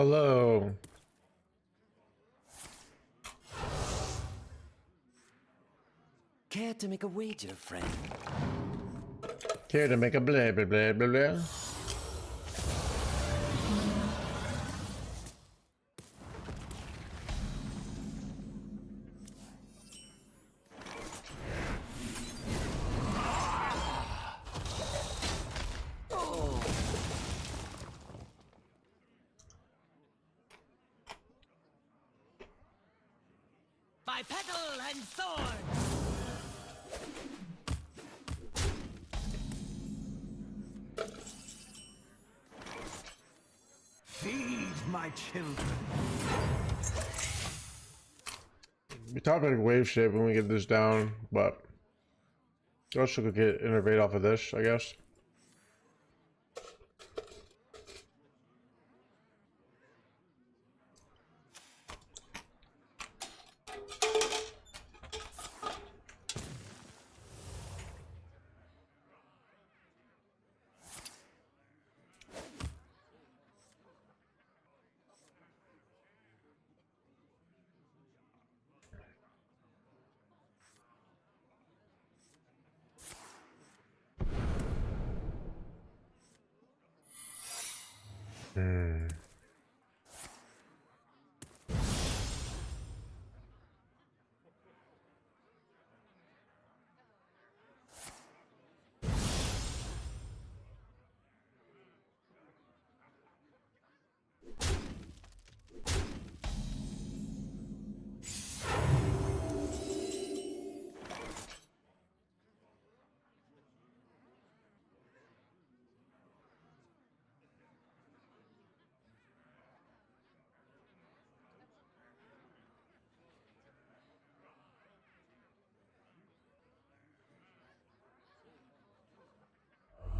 Hello. Care to make a wager, friend? Care to make a blah blah blah blah blah? By petal and sword! Feed my children. We talked about wave shape when we get this down, but also could get innervate off of this, I guess. Hmm.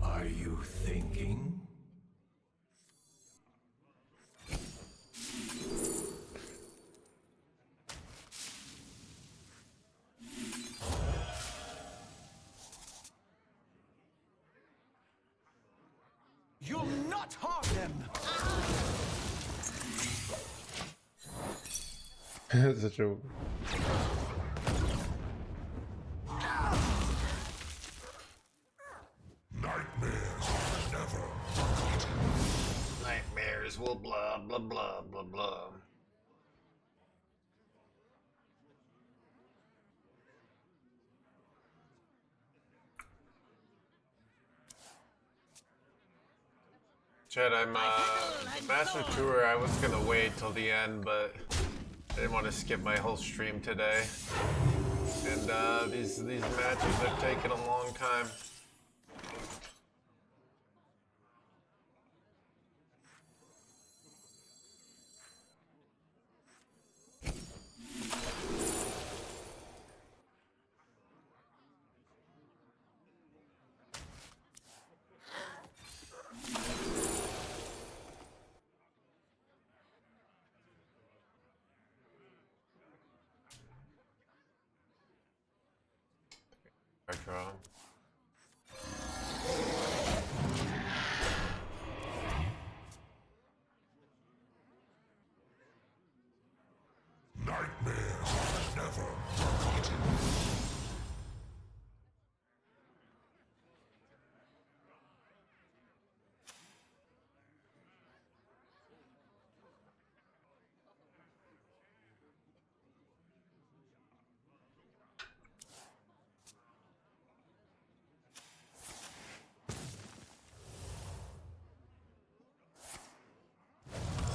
Are you thinking? You'll not harm them! That's a joke. Nightmares will blah blah blah blah blah. Chad, I'm Master Tour. I was gonna wait till the end, but I didn't want to skip my whole stream today. And these matches have taken a long time. I draw.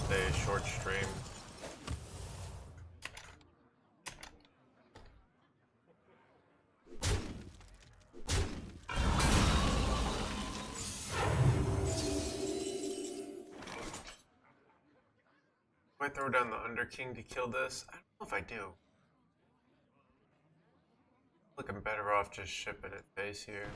A short stream. Do I throw down the Under King to kill this? I don't know if I do. Look, I'm better off just shipping it face here.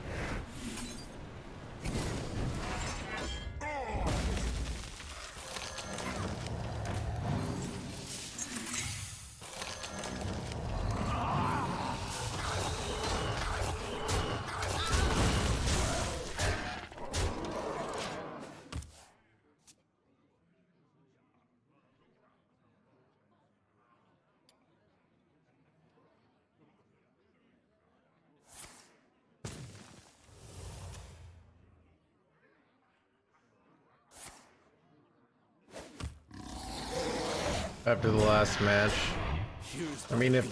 after the last match. I mean, if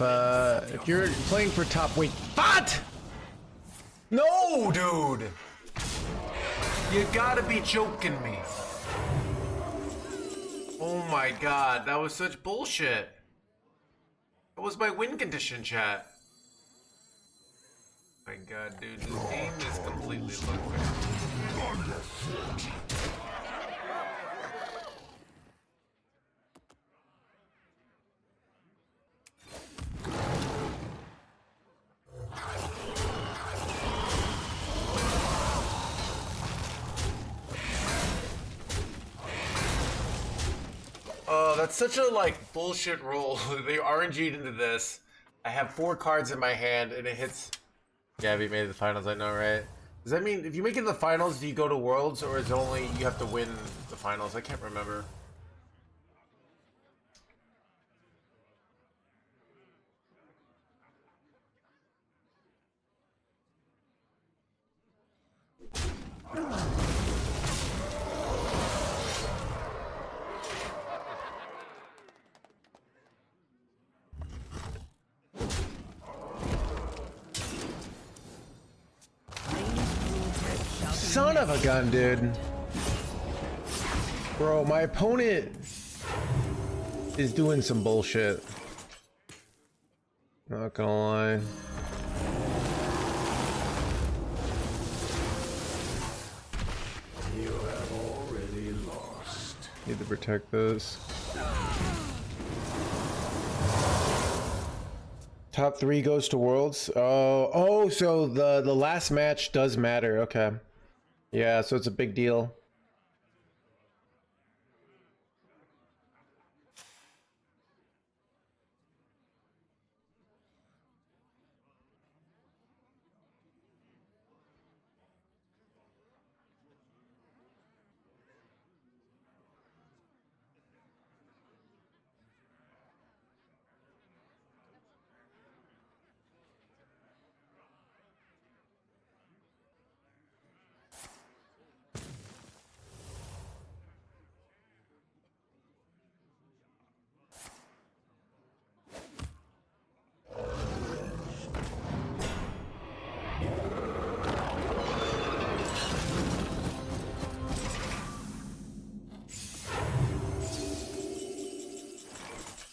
you're playing for top weight, what? No, dude. You gotta be joking me. Oh my god, that was such bullshit. That was my win condition, chat. My god, dude, this game is completely locked. Oh, that's such a like bullshit roll. They RNG'd into this. I have 4 cards in my hand and it hits. Gabby made the finals, I know, right? Does that mean if you make it to the finals, do you go to Worlds, or is it only you have to win the finals? I can't remember. Son of a gun, dude. Bro, my opponent is doing some bullshit. Not gonna lie. You have already lost. Need to protect this. Top 3 goes to Worlds. Oh, so the last match does matter. Okay. Yeah, so it's a big deal.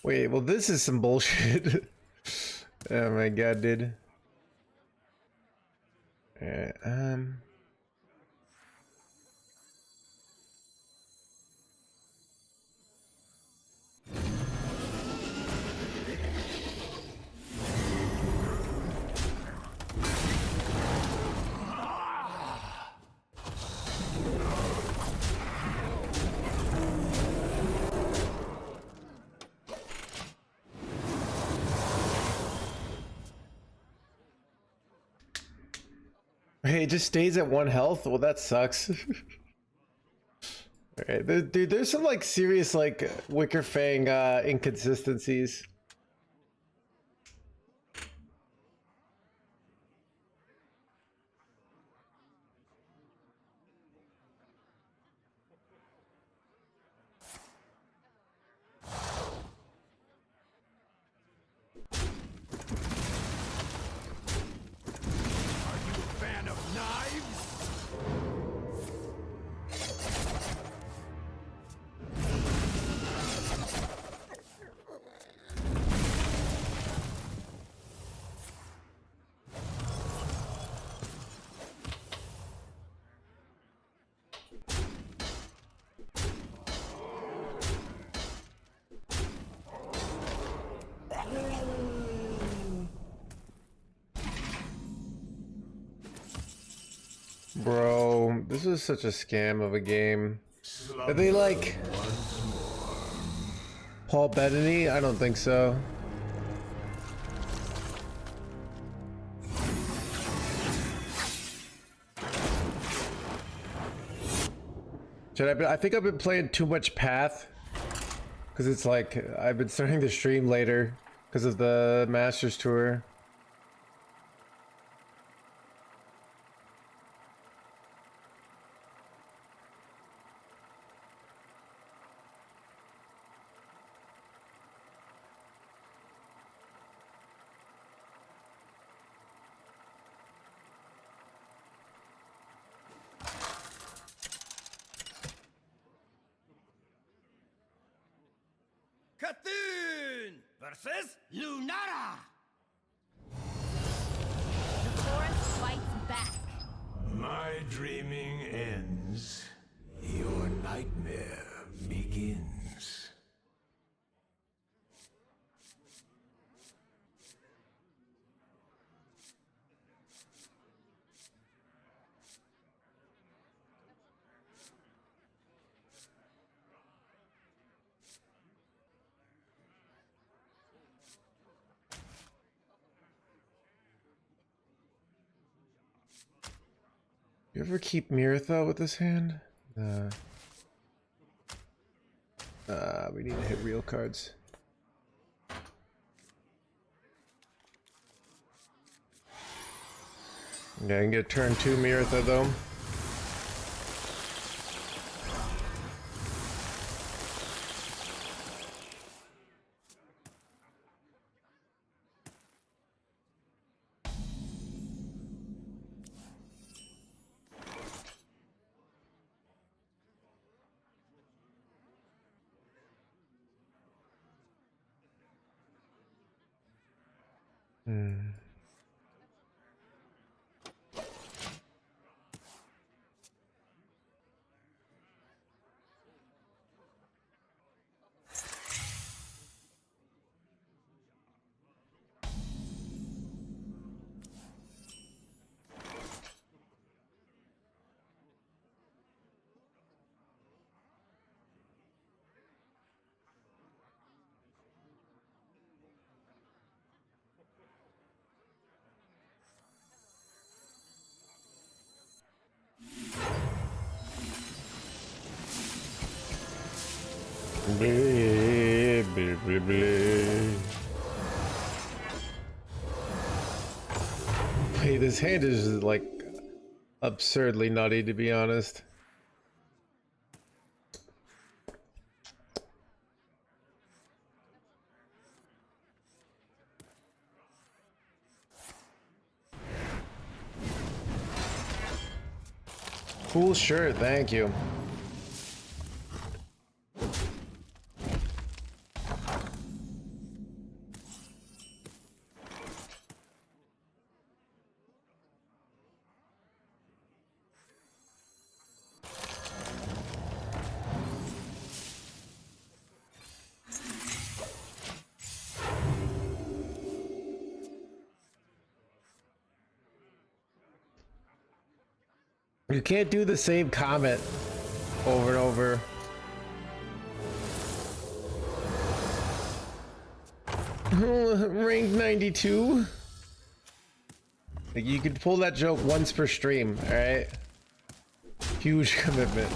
Wait, well, this is some bullshit. Oh my god, dude. Alright, Hey, it just stays at 1 health? Well, that sucks. Alright, dude, there's some like serious like Wicker Fang inconsistencies. Fan of knives? Bro, this is such a scam of a game. Are they like Paul Bettany? I don't think so. I think I've been playing too much Path, because it's like I've been starting to stream later because of the Masters Tour. Cthulhu versus Lunara. The forest fights back. My dreaming ends. Your nightmare begins. You ever keep Merithra with this hand? We need to hit real cards. Yeah, I can get turn 2 Merithra though. Blah, blah, blah, blah. Hey, this hand is like absurdly nutty, to be honest. Cool shirt, thank you. You can't do the same comment over and over. Rank 92. Like, you could pull that joke once per stream, alright? Huge commitment.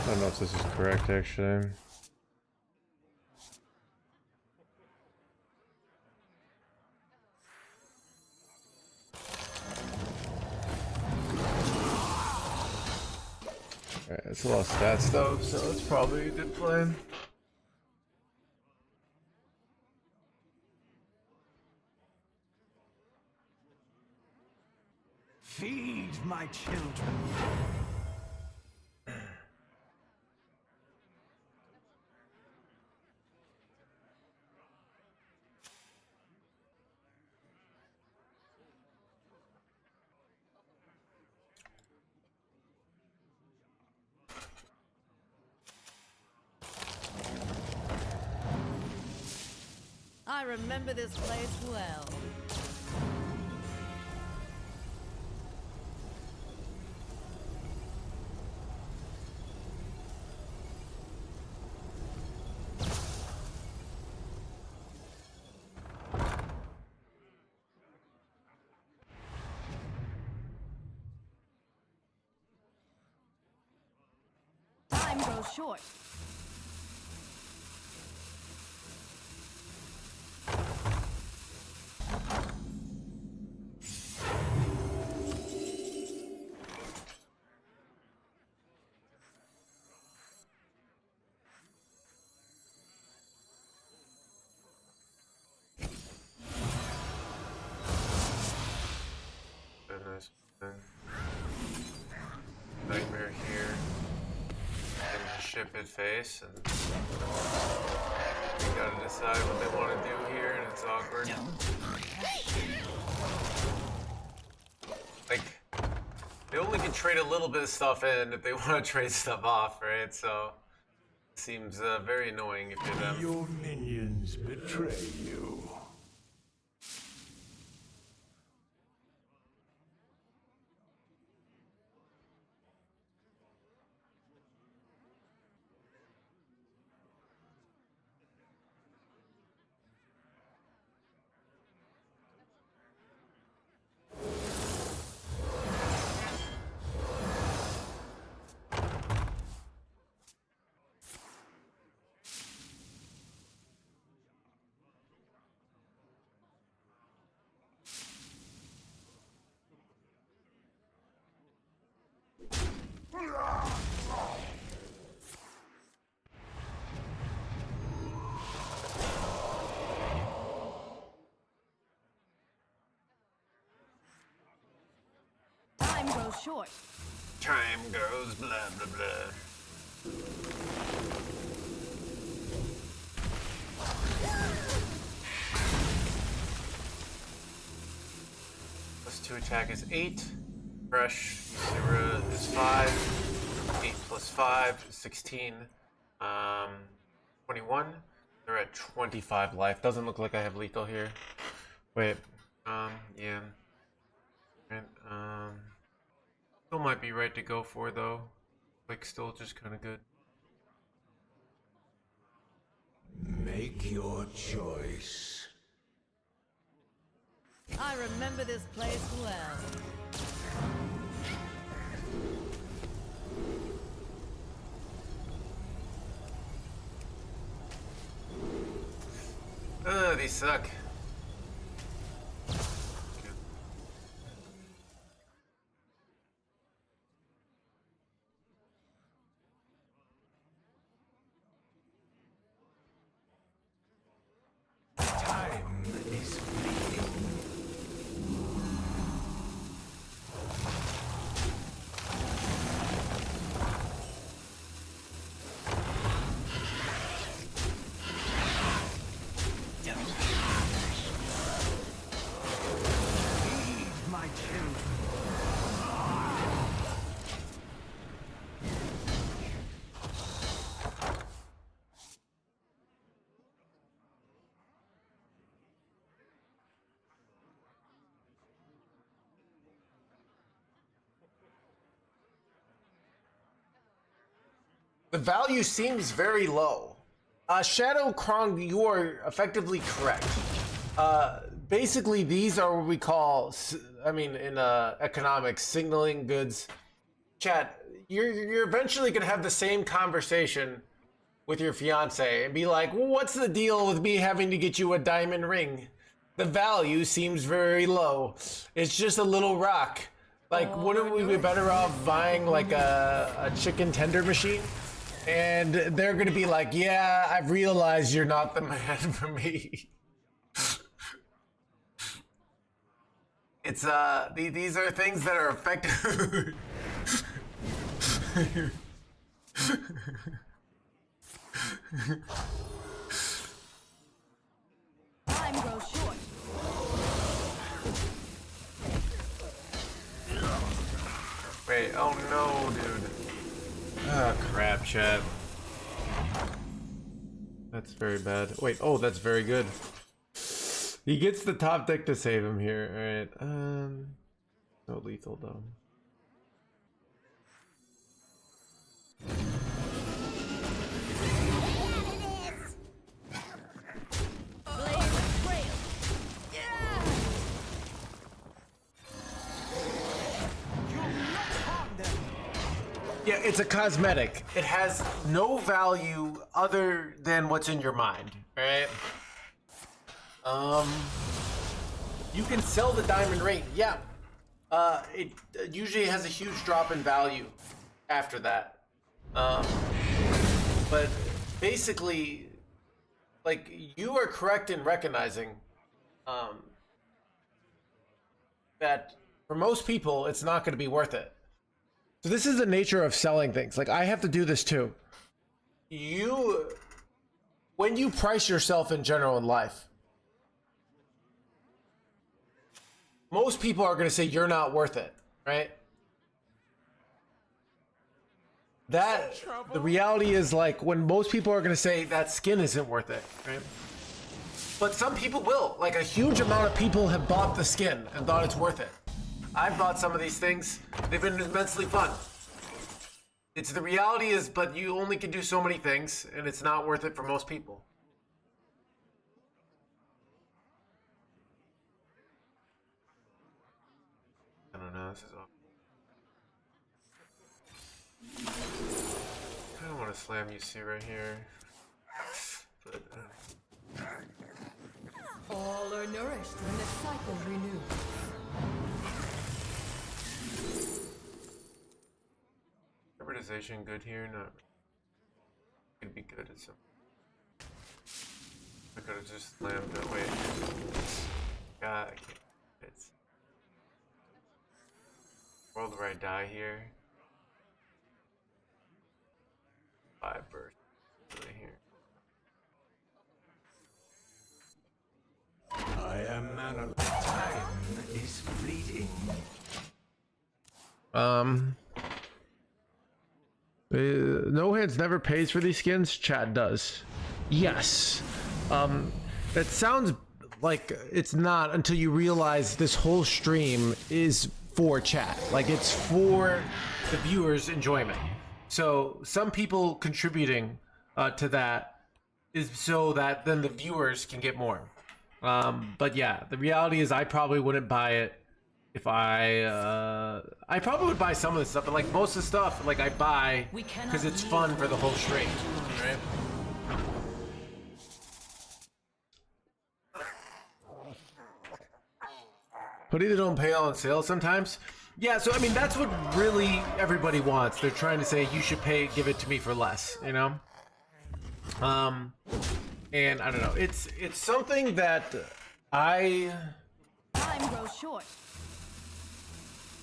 I don't know if this is correct, actually. Alright, it's a lot of stats though, so it's probably a good plan. Feed my children. I remember this place well. Time grows short. That's fine. Nightmare here. And ship it face, and you gotta decide what they want to do here, and it's awkward. Like, they only can trade a little bit of stuff in if they want to trade stuff off, right? So, it seems very annoying if you're them. Your minions betray you. Time goes short. Time goes blah blah blah. +2 attack is 8. Fresh Zero is 5. 8 plus 5 is 16. 21. They're at 25 life. Doesn't look like I have lethal here. Wait. Yeah. Right, still might be right to go for though. Like still just kind of good. Make your choice. I remember this place well. These suck. Time is fleeting. Feed my children. The value seems very low. Shadow Krong, you are effectively correct. Basically, these are what we call, in economics, signaling goods. Chat, you're eventually gonna have the same conversation with your fiance and be like, well, what's the deal with me having to get you a diamond ring? The value seems very low. It's just a little rock. Like, wouldn't we be better off buying like a chicken tender machine? And they're gonna be like, yeah, I've realized you're not the man for me. It's these are things that are effective. Time grows short. Wait, oh no, dude. Ah, crap, chat. That's very bad. Wait, oh, that's very good. He gets the top deck to save him here. Alright, no lethal though. Yeah, it's a cosmetic. It has no value other than what's in your mind, right? You can sell the diamond ring, yeah. It usually has a huge drop in value after that. But basically, like, you are correct in recognizing that for most people, it's not going to be worth it. So this is the nature of selling things. Like, I have to do this too. When you price yourself in general in life, most people are going to say you're not worth it, right? The reality is, like, when most people are going to say that skin isn't worth it, right? But some people will. Like, a huge amount of people have bought the skin and thought it's worth it. I've bought some of these things. They've been immensely fun. It's the reality is, but you only can do so many things, and it's not worth it for most people. I don't know. This is awful. I don't want to slam UC right here, but. All are nourished when the cycle renews. Hybridization good here? Not. Could be good at some. I could have just slammed that way. God, I can't. It's. World where I die here. 5 bursts. Really here. I am man. Time is fleeting. No Hands never pays for these skins. Chat does. Yes. It sounds like it's not until you realize this whole stream is for chat. Like, it's for the viewers' enjoyment. So some people contributing to that is so that then the viewers can get more. But yeah, the reality is I probably wouldn't buy it if I probably would buy some of this stuff, but like most of the stuff, like I buy because it's fun for the whole stream, right? Hoodie that don't pay on sale sometimes. Yeah, so I mean that's what really everybody wants. They're trying to say you should pay, give it to me for less, you know? And I don't know. It's something that time grows short.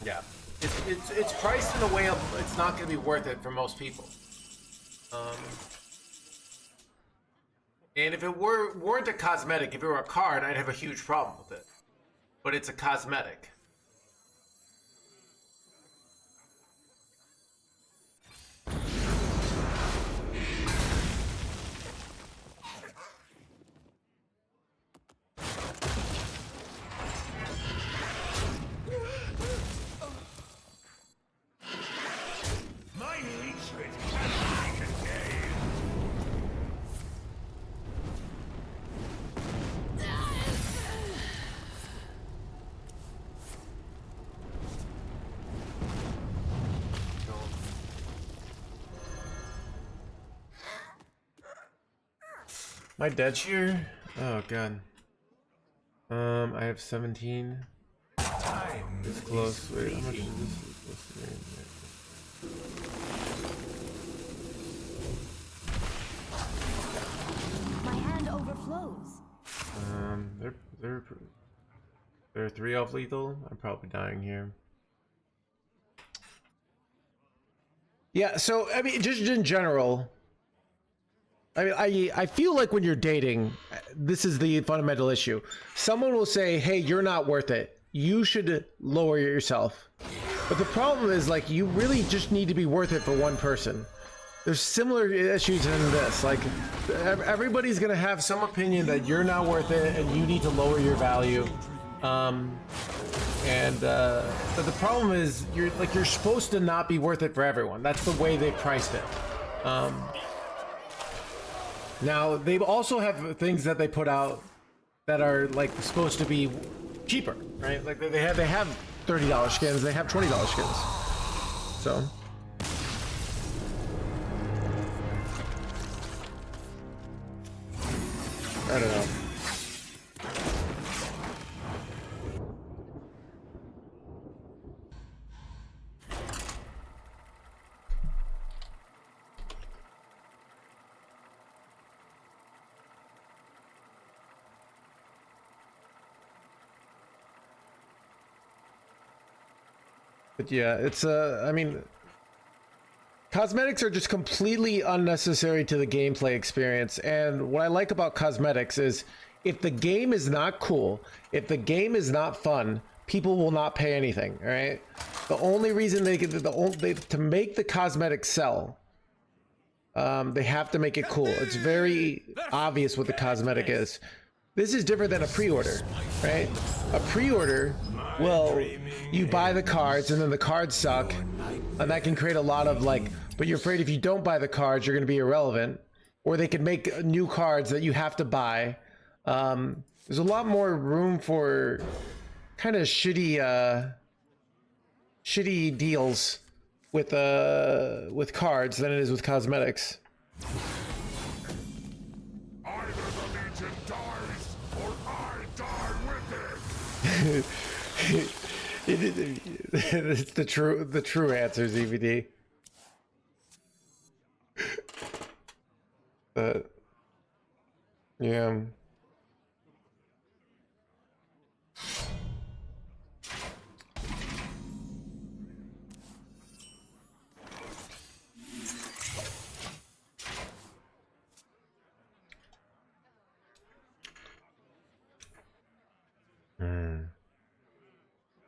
Yeah, it's priced in a way of it's not going to be worth it for most people. And if it weren't a cosmetic, if it were a card, I'd have a huge problem with it. But it's a cosmetic. Am I dead here? Oh god. I have 17. It's close. Wait, how much is this supposed to be? My hand overflows. They're 3 off lethal. I'm probably dying here. Yeah, so I mean, just in general, I feel like when you're dating, this is the fundamental issue. Someone will say, hey, you're not worth it. You should lower yourself. But the problem is, like, you really just need to be worth it for one person. There's similar issues in this. Like, everybody's going to have some opinion that you're not worth it and you need to lower your value. But the problem is, you're supposed to not be worth it for everyone. That's the way they priced it. Now, they also have things that they put out that are like supposed to be cheaper, right? Like they have $30 skins, they have $20 skins. So I don't know. But yeah, it's I mean, cosmetics are just completely unnecessary to the gameplay experience. And what I like about cosmetics is if the game is not cool, if the game is not fun, people will not pay anything, all right? The only reason they get to make the cosmetics sell, they have to make it cool. It's very obvious what the cosmetic is. This is different than a pre-order, right? A pre-order, well, you buy the cards and then the cards suck, and that can create a lot of like, but you're afraid if you don't buy the cards, you're going to be irrelevant, or they can make new cards that you have to buy. There's a lot more room for kind of shitty deals with cards than it is with cosmetics. Either the Legion dies, or I die with it. It's the true answer, ZVD. But yeah.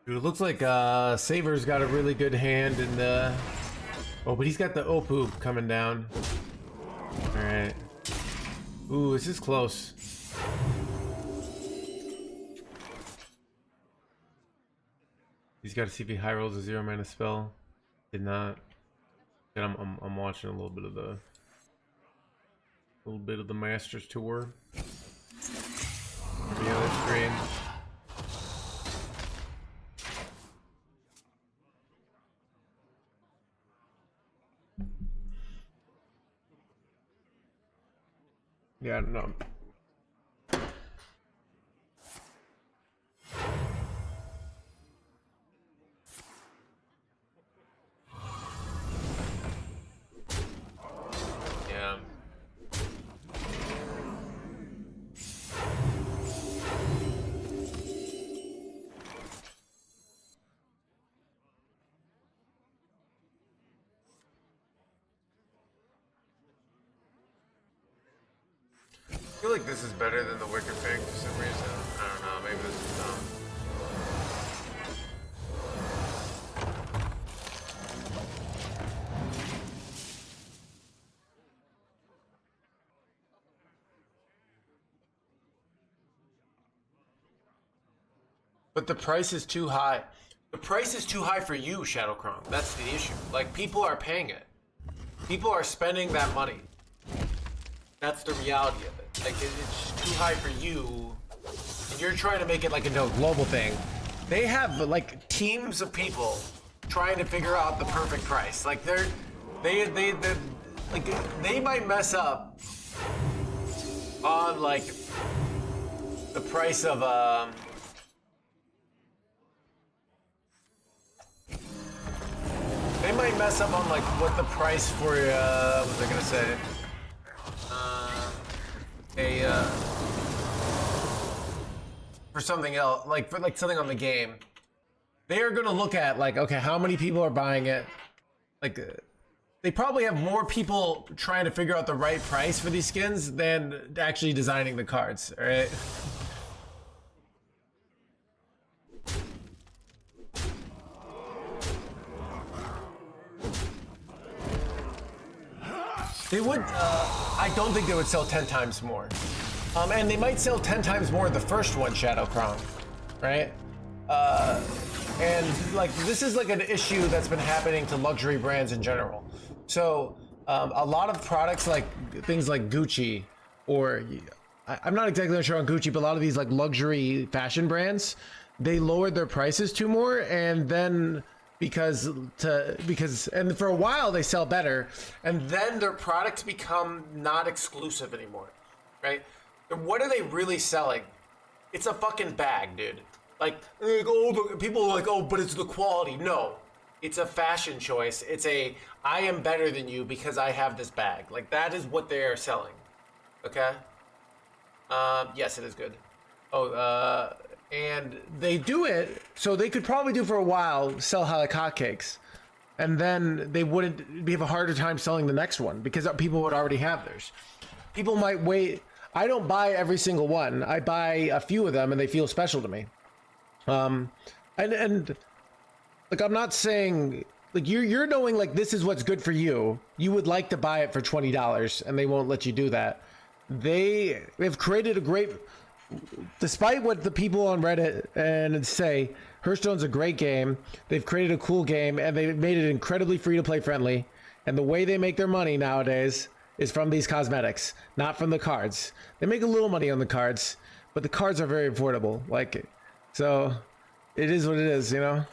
Dude, it looks like Saver's got a really good hand in the... Oh, but he's got the Opu coming down. Alright. Ooh, this is close. He's got to see if he high rolls a 0-mana spell. Did not. And I'm watching a little bit of the Masters Tour. Every other stream. Yeah, I don't know. Yeah. I feel like this is better than the Wicker Pig for some reason. I don't know, maybe this is dumb. But the price is too high. The price is too high for you, Shadowcron. That's the issue. Like, people are paying it. People are spending that money. That's the reality of it. Like, it's too high for you, and you're trying to make it like a global thing. They have like teams of people trying to figure out the perfect price. Like they might mess up on like the price of they might mess up on like what the price for what was I gonna say? For something else, like for like something on the game, they are gonna look at like, okay, how many people are buying it? Like, they probably have more people trying to figure out the right price for these skins than actually designing the cards. All right. They would. I don't think they would sell 10 times more. And they might sell 10 times more the first one, Shadow Crown, right? And like this is like an issue that's been happening to luxury brands in general. So a lot of products like things like Gucci, or I'm not exactly sure on Gucci, but a lot of these like luxury fashion brands, they lowered their prices too more, and then because for a while they sell better, and then their products become not exclusive anymore, right? And what are they really selling? It's a fucking bag, dude. Like, oh, people are like, oh, but it's the quality. No, it's a fashion choice. It's a, I am better than you because I have this bag. Like, that is what they are selling. Okay? Yes, it is good. Oh, And they do it so they could probably do for a while, sell like hotcakes. And then they wouldn't have a harder time selling the next one because people would already have theirs. People might wait. I don't buy every single one. I buy a few of them and they feel special to me. And like, I'm not saying like you're knowing like this is what's good for you. You would like to buy it for $20 and they won't let you do that. They've created a great, despite what the people on Reddit and say, Hearthstone's a great game. They've created a cool game and they've made it incredibly free to play friendly. And the way they make their money nowadays is from these cosmetics, not from the cards. They make a little money on the cards, but the cards are very affordable. Like, so it is what it is, you know?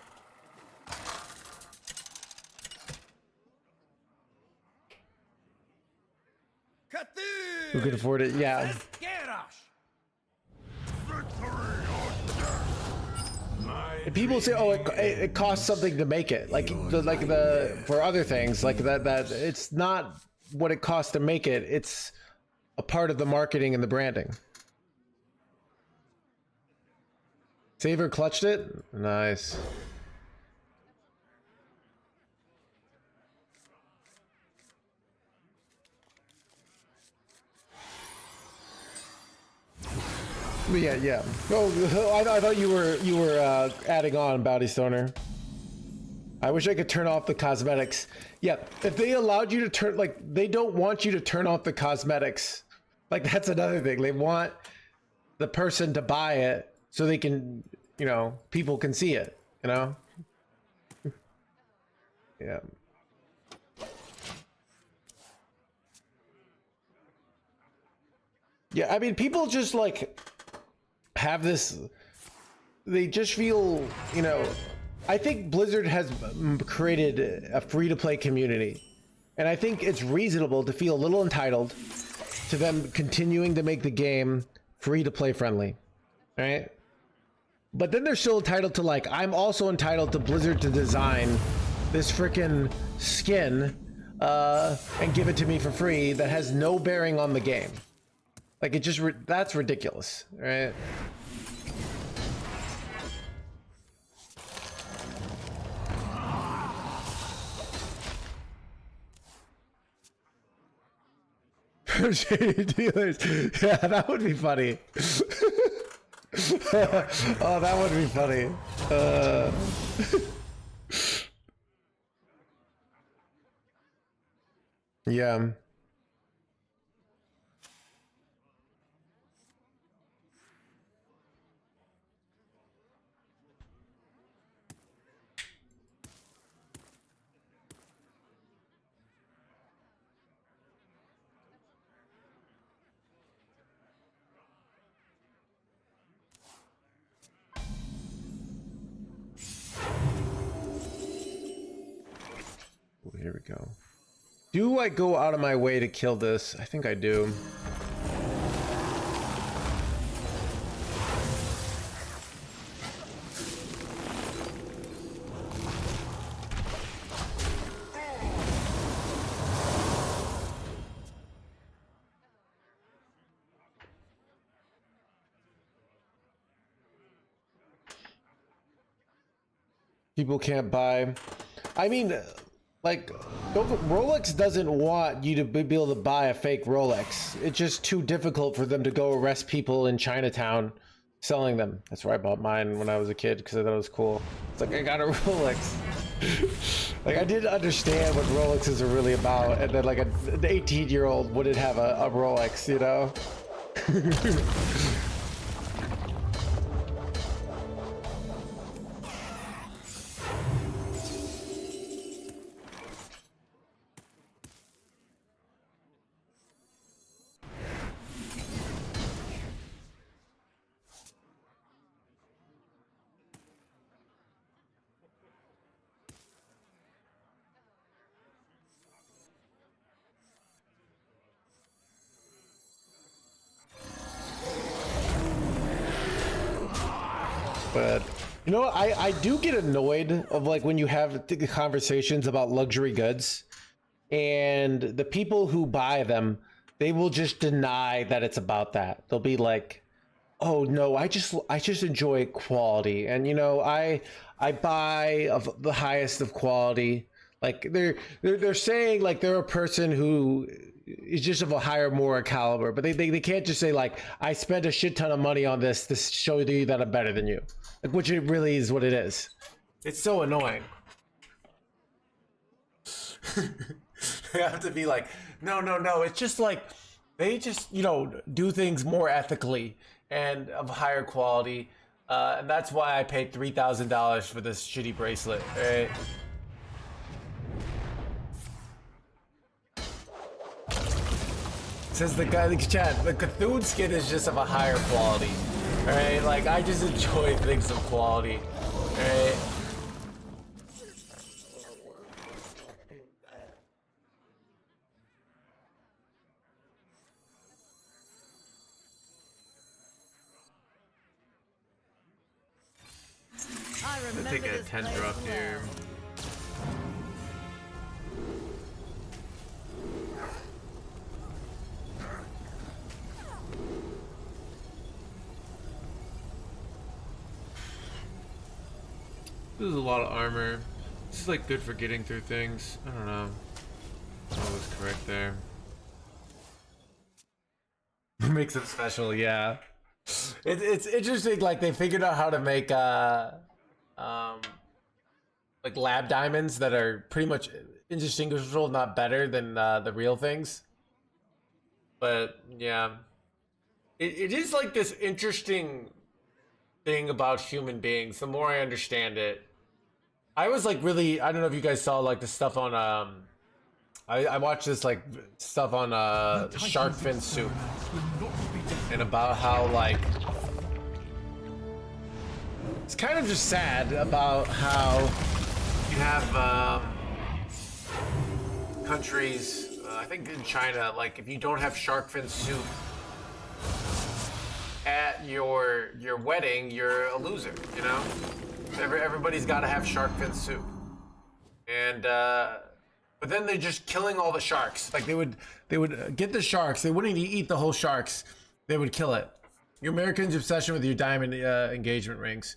Who could afford it? Yeah. And people say, "Oh, it costs something to make it." Like the for other things, like that it's not what it costs to make it. It's a part of the marketing and the branding. Saver clutched it. Nice. Yeah. Oh, I thought you were adding on, Bounty Stoner. I wish I could turn off the cosmetics. Yeah, if they allowed you to turn, like, they don't want you to turn off the cosmetics. Like, that's another thing. They want the person to buy it so they can, you know, people can see it, you know? Yeah. Yeah, I mean, people just, like, have this, they just feel, you know, I think Blizzard has created a free-to-play community, and I think it's reasonable to feel a little entitled to them continuing to make the game free-to-play friendly, right? But then they're still entitled to, like, I'm also entitled to Blizzard to design this freaking skin and give it to me for free that has no bearing on the game. Like, it just, that's ridiculous, right? Shady dealers. Yeah, that would be funny. Oh, that would be funny. Yeah. Here we go. Do I go out of my way to kill this? I think I do. People can't buy. I mean, like, Rolex doesn't want you to be able to buy a fake Rolex. It's just too difficult for them to go arrest people in Chinatown selling them. That's where I bought mine when I was a kid because I thought it was cool. It's like, I got a Rolex. Like, I didn't understand what Rolexes are really about, and then like an 18-year-old wouldn't have a Rolex, you know? But you know what? I do get annoyed of like when you have conversations about luxury goods and the people who buy them, they will just deny that it's about that. They'll be like, Oh no, I just enjoy quality, and you know, I buy of the highest of quality. Like they're saying like they're a person who is just of a higher, more caliber, but they can't just say like I spent a shit ton of money on this to show you that I'm better than you, like which it really is what it is. It's so annoying. They have to be like, no, no, no. It's just like they just do things more ethically and of higher quality, and that's why I paid $3,000 for this shitty bracelet. Right? Says the guy in the chat, the Cthulhu skin is just of a higher quality. Alright, like I just enjoy things of quality. Alright. I Take a 10 drop here. This is a lot of armor. This is like good for getting through things. I don't know. I was correct there. Makes it special, yeah. It's interesting. Like they figured out how to make like lab diamonds that are pretty much indistinguishable, not better than the real things. But yeah, it is like this interesting thing about human beings. The more I understand it, I was like really, I don't know if you guys saw like the stuff on I watched this like stuff on shark fin soup and about how like it's kind of just sad about how you have countries, I think in China, like if you don't have shark fin soup at your wedding, you're a loser, you know? Everybody's got to have shark fin soup. And but then they're just killing all the sharks. Like they would get the sharks, they wouldn't eat the whole sharks. They would kill it. Your American's obsession with your diamond engagement rings.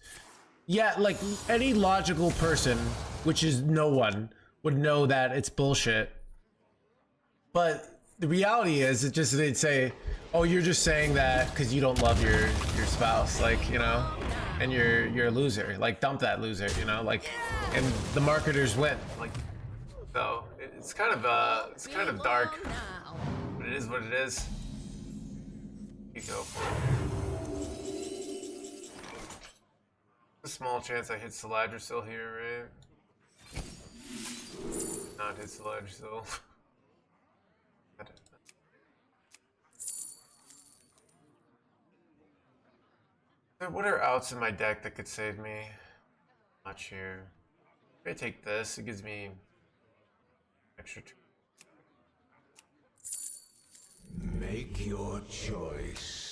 Yeah, like any logical person, which is no one, would know that it's bullshit. But the reality is, it just they'd say, "Oh, you're just saying that because you don't love your spouse, like you know, and you're a loser. Like dump that loser, you know, like." And the marketers win. Like, so it's kind of dark, but it is what it is. You go for it. A small chance I hit Saladrisil here, right? Not hit Saladrisil. What are outs in my deck that could save me? Not sure. Maybe I take this. It gives me extra. Make your choice.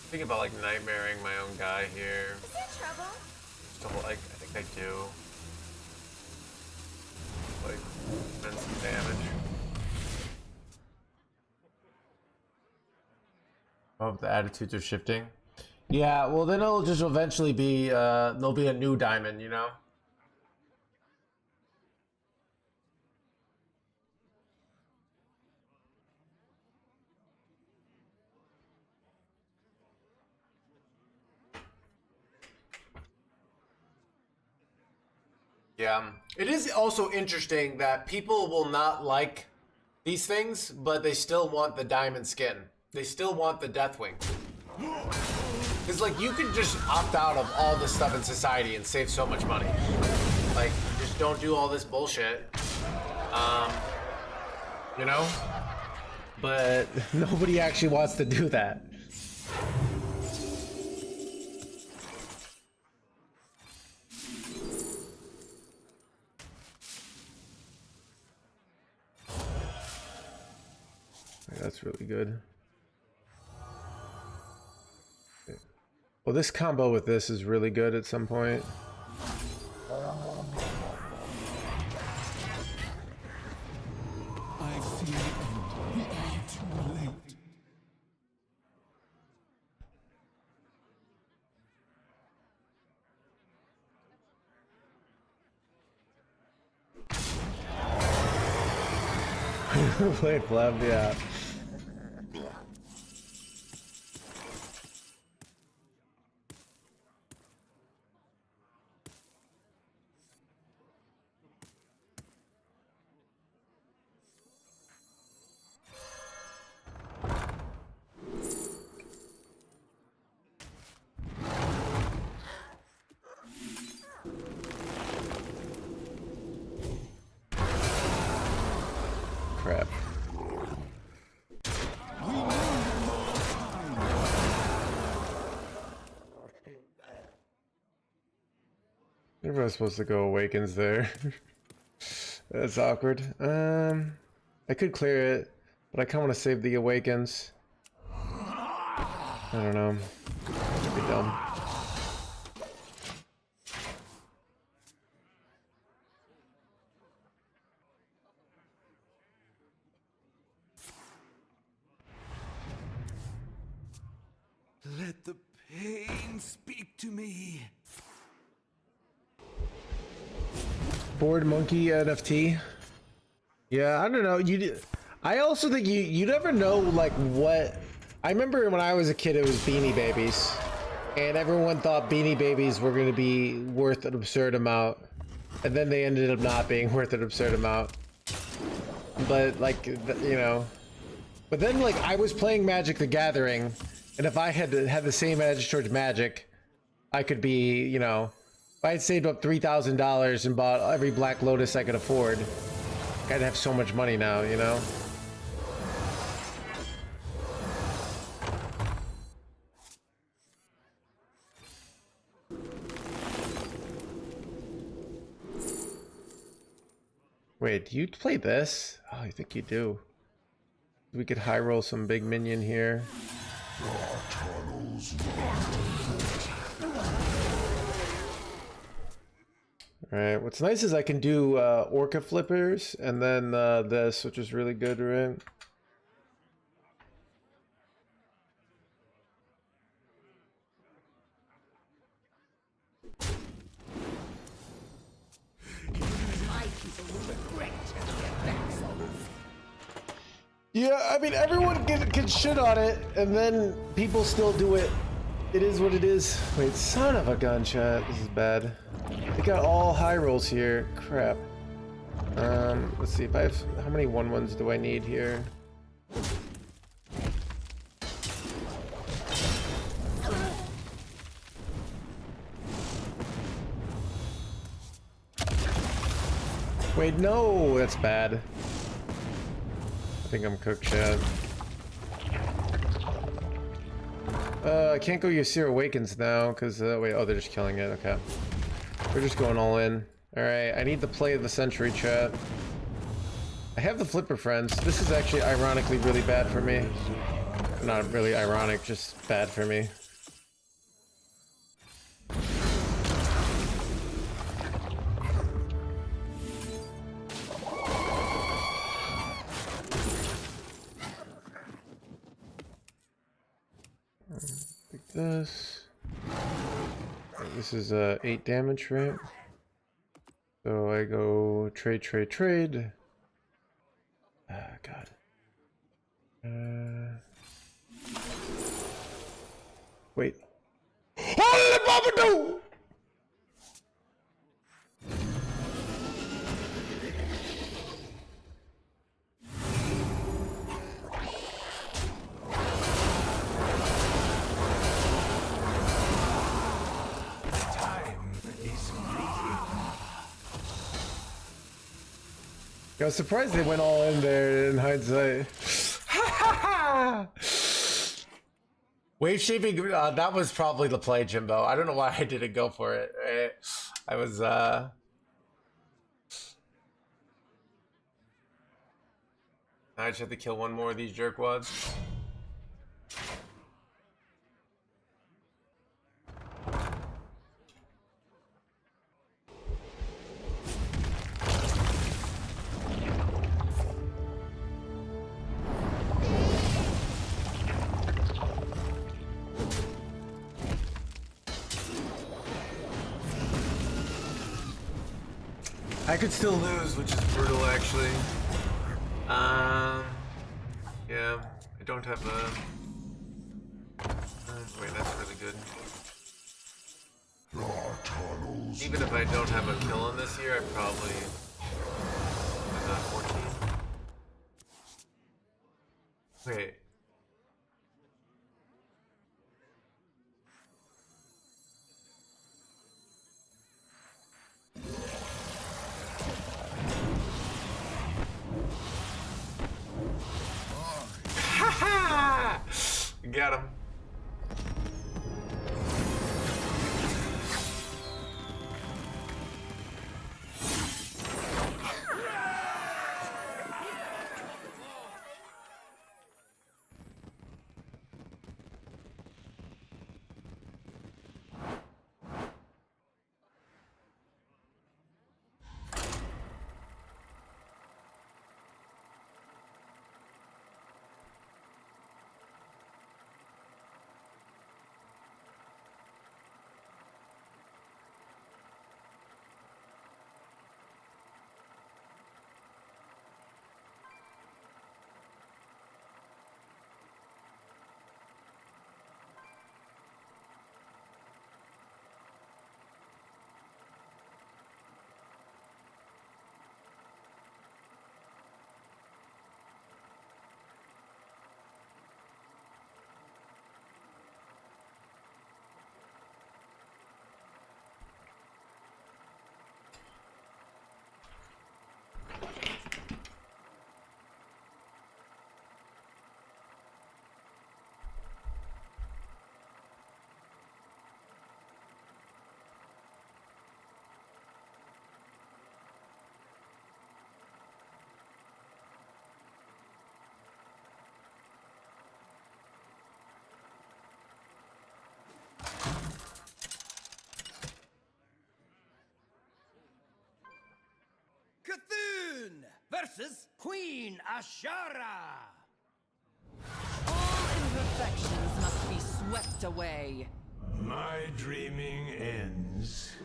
Think about like nightmaring my own guy here. Is there trouble? Still, like, I think I do. Like, spend some damage. Oh, the attitudes are shifting. Yeah, well then it'll just eventually be, there'll be a new diamond, you know? Yeah. It is also interesting that people will not like these things, but they still want the diamond skin. They still want the Deathwing. It's like you could just opt out of all this stuff in society and save so much money. Like, just don't do all this bullshit. You know? But nobody actually wants to do that. That's really good. Well, this combo with this is really good at some point. I've seen the end. It may be too late. Played Flab, yeah. Crap. Everyone's supposed to go Awakens there. That's awkward. I could clear it, but I kind of want to save the Awakens. I don't know. Could be dumb. Let the pain speak to me. Board Monkey NFT. Yeah, I don't know. I also think you never know like what. I remember when I was a kid, it was Beanie Babies, and everyone thought Beanie Babies were going to be worth an absurd amount, and then they ended up not being worth an absurd amount. But like you know, but then like I was playing Magic the Gathering, and if I had the same edge towards Magic, I could be, you know, if I had saved up $3,000 and bought every Black Lotus I could afford, I'd have so much money now, you know? Wait, do you play this? Oh, I think you do. We could high roll some big minion here. Alright, what's nice is I can do Orca Flippers and then this, which is really good, right? Yeah, I mean, everyone can shit on it, and then people still do it. It is what it is. Wait, son of a gun, chat. This is bad. They got all high rolls here. Crap. Let's see if I have... How many 1/1s do I need here? Wait, no! That's bad. I think I'm cooked, chat. I can't go Ysir Awakens now, because, wait, oh, they're just killing it, okay. We're just going all in. Alright, I need the play of the century, chat. I have the Flipper Friends. This is actually ironically really bad for me. Not really ironic, just bad for me. Like this. This is 8 damage, right? So I go trade, trade, trade. Ah, God. Wait. Holy Babadoo! I was surprised they went all in there in hindsight. Wave shaping, that was probably the play, Jimbo. I don't know why I didn't go for it. I was, I just have to kill one more of these jerkwads. I could still lose, which is brutal, actually. Yeah, I don't have a... wait, that's really good. Even if I don't have a kill on this here, I probably... I'm not 14. Wait. Got him. Cthulhu versus Queen Ashara. All imperfections must be swept away. My dreaming ends.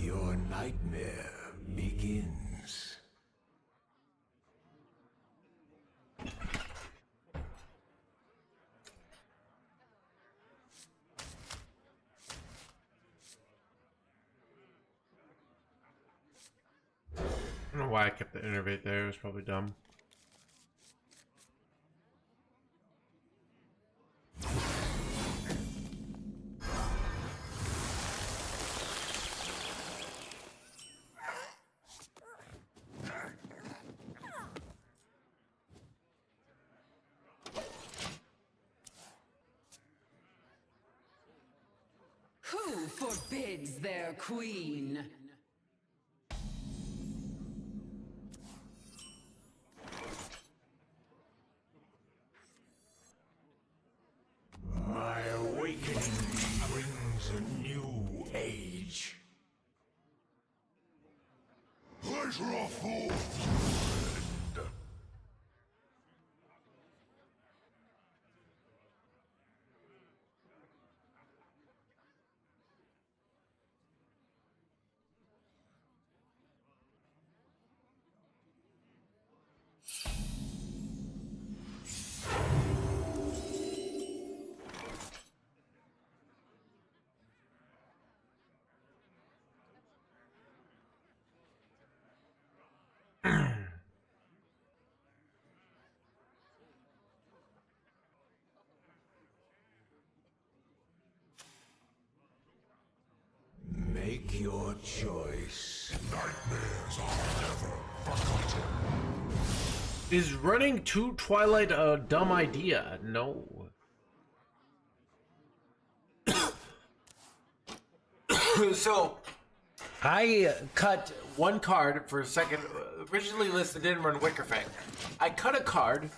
Your nightmare begins. I don't know why I kept the innervate there, it was probably dumb. Who forbids their queen? My awakening brings a new age. Pleasure forth. Make your choice. Nightmares are never forgotten. Is running to Twilight a dumb idea? No. So, I cut one card for a second. Originally listed didn't run Wickerfang. I cut a card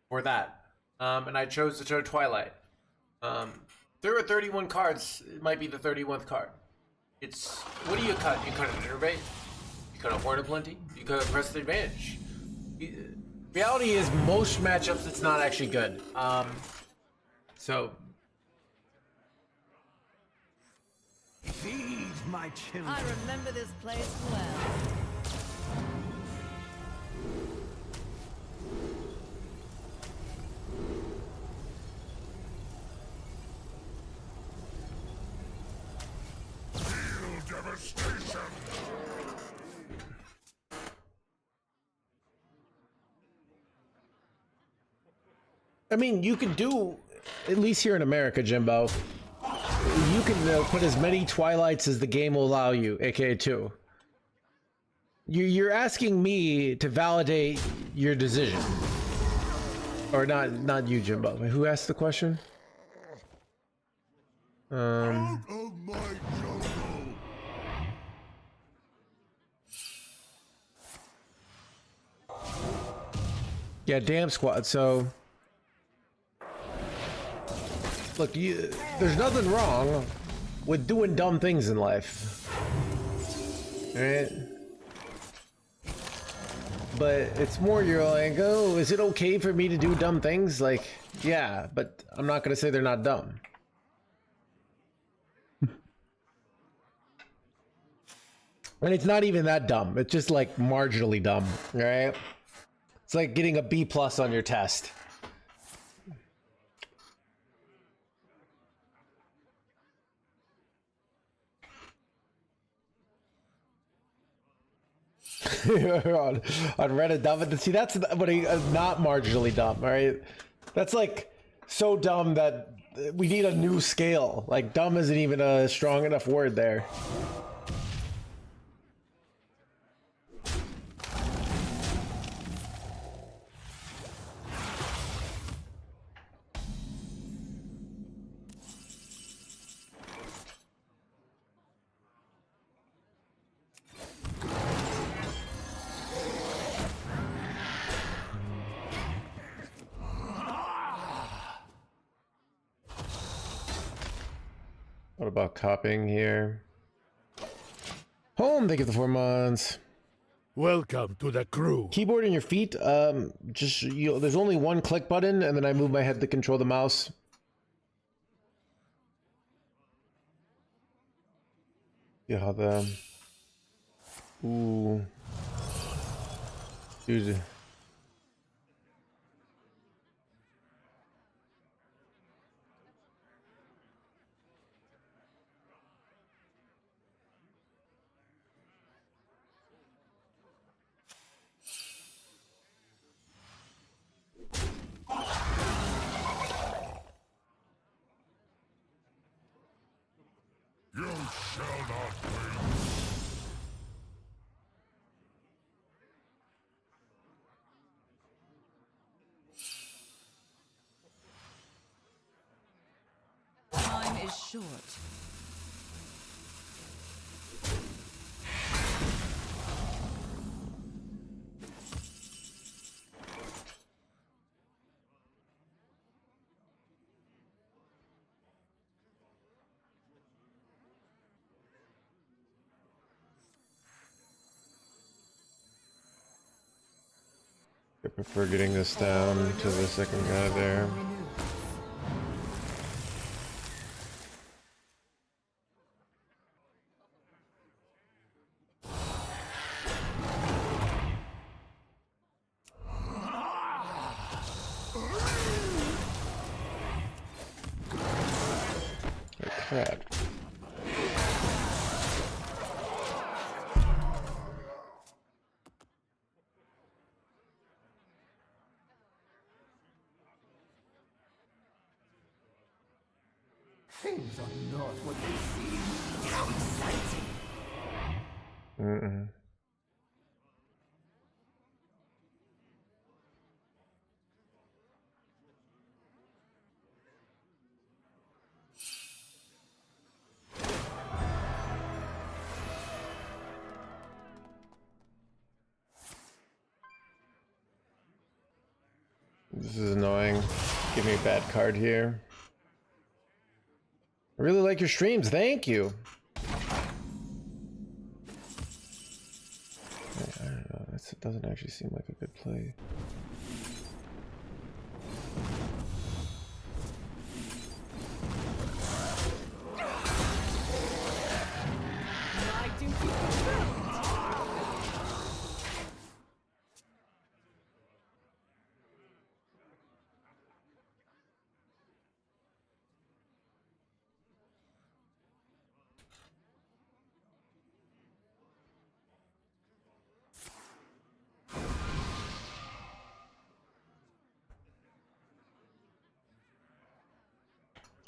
for that, and I chose to show Twilight. There are 31 cards. It might be the 31th card. It's what do you cut? You cut an Innervate. You cut a Horn of Plenty. You cut a Press Advantage. Reality is most matchups it's not actually good. So. Feed my children. I remember this place well. Devastation. I mean, you can do, at least here in America, Jimbo, you can put as many Twilights as the game will allow you, aka 2. You're asking me to validate your decision. Or not you, Jimbo. Who asked the question? Out of my jungle. Yeah, damn squad. So, look, there's nothing wrong with doing dumb things in life, right? But it's more you're like, oh, is it okay for me to do dumb things? Like, yeah, but I'm not gonna say they're not dumb. And it's not even that dumb. It's just like marginally dumb, right? It's like getting a B+ on your test. on Reddit, dumb. See, that's what not marginally dumb, right? That's like so dumb that we need a new scale. Like dumb isn't even a strong enough word there. What about copying here? Home, thank you for the 4 months. Welcome to the crew. Keyboard and your feet, just, there's only one click button, and then I move my head to control the mouse. You have ooh. Dude. You shall not win. Time is short. I prefer getting this down to the second guy there. Oh, crap. Things are not what they seem. How exciting. Mm-mm. This is annoying. Give me a bad card here. I really like your streams. Thank you. I don't know. It doesn't actually seem like a good play.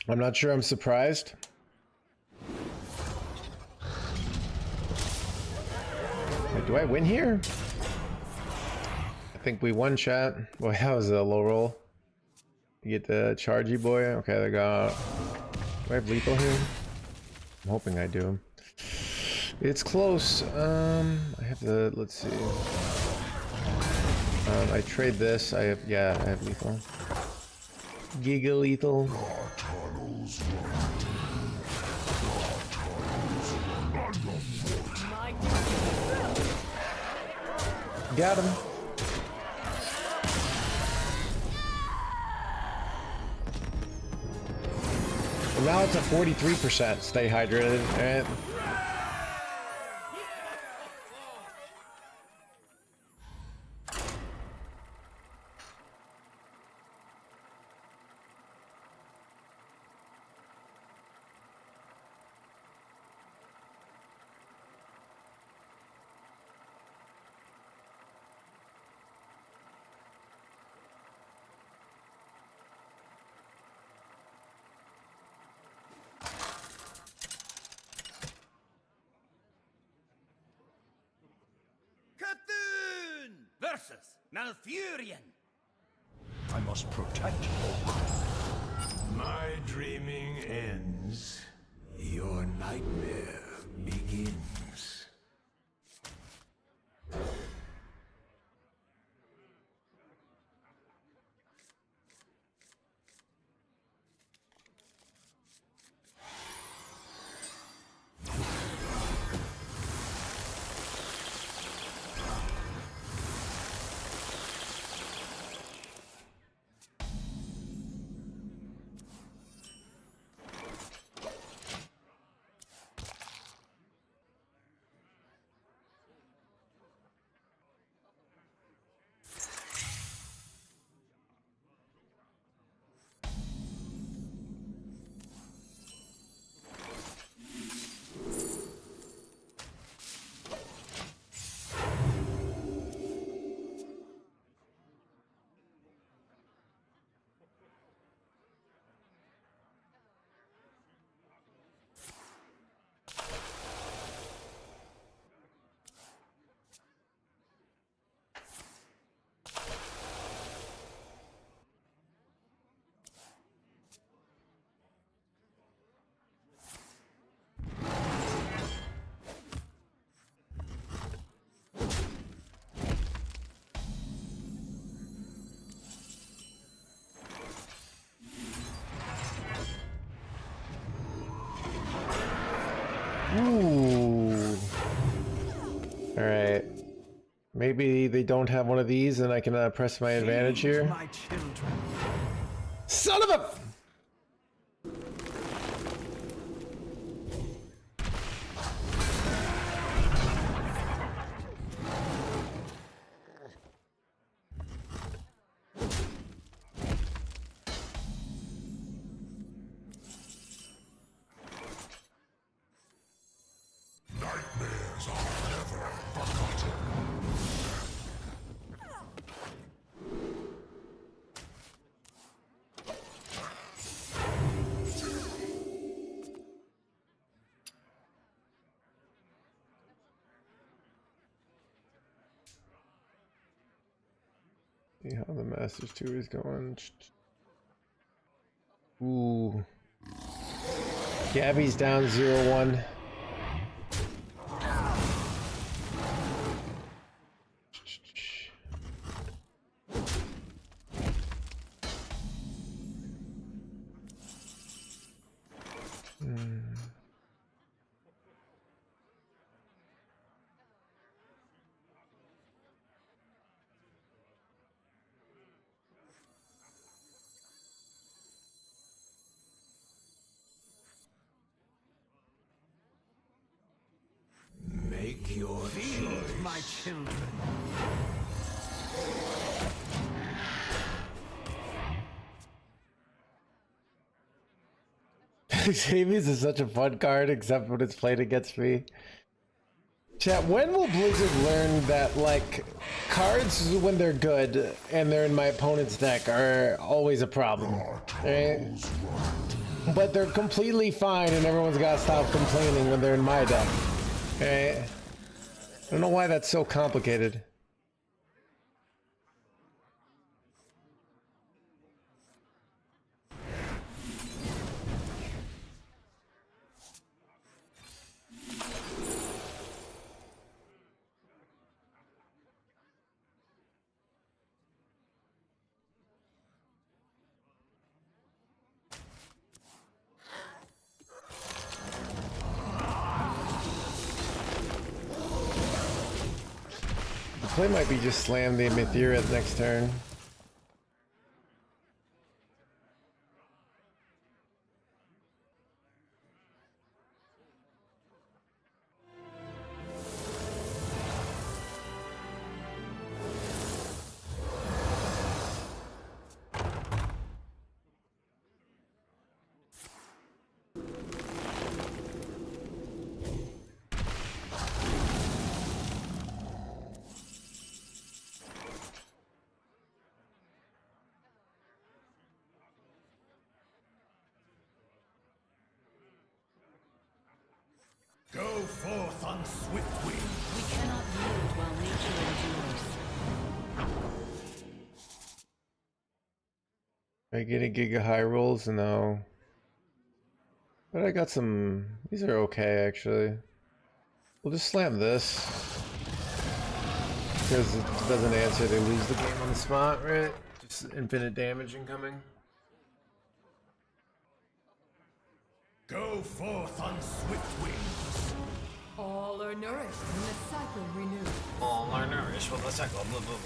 I'm not sure I'm surprised. Wait, do I win here? I think we won, chat. Boy, that was a low roll. You get the chargy boy. Okay, they got... Do I have lethal here? I'm hoping I do. It's close. I have the... Let's see. I trade this. I have... Yeah, I have lethal. Giga lethal. Got him. Well, now it's a 43%. Stay hydrated. Alright. Versus Malfurion. I must protect. My dreaming ends. Your nightmare begins. Ooh. Alright. Maybe they don't have one of these and I can press my advantage here. My children. Son of a... See how the Masters Tour is going. Ooh. Gabby's down 0-1. your choice. My children. Jamie's is such a fun card, except when it's played against me. Chat, when will Blizzard learn that, like, cards, when they're good and they're in my opponent's deck, are always a problem, right? But they're completely fine and everyone's gotta stop complaining when they're in my deck, right? I don't know why that's so complicated. The play might be just slam the Merithra next turn. Go forth on swift wing. We cannot yield while nature endures. Am I getting Giga High rolls? No. But I got some... These are okay, actually. We'll just slam this. Because it doesn't answer, they lose the game on the spot, right? Just infinite damage incoming. Go forth on swift wings. All are nourished when the cycle renews. All are nourished with a cycle. Blah, blah, blah.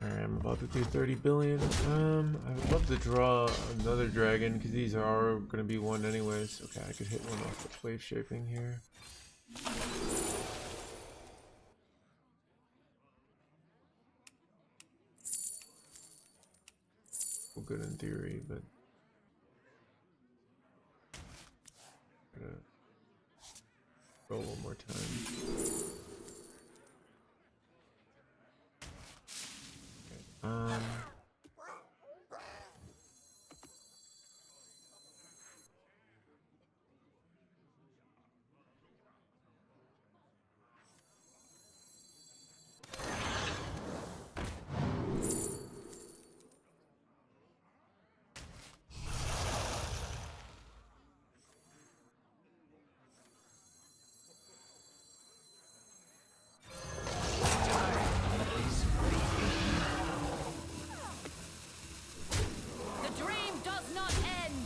Alright, I'm about to do 30 billion. I would love to draw another dragon, because these are going to be one anyways. Okay, I could hit one off with wave shaping here. Well, good in theory, but... Gotta roll one more time. The dream does not end.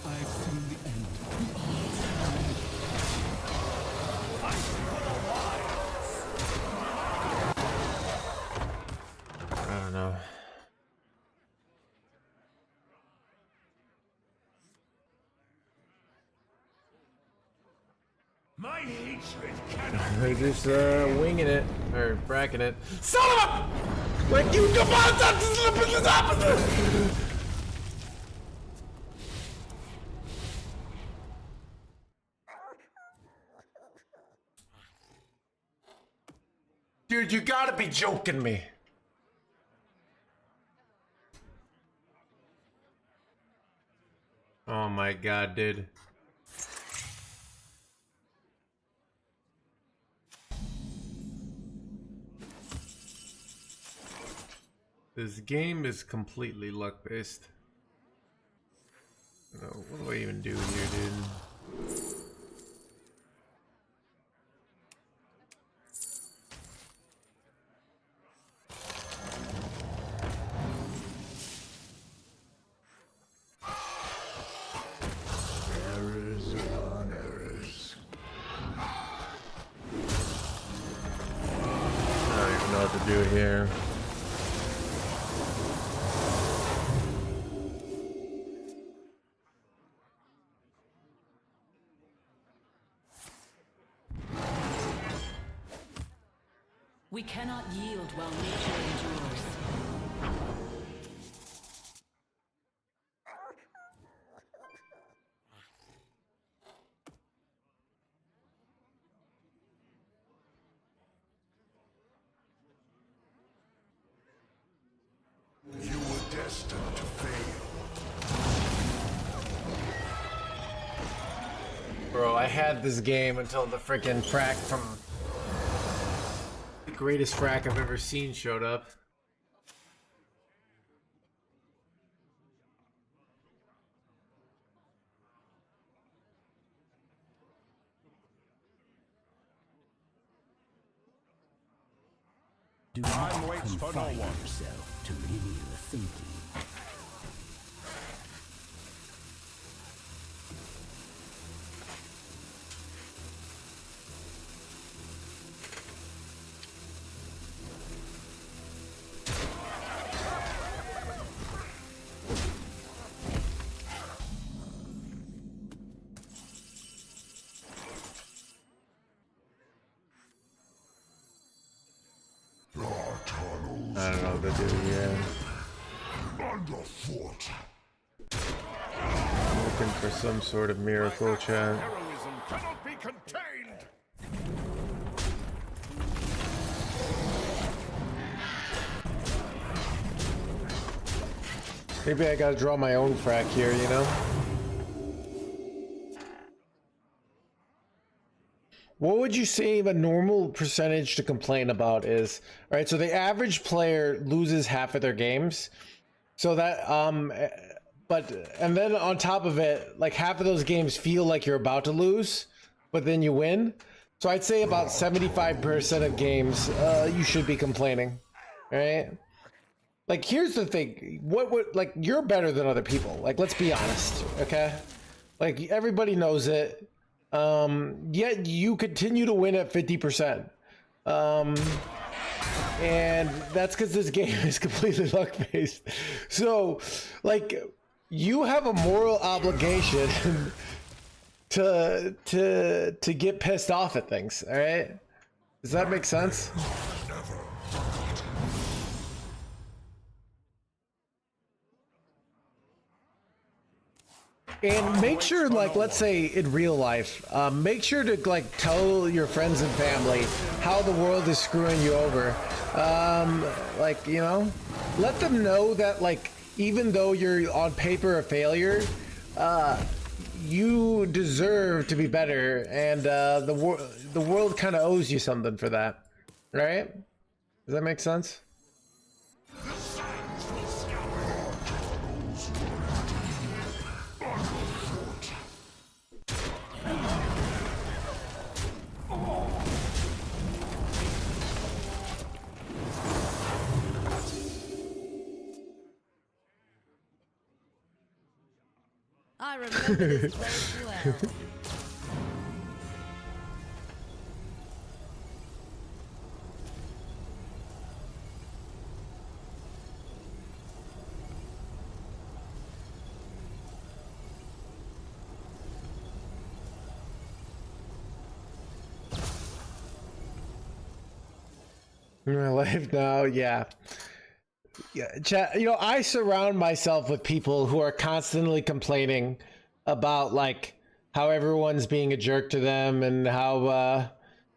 I've seen the end. I don't know. My hatred cannot. They're just winging it, or bracking it. Son of a! Like you come on, this opposite! Dude, you gotta be joking me. Oh my god, dude. This game is completely luck-based. What do I even do here, dude? Errors upon errors. do here. We cannot yield while nature endures. You were destined to fail. Bro, I had this game until the freaking frack from the greatest frack I've ever seen showed up. Do Time not waits for no confine one. yourself to linear thinking. I don't know what to do here. Underfoot. I'm looking for some sort of miracle chat. Heroism cannot be contained. Maybe I gotta draw my own frack here, you know? What would you say a normal percentage to complain about is? All right, so the average player loses half of their games. So that, and then on top of it, like half of those games feel like you're about to lose, but then you win. So I'd say about 75% of games, you should be complaining, right? Like, here's the thing, like, you're better than other people. Like, let's be honest, okay? Like, everybody knows it. Yet you continue to win at 50%. And that's because this game is completely luck-based. So, like, you have a moral obligation to get pissed off at things, all right? Does that make sense? And make sure, like, let's say in real life, make sure to like tell your friends and family how the world is screwing you over. Like, you know, let them know that, like, even though you're on paper a failure, you deserve to be better, and the world kind of owes you something for that, right? Does that make sense? I remember this place well. In my life now, yeah. Yeah, chat, you know, I surround myself with people who are constantly complaining about, like, how everyone's being a jerk to them and how,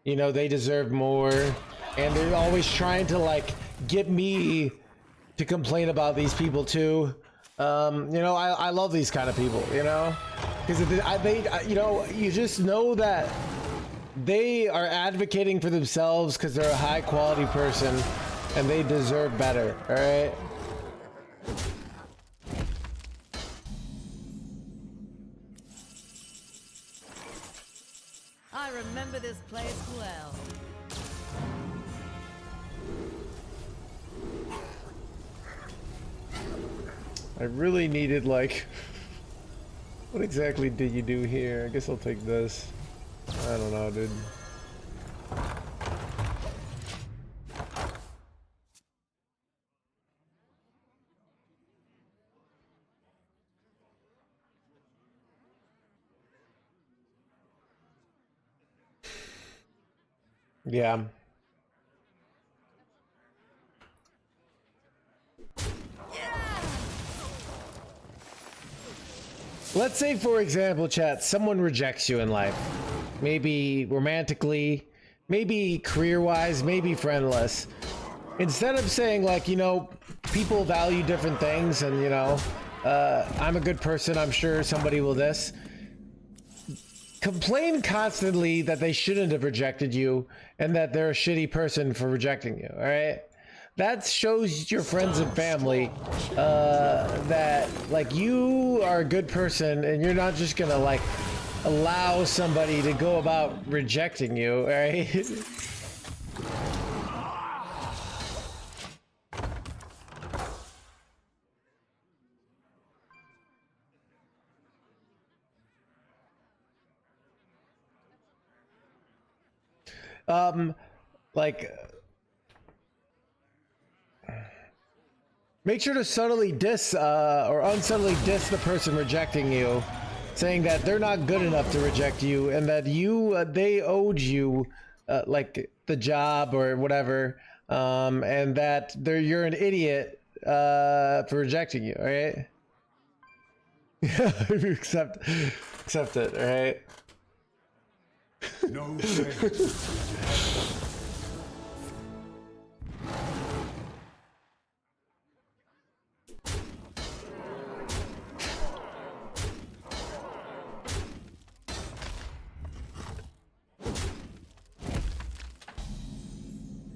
you know, they deserve more. And they're always trying to, like, get me to complain about these people too. You know, I love these kind of people, you know? Because you know, you just know that they are advocating for themselves because they're a high quality person and they deserve better, all right? I remember this place well. I really needed, like, what exactly did you do here? I guess I'll take this. I don't know, dude. Yeah. Let's say, for example, chat, someone rejects you in life. Maybe romantically, maybe career-wise, maybe friendless. Instead of saying, like, you know, people value different things and, you know, I'm a good person, I'm sure somebody will this. Complain constantly that they shouldn't have rejected you and that they're a shitty person for rejecting you, all right? That shows your friends and family that, like, you are a good person and you're not just gonna, like, allow somebody to go about rejecting you, all right? Like, make sure to subtly diss or unsubtly diss the person rejecting you, saying that they're not good enough to reject you and that you they owed you like the job or whatever, and that you're an idiot for rejecting you. All right. Yeah, accept it. All right. No thanks.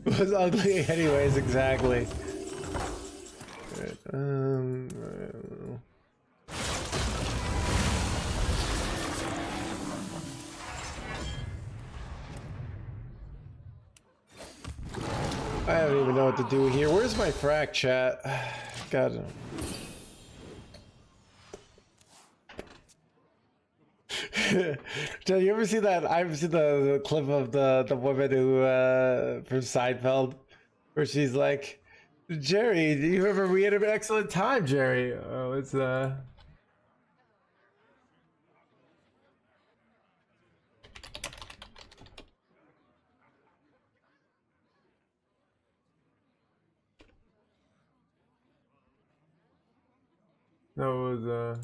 It was ugly anyways, exactly. I don't even know what to do here. Where's my frack, chat? God. Did you ever see that? I've seen the clip of the woman who from Seinfeld, where she's like, "Jerry, do you remember we had an excellent time, Jerry?" Oh, it's no, it was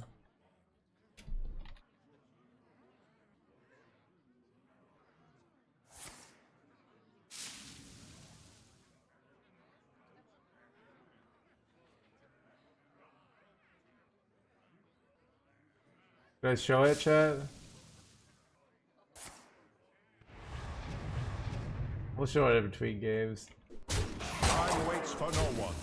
Did I show it, chat? We'll show it in between games. Time waits for no one.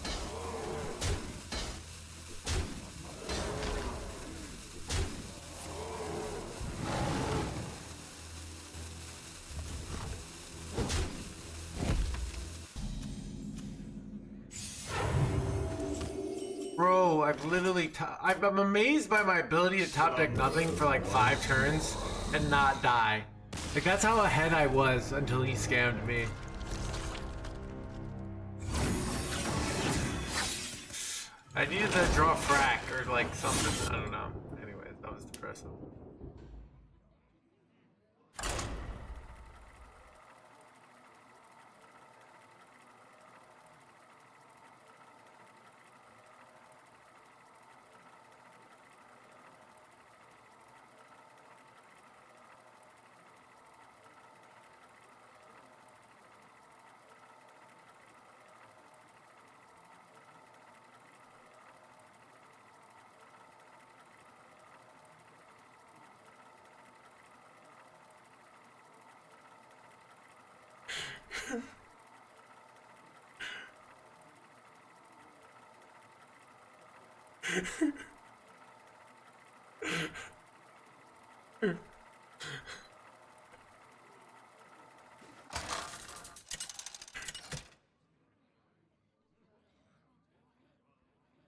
Bro, I've literally I'm amazed by my ability to top deck nothing for like 5 turns and not die. Like, that's how ahead I was until he scammed me. I needed to draw frack or like something, I don't know. Anyways, that was depressing.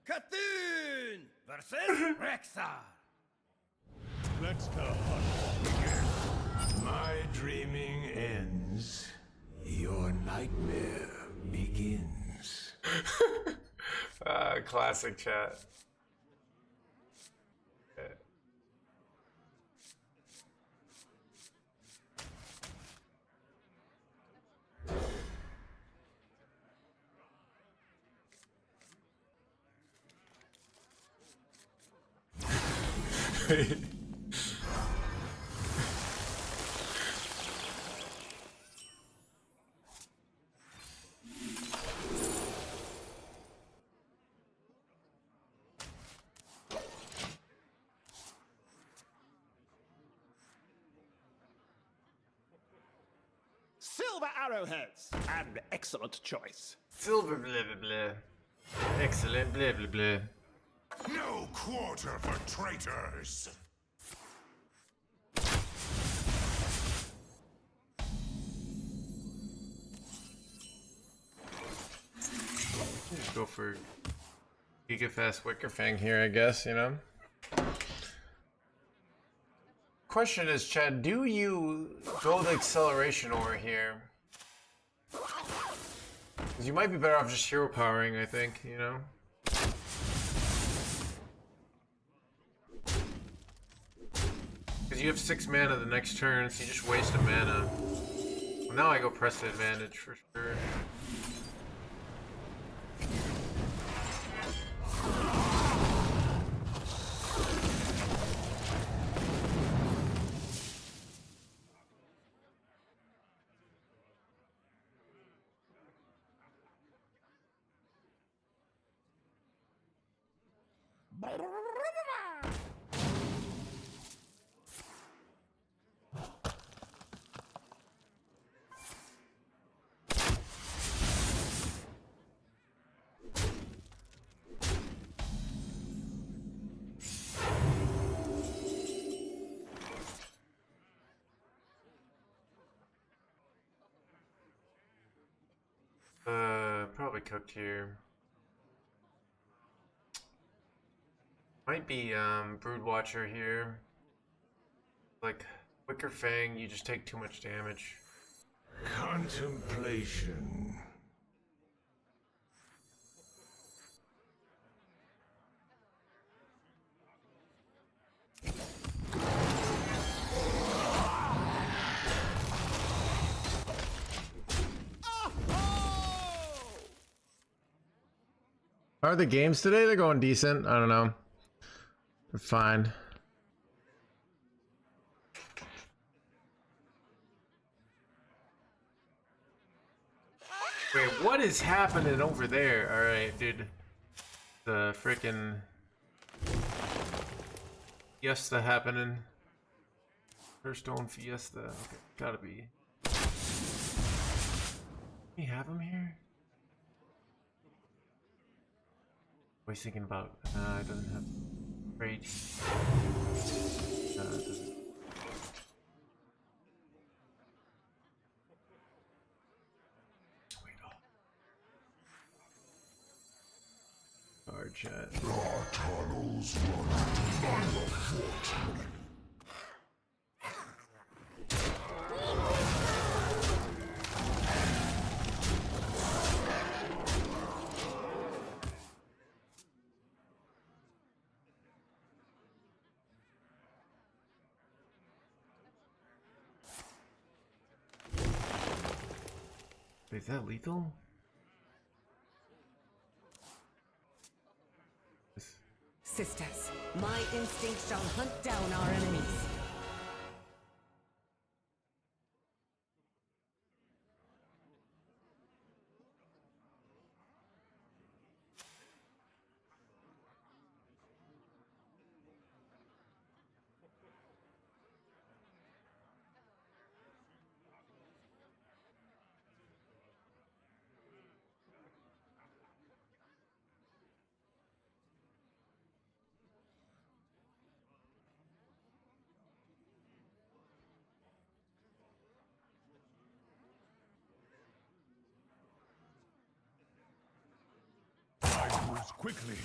Cthulhu versus Rexar. Let the hunt begin. My dreaming ends. Your nightmare begins. Classic chat. Wait. Silver arrowheads! An excellent choice. Silver blah blah blah. Excellent blah blah blah. No quarter for traitors! Just go for Gigafast Wicker Fang here, I guess, you know? Question is, Chad, do you go the acceleration ore here? Because you might be better off just hero powering, I think, you know? Because you have 6 mana the next turn, so you just waste a mana. Well, now I go press the advantage for sure. Probably cooked here. Might be Brood Watcher here. Like Wicker Fang, you just take too much damage. Contemplation. How are the games today? They're going decent. I don't know. They're fine. Wait, what is happening over there? Alright, dude. The frickin' Fiesta happening. Hearthstone Fiesta. Okay, gotta be. We have him here? What are you thinking about? It doesn't have great. It doesn't. Wait, Our chat. Our tunnels run underfoot. Wait, is that lethal? Sisters, my instinct shall hunt down our enemies. I moves quickly.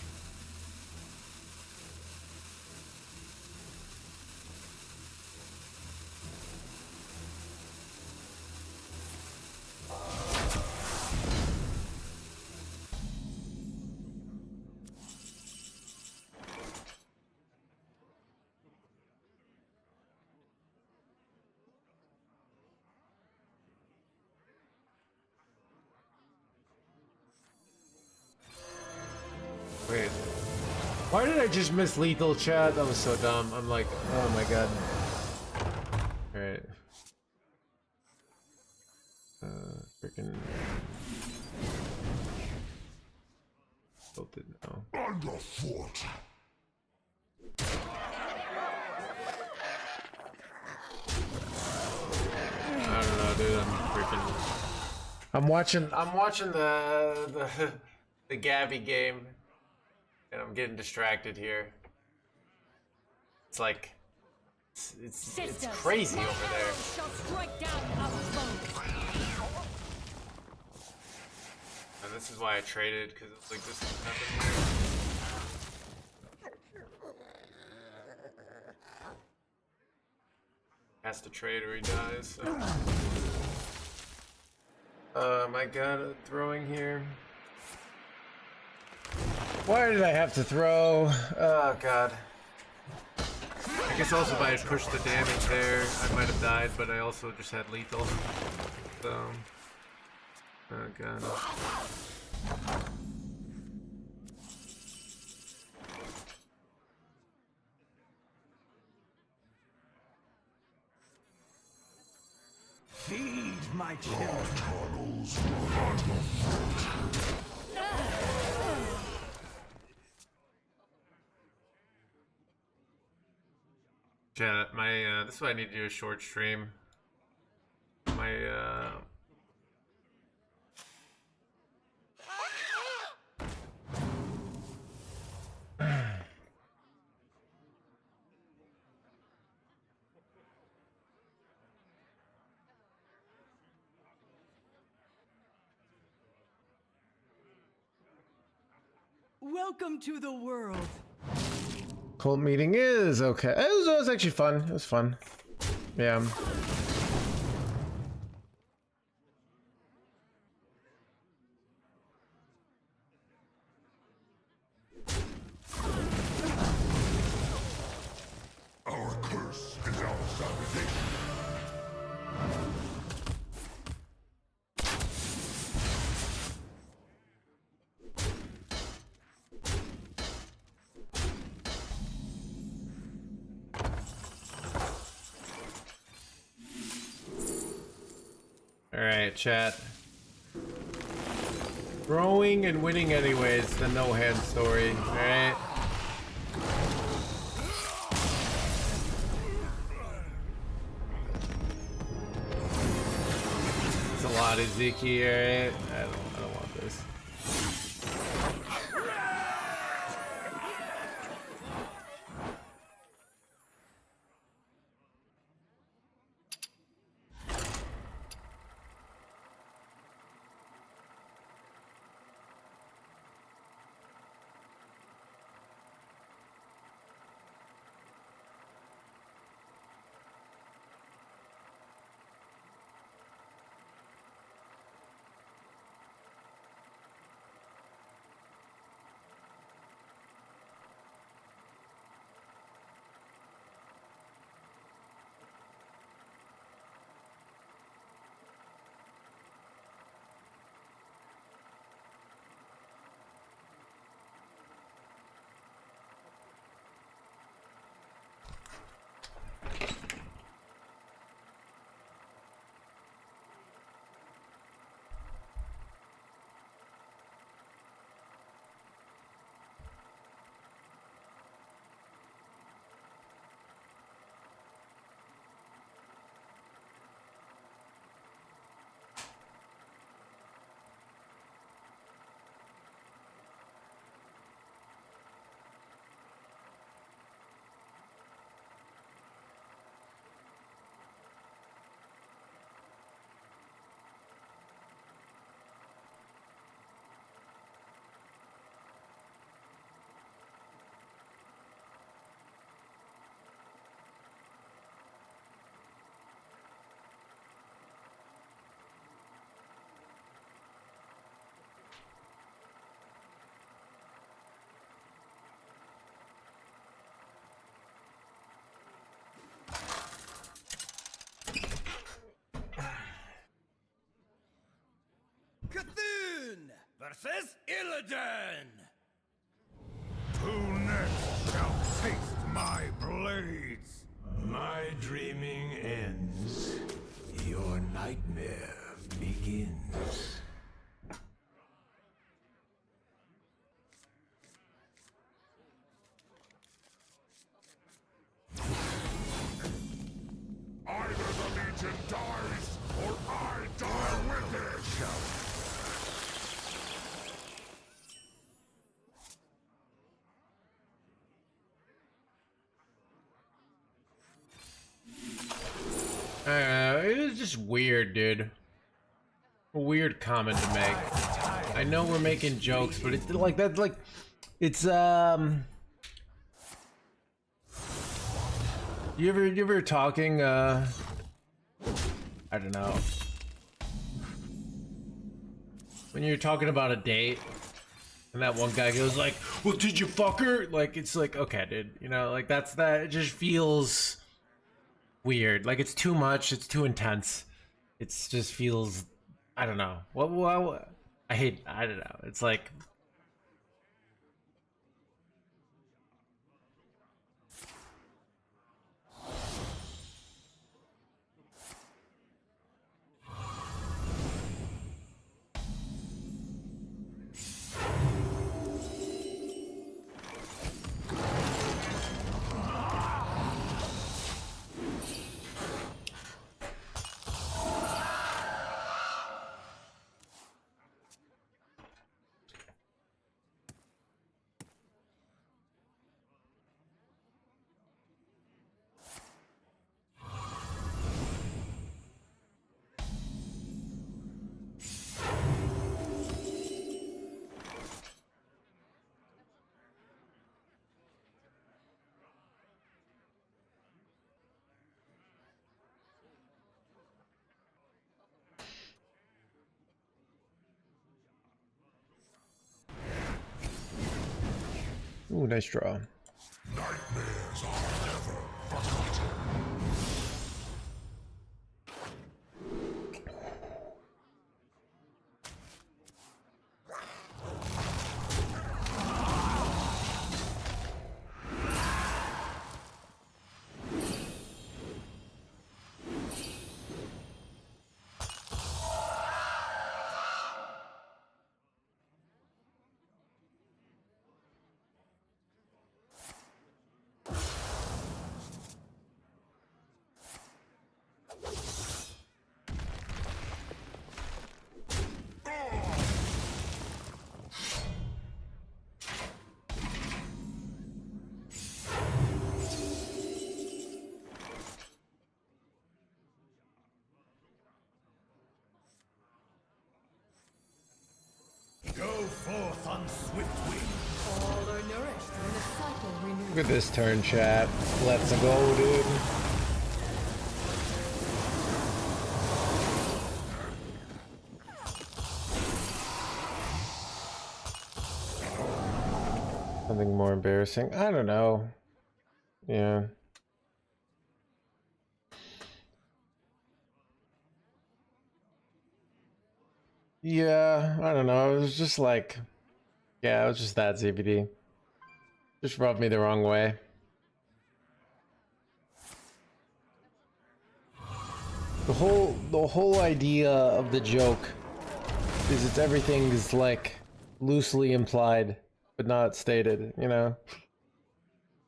Wait, Why did I just miss lethal, chat? That was so dumb. I'm like, oh my god. Alright. Freaking. Built it now. Under foot. I don't know, dude. I'm freaking. I'm watching. I'm watching the Gabby game, and I'm getting distracted here. It's like it's crazy over there. Shall strike down our foe. And this is why I traded, because it's like this is happening. Has to trade or he dies. So. My god, throwing here. Why did I have to throw? Oh god. I guess also if I had pushed the damage there, I might have died, but I also just had lethal. So. Oh god. Feed my children. Chat, this is why I need to do a short stream. Welcome to the world. Cult meeting is okay. It was actually fun. It was fun. Yeah. Our curse is our salvation. Alright, chat. Throwing and winning anyways, the no hand story, alright? It's a lot of Ziki, alright? I don't want this. Cthulhu versus Illidan. Who next? my blades. My dreaming ends. Your nightmare begins. Either the Legion dies, or I die with it! It is just weird, dude. A weird comment to make. I know we're making jokes, but it's like that's like it's you ever talking I don't know, when you're talking about a date and that one guy goes like, well, did you fuck her? Like, it's like, okay, dude, you know, like that it just feels weird. Like, it's too much, it's too intense. It's just feels, I don't know. What I don't know. It's like, ooh, nice draw. Nightmares are never forgotten. Go forth on swift wing. All are nourished when the cycle renews. Look at this turn, chat. Let's go, dude. Something more embarrassing. I don't know. Yeah. Yeah, I don't know. It was just like, yeah, it was just that ZBD. Just rubbed me the wrong way. The whole idea of the joke is it's everything is like loosely implied but not stated, you know?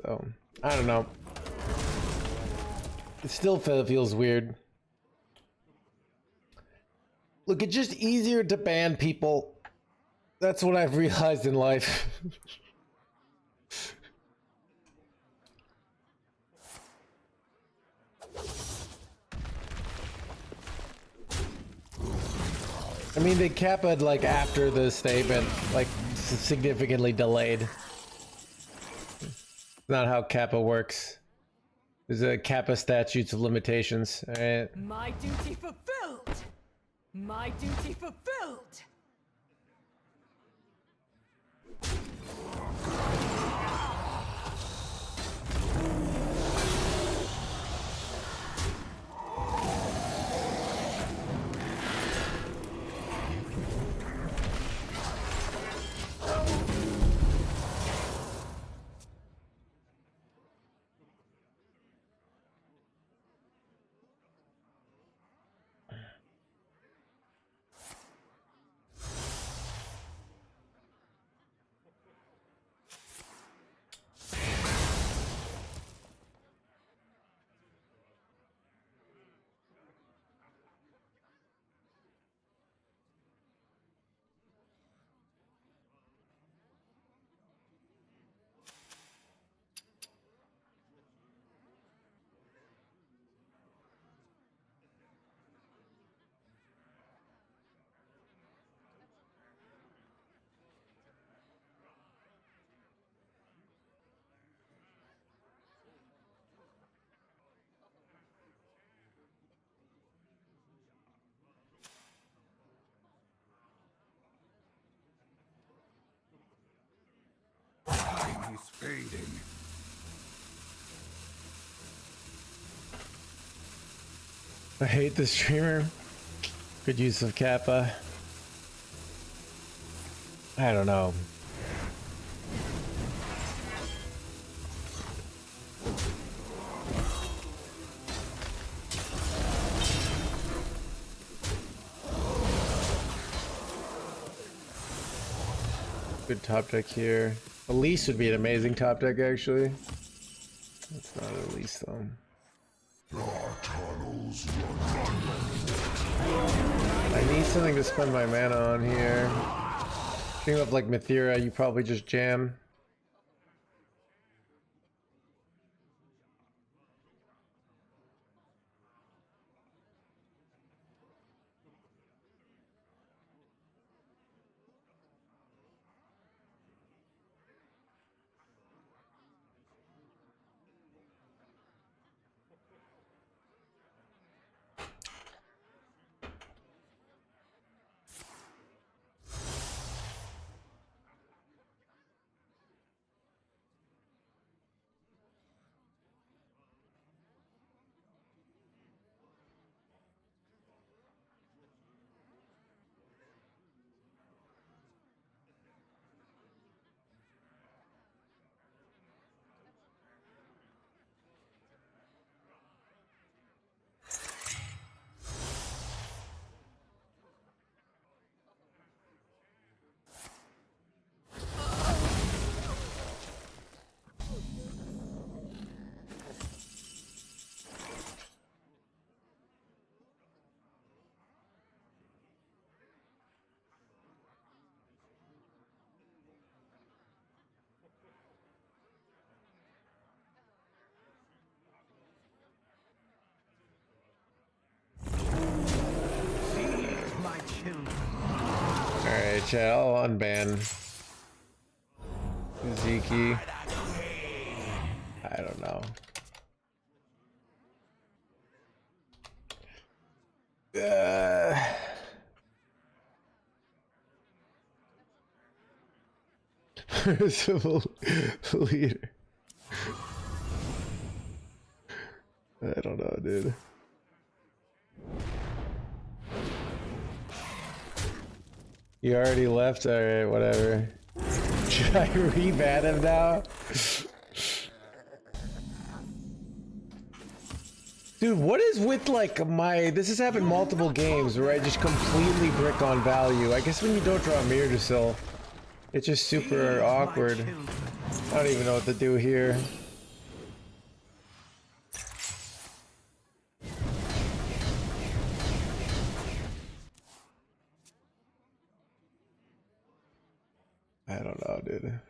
So, I don't know. It still feels weird. Look, it's just easier to ban people. That's what I've realized in life. I mean, they Kappa'd like after the statement, like significantly delayed. Not how Kappa works. There's a Kappa statutes of limitations. All right. My duty fulfilled! My duty fulfilled! is fading. I hate the streamer. Good use of Kappa. I don't know. Good top deck here. Elise would be an amazing top deck, actually. It's not Elise, though. I need something to spend my mana on here. Dream of like Merithra, you probably just jam. Alright, chat, I'll unban Ziki. I don't know. Civil leader. I don't know, dude. You already left? Alright, whatever. Should I re-ban him now? Dude, what is with like my... This has happened multiple games where I just completely brick on value. I guess when you don't draw a Mirror, it's just super awkward. I don't even know what to do here. I don't know, dude.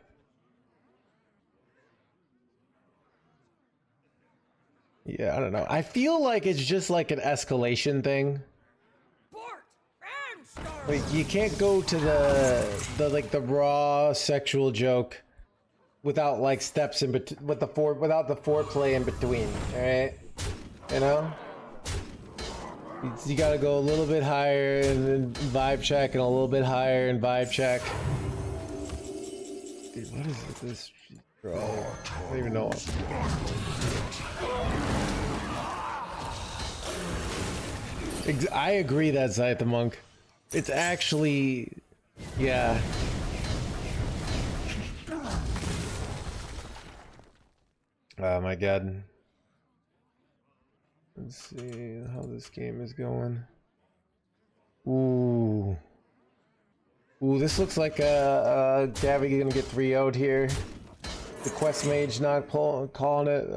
Yeah, I don't know. I feel like it's just like an escalation thing. Like you can't go to the raw sexual joke without like steps in between, without the foreplay in between. All right, you know. You gotta go a little bit higher and then vibe check, and a little bit higher and vibe check. Dude, what is this draw? I don't even know. I agree that Scythe the Monk. It's actually, yeah. Oh my god. Let's see how this game is going. Ooh. Ooh, this looks like Gabby gonna get 3-0'd here. The Quest Mage not calling it.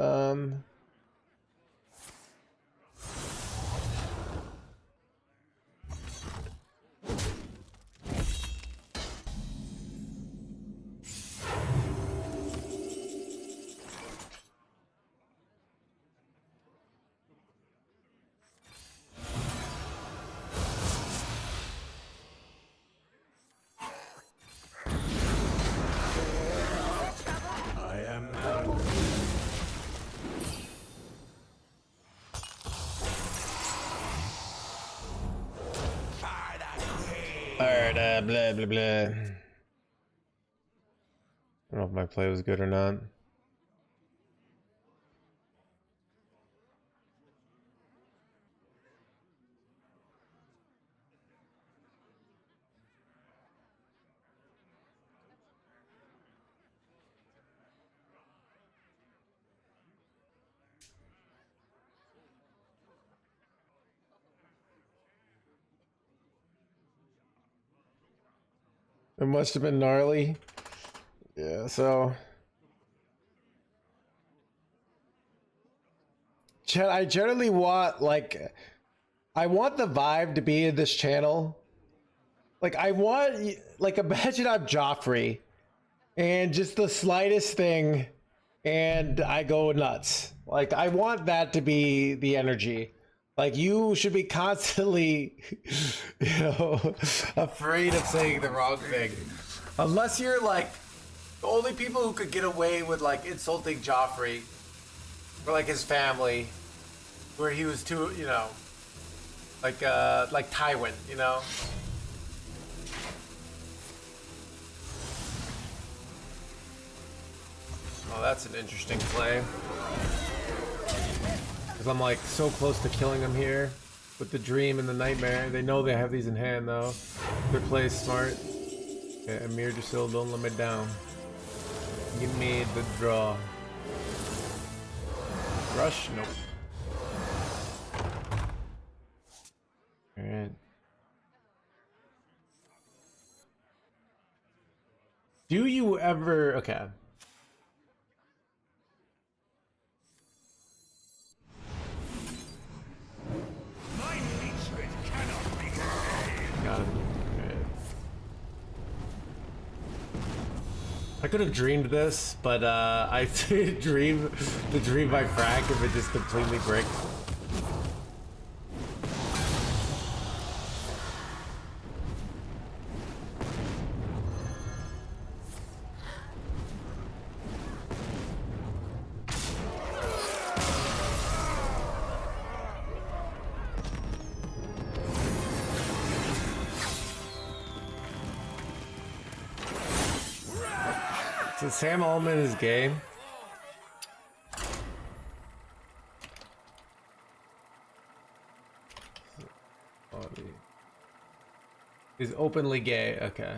Alright, blah blah blah. I don't know if my play was good or not. It must have been gnarly. Yeah, so Chat, I generally want like I want the vibe to be in this channel. Like I want like imagine I'm Joffrey and just the slightest thing and I go nuts. Like I want that to be the energy. Like you should be constantly you know afraid of saying the wrong thing. Unless you're like the only people who could get away with like insulting Joffrey or like his family where he was too, you know, like Tywin, you know. Oh, that's an interesting play. Because I'm like so close to killing him here with the dream and the nightmare. They know they have these in hand though. Their play is smart. Okay, Amir Jasil, don't let me down. Give me the draw. Rush? Nope. Alright. Do you ever... Okay. My hatred cannot be contained. Got it. Alright. I could have dreamed this, but I did dream the dream by Frack if it just completely bricked. So Sam Altman is gay. He's openly gay. Okay.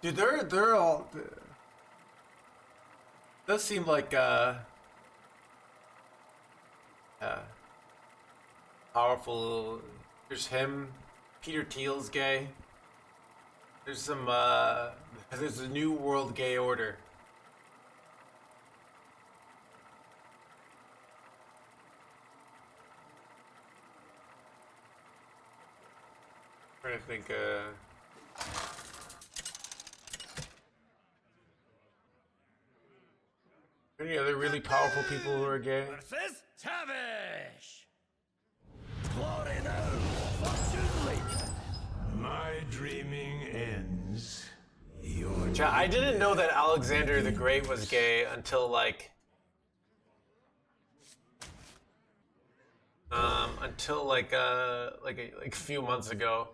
Dude, they're all. Does seem like powerful. There's him. Peter Thiel's gay. There's some, there's a new world gay order. I'm trying to think, any other really powerful people who are gay? Versus Tavish! Glory now, fortune later. My dreaming ends. Your I didn't know that Alexander the Great was gay until like a few months ago.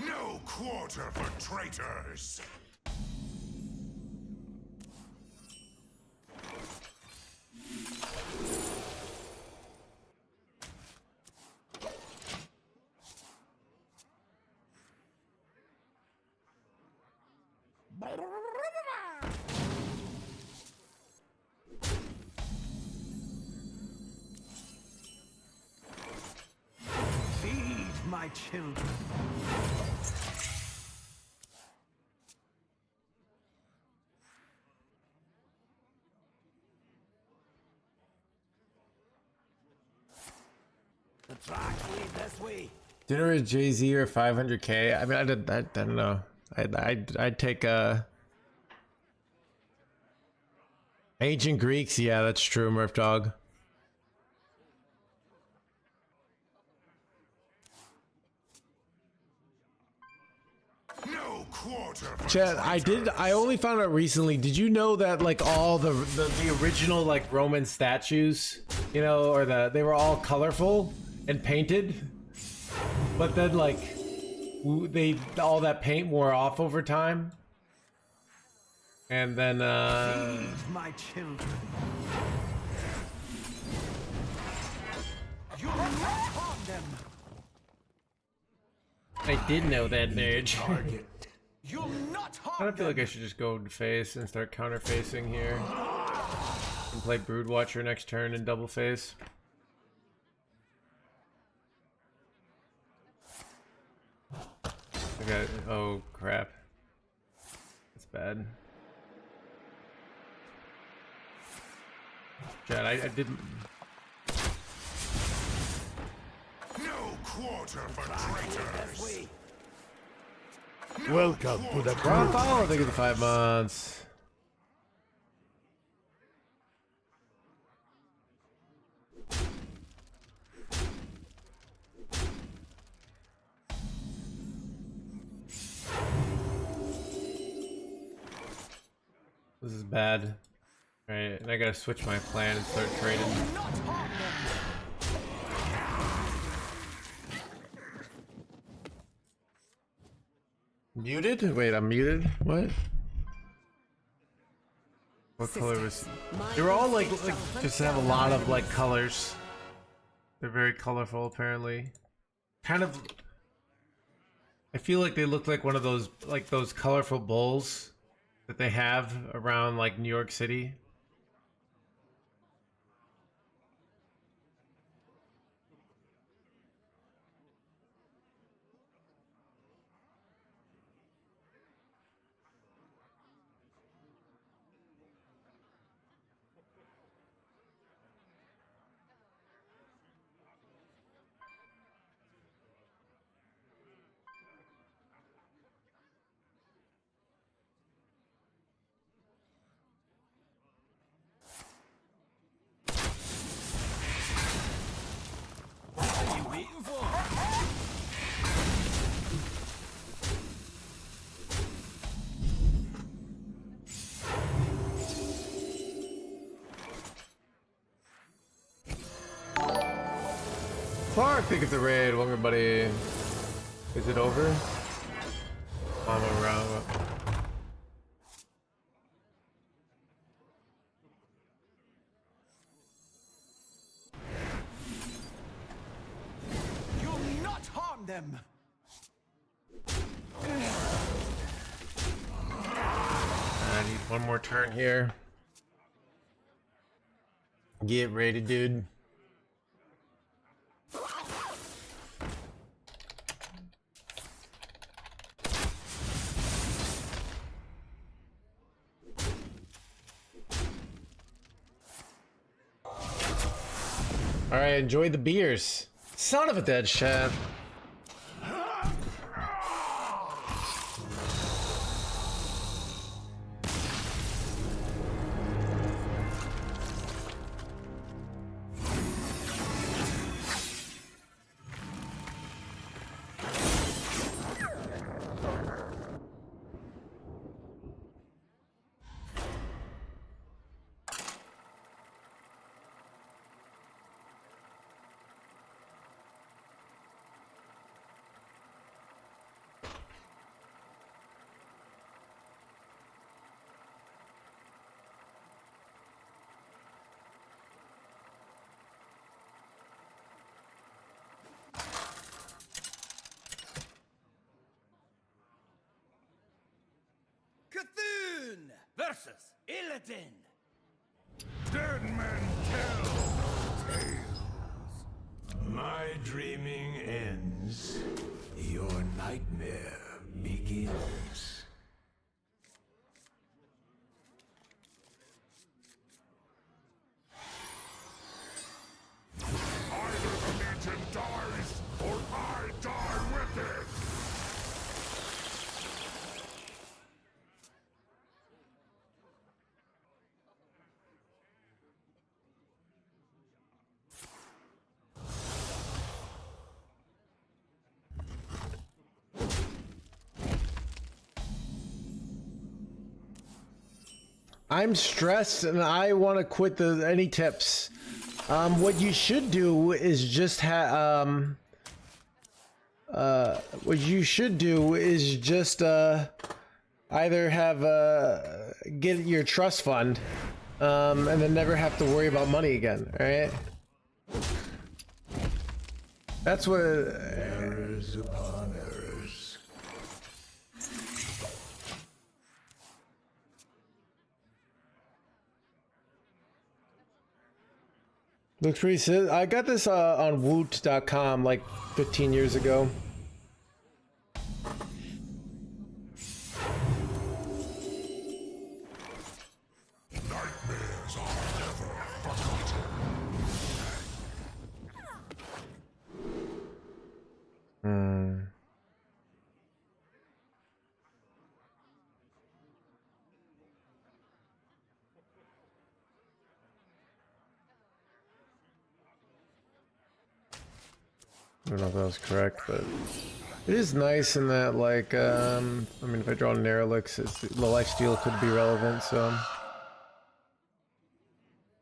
No quarter for traitors. feed my children. The tracks lead this way. Dinner with Jay-Z or 500k? I mean, I don't know. I'd take ancient Greeks. Yeah, that's true, Murph Dog. No quarter Chad, I only found out recently. Did you know that like all the original like Roman statues, you know, or they were all colorful and painted, but then like all that paint wore off over time, and then My children. You will not harm them. I did know that, nerd. Target. You'll not I harm don't feel like I should just go to face and start counter facing here and play Brood Watcher next turn and double face. Okay. Oh crap. That's bad. Chad, I didn't. No quarter for traitors. Welcome to the Ron follow. Thank you for the 5 months. This is bad. Alright, and I gotta switch my plan and start trading. Muted? Wait, I'm muted? What? What color was... They were all like just have a lot of like colors. They're very colorful apparently. Kind of... I feel like they look like one of those, like those colorful bulls that they have around like New York City. Clark, thank you for the raid. Welcome everybody. Is it over? I'm around. You'll not harm them. I need one more turn here. Get ready, dude. All right, enjoy the beers. Son of a dead chef. Cthulhu versus Illidan. Dead men tell tales. My dreaming ends. Your nightmare begins. Either the Legion dies, or I die with it! I'm stressed and I want to quit the any tips. What you should do is just either have get your trust fund and then never have to worry about money again, all right? That's what Errors upon errors. looks pretty sick. I got this on woot.com like 15 years ago. Nightmares are never forgotten. I don't know if that was correct, but it is nice in that, like, I mean, if I draw Nerelix, the lifesteal could be relevant, so.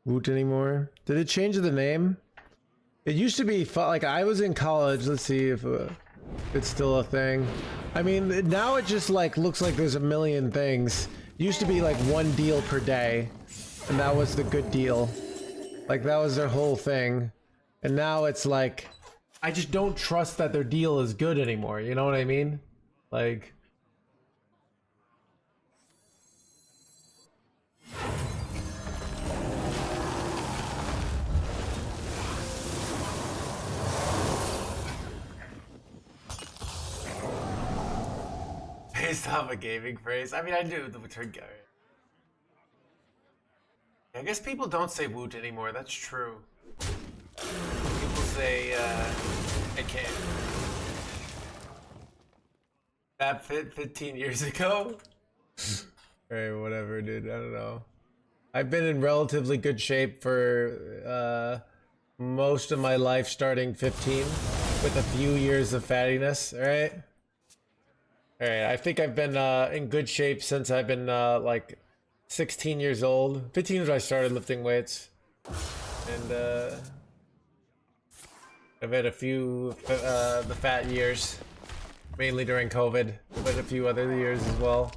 Woot anymore? Did it change the name? It used to be, like, I was in college, let's see if it's still a thing. I mean, now it just, like, looks like there's a million things. It used to be, like, one deal per day, and that was the good deal. Like, that was their whole thing. And now it's like, I just don't trust that their deal is good anymore, you know what I mean? Like... Based off a gaming phrase. I mean, I knew the term. I guess people don't say woot anymore. That's true. People say, I can't. That fit 15 years ago? Alright, whatever, dude. I don't know. I've been in relatively good shape for most of my life starting 15 with a few years of fattiness, alright? Alright, I think I've been in good shape since I've been like 16 years old. 15 is when I started lifting weights. And I've had a few the fat years, mainly during COVID, but a few other years as well.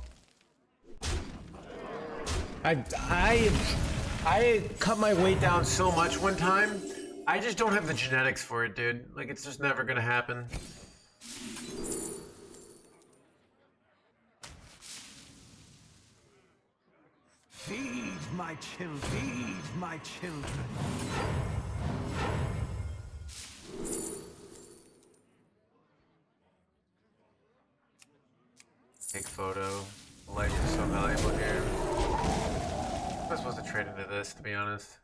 I cut my weight down so much one time. I just don't have the genetics for it, dude. Like, it's just never gonna happen. Feed my children. Feed my children. Take photo. Light is so valuable here. I'm not supposed to trade into this, to be honest.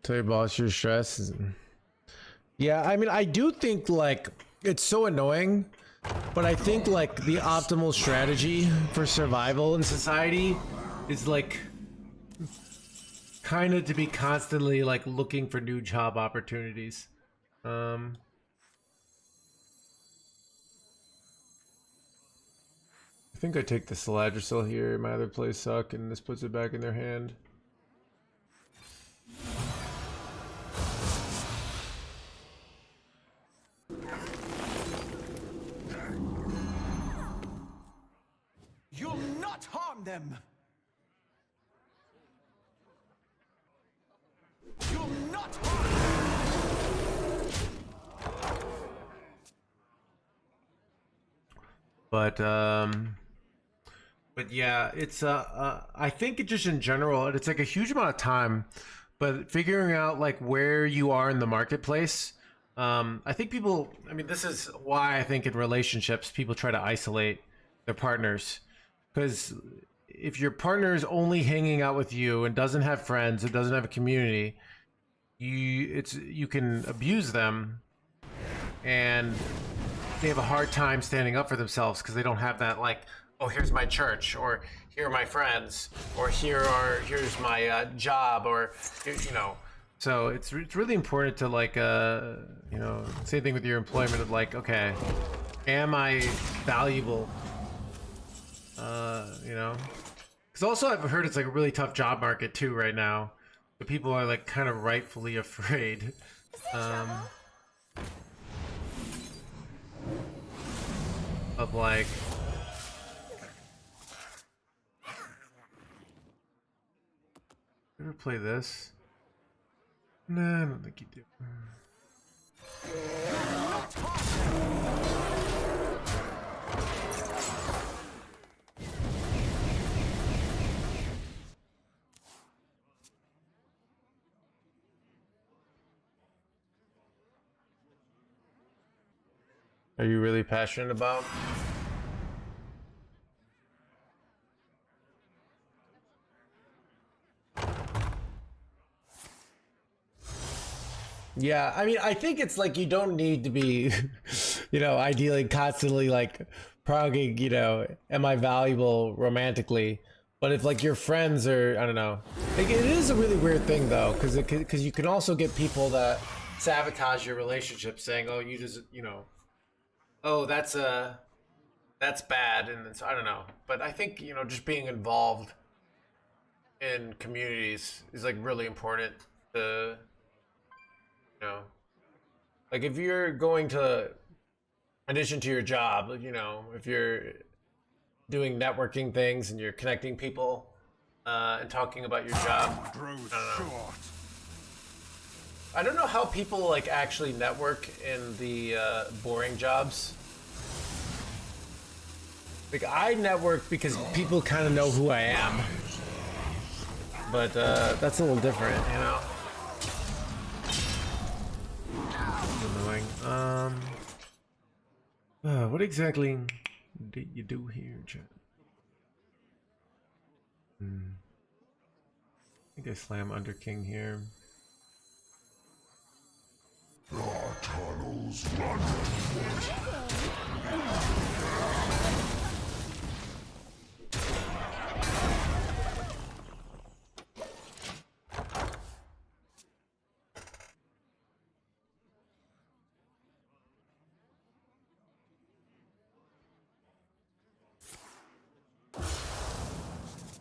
Tell your boss you're stressed. Yeah, I mean, I do think, like, it's so annoying, but I think, like, the optimal strategy for survival in society is, like, kind of to be constantly, like, looking for new job opportunities. I think I take the Saladrisil here. My other plays suck, and this puts it back in their hand. You'll not harm them. You'll not harm them. But yeah, it's I think it just in general, it's like a huge amount of time, but figuring out like where you are in the marketplace. I think people, I mean, this is why I think in relationships people try to isolate their partners, because if your partner is only hanging out with you and doesn't have friends, it doesn't have a community, you can abuse them, and they have a hard time standing up for themselves because they don't have that, like, oh, here's my church, or here are my friends, or here's my job, or you know. So it's really important to, like, you know, same thing with your employment of, like, okay, am I valuable? You know, because also I've heard it's like a really tough job market too right now, but people are like kind of rightfully afraid. Of like, ever play this? Nah, I don't think you do. Are you really passionate about? Yeah, I mean, I think it's like you don't need to be, you know, ideally constantly like progging, you know, am I valuable romantically? But if like your friends are, I don't know, like, it is a really weird thing though, because you can also get people that sabotage your relationship, saying, oh, you just, you know, oh, that's bad, and it's, I don't know. But I think, you know, just being involved in communities is like really important to, you know, like if you're going to, in addition to your job, you know, if you're doing networking things and you're connecting people and talking about your job, I don't know how people like actually network in the boring jobs. Like, I network because people kind of know who I am, but that's a little different, you know. Annoying. What exactly did you do here, Chad? I think I slam Under King here. Our tunnels run.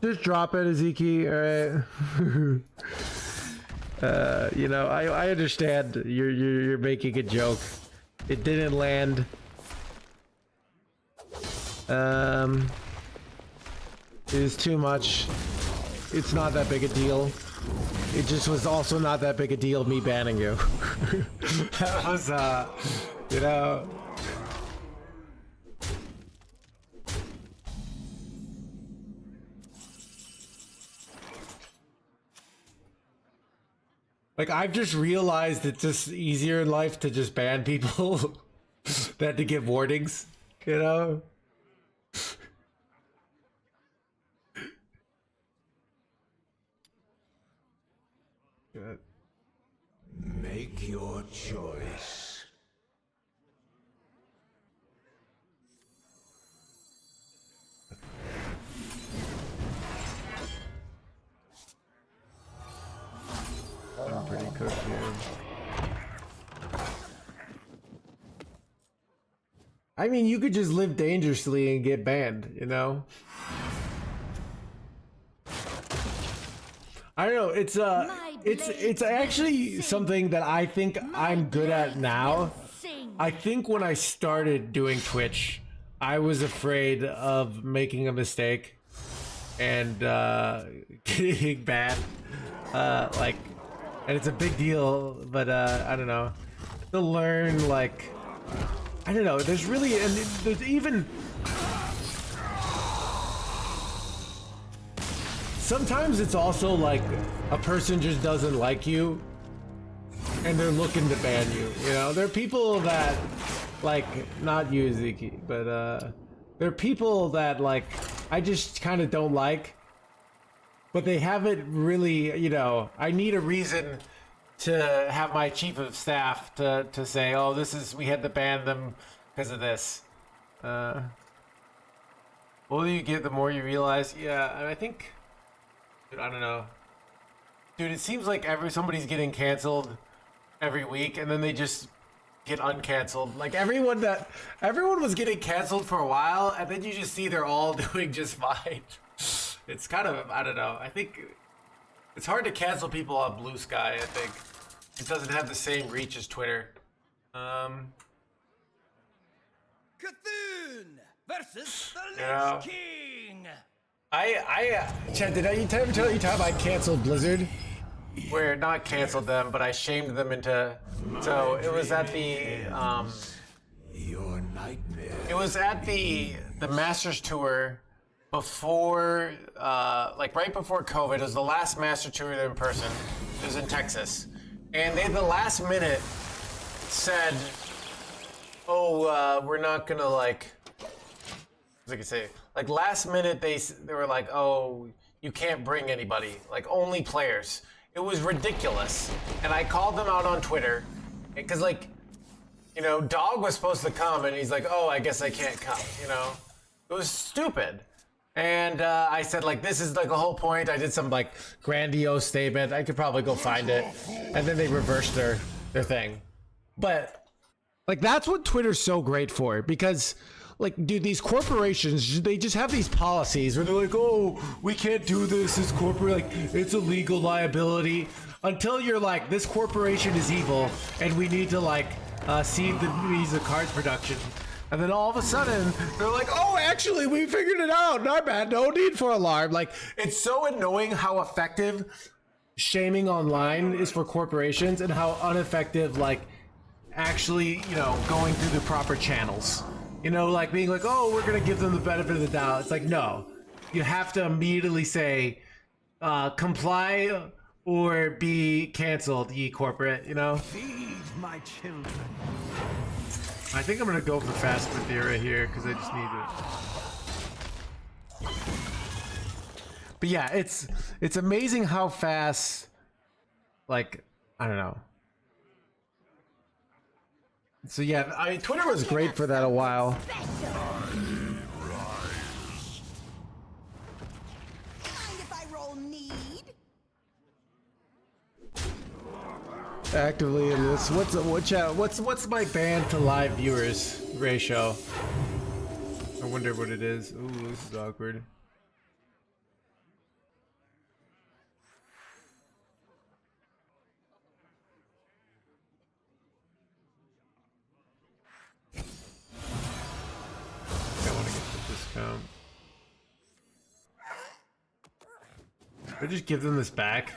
Just drop it, Ezeki. All right. You know, I understand you're making a joke. It didn't land. It is too much. It's not that big a deal. It just was also not that big a deal me banning you. That was you know. Like, I've just realized it's just easier in life to just ban people than to give warnings, you know? Make your choice. I'm pretty cooked here. I mean, you could just live dangerously and get banned, you know? I don't know, it's actually something that I think I'm good at now. I think when I started doing Twitch, I was afraid of making a mistake and getting banned. Like, and it's a big deal, but I don't know. To learn, like, I don't know, there's really, and there's even, sometimes it's also like a person just doesn't like you and they're looking to ban you, you know? There are people that, like, not you, Ziki, but there are people that, like, I just kind of don't like, but they haven't really, you know, I need a reason to have my chief of staff to say, oh, this is, we had to ban them because of this. The older you get, the more you realize. Yeah, and I think, dude, I don't know, dude. It seems like somebody's getting canceled every week, and then they just get uncanceled. Like everyone was getting canceled for a while, and then you just see they're all doing just fine. It's kind of, I don't know. I think it's hard to cancel people on Blue Sky. I think it doesn't have the same reach as Twitter. Cthulhu versus the Yeah. Lich King. Chad, did I ever tell you time I canceled Blizzard? Where not canceled them, but I shamed them into. So it was at the Your nightmare. it was at the Masters Tour before, like right before COVID. It was the last Master Tour in person. It was in Texas, and they at the last minute said, "Oh, we're not gonna like." As I can say, like last minute they were like, "Oh, you can't bring anybody, like only players." It was ridiculous, and I called them out on Twitter, because like, you know, Dog was supposed to come, and he's like, "Oh, I guess I can't come." You know, it was stupid, and I said like, "This is like the whole point." I did some like grandiose statement. I could probably go find it, and then they reversed their thing, but like that's what Twitter's so great for, because. Like, dude, these corporations, they just have these policies where they're like, oh, we can't do this, it's corporate, like, it's a legal liability. Until you're like, this corporation is evil, and we need to, like, cede the means of card production. And then all of a sudden, they're like, oh, actually, we figured it out, not bad, no need for alarm. Like, it's so annoying how effective shaming online is for corporations, and how ineffective, like, actually, you know, going through the proper channels. You know, like being like, oh, we're going to give them the benefit of the doubt. It's like, no. You have to immediately say, comply or be canceled, ye corporate, you know? Feed my children. I think I'm going to go for Fast Madeira here because I just need it. But yeah, it's amazing how fast, like, I don't know. So yeah, I mean, Twitter was great for that a while. Actively in this. What's my ban to live viewers ratio? I wonder what it is. Ooh, this is awkward. I just give them this back.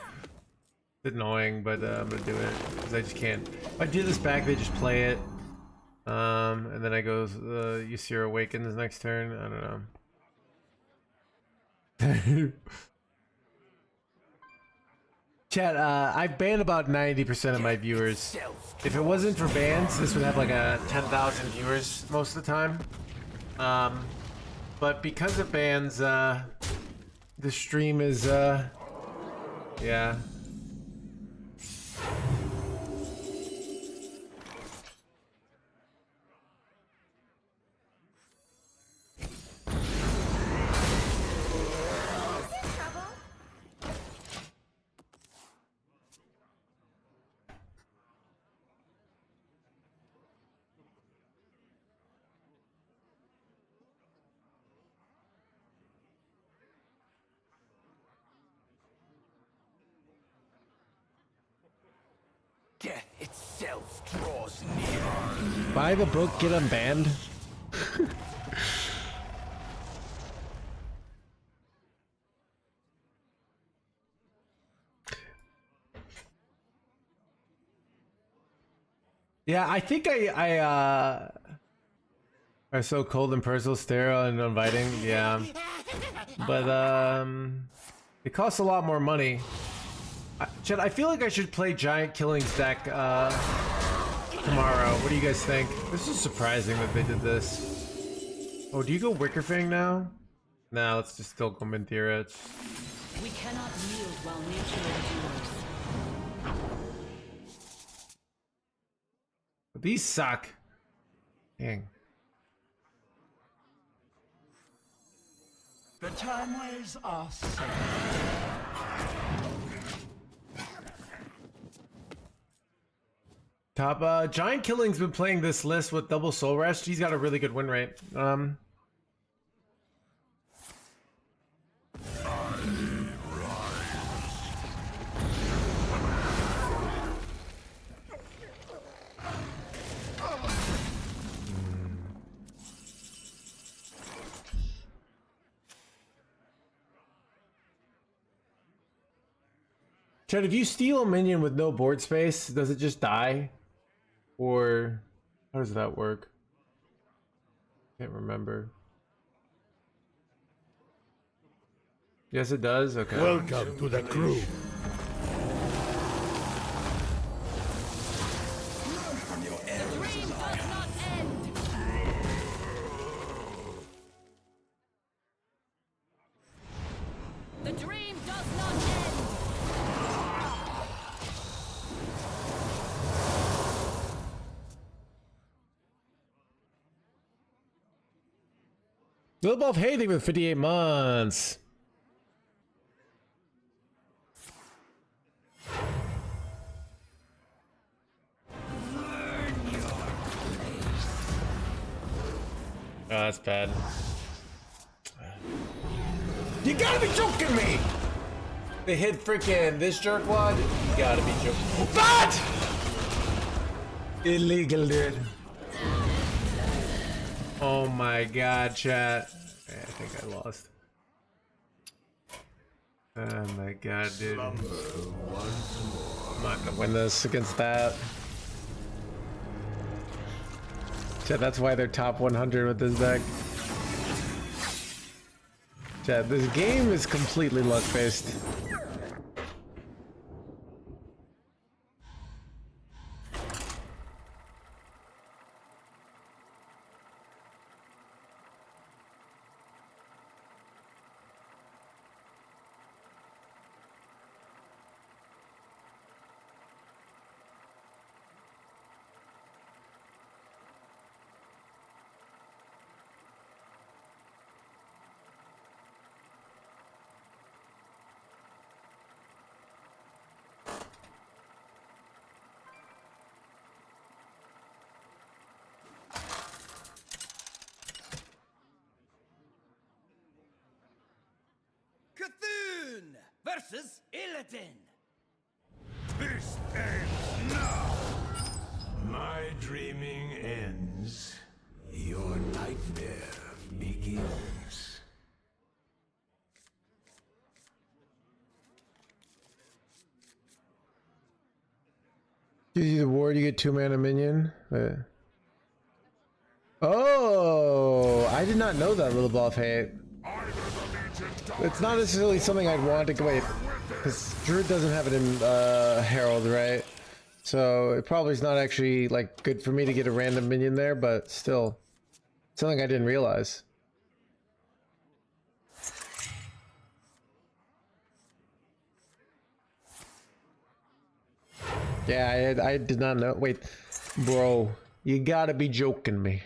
It's annoying, but I'm gonna do it because I just can't. If I do this back, they just play it, and then I go Ysir Awakens next turn. I don't know. Chat, I've banned about 90% of my viewers. If it wasn't for bans, this would have like a 10,000 viewers most of the time. But because of bans, the stream is, yeah. Death itself draws near. Buy the book, get them banned. Yeah, I think I are so cold and personal, sterile, and uninviting. Yeah, but it costs a lot more money. Chad, I feel like I should play Giant Killings deck tomorrow. What do you guys think? This is surprising that they did this. Oh, do you go Wickerfang now? Nah, let's just still go Menthira. We cannot yield while nature endures. These suck. Dang. The timeways are set. Top Giant Killing's been playing this list with double soul rest. He's got a really good win rate. Chad, if you steal a minion with no board space, does it just die? Or how does that work? Can't remember. Yes, it does. Okay. Welcome to the crew. The dream does not end. Little Buff Haything with 58 months. Oh, that's bad. You gotta be joking me! They hit freaking this jerkwad? You gotta be joking. What? Illegal, dude. Oh my god, chat. I think I lost. Oh my god, dude. I'm not gonna win this against that. Chat, that's why they're top 100 with this deck. Chat, this game is completely luck-based. Cthulhu versus Illidan. This ends now. My dreaming ends. Your nightmare begins. Gives you the ward, you get 2 mana minion. Oh, I did not know that, Little Buff Hate. It's not necessarily something I'd want to wait, because Druid doesn't have it in Herald, right? So it probably is not actually like good for me to get a random minion there, but still, something I didn't realize. Yeah, I did not know. Wait, bro, you gotta be joking me.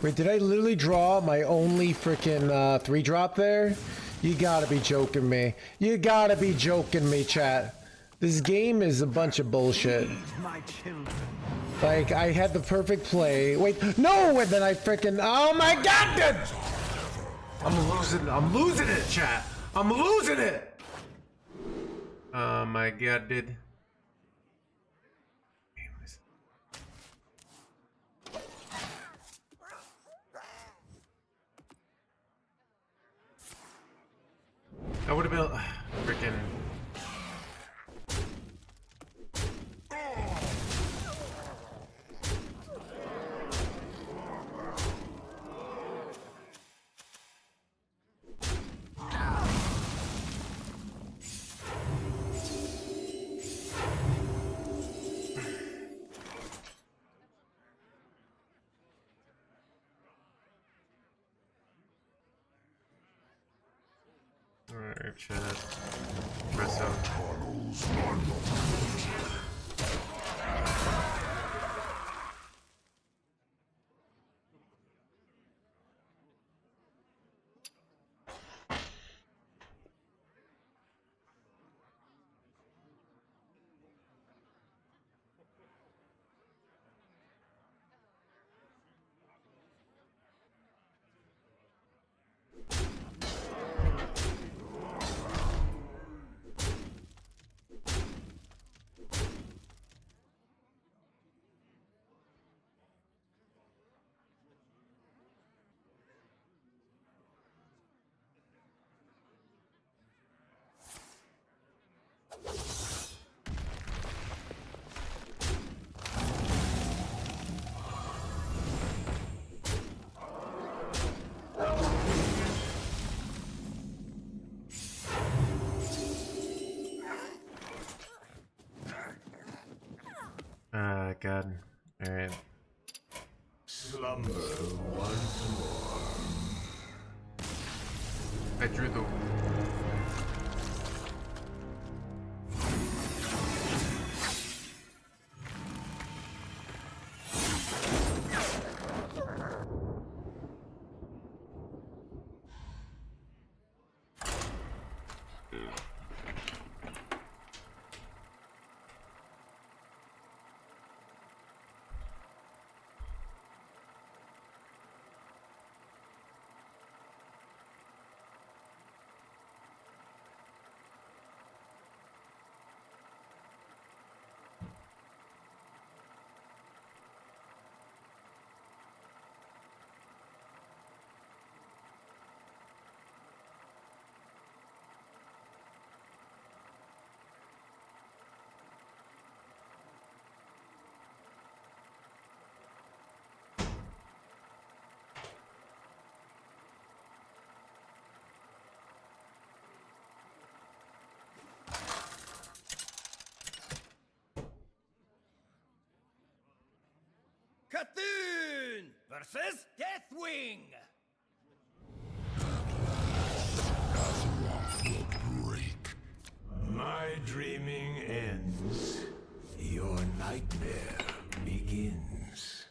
Wait, did I literally draw my only freaking 3-drop there? You gotta be joking me. You gotta be joking me, chat. This game is a bunch of bullshit. My children. Like, I had the perfect play. Wait, no! And then I freaking... Oh my god, dude! I'm losing it, chat. I'm losing it! Oh my god, dude. That would have been freaking. Alright, chat. Press out. God. Alright. Slumber once more. I drew the. Cthulhu versus Deathwing. Break. My dreaming ends. Your nightmare begins.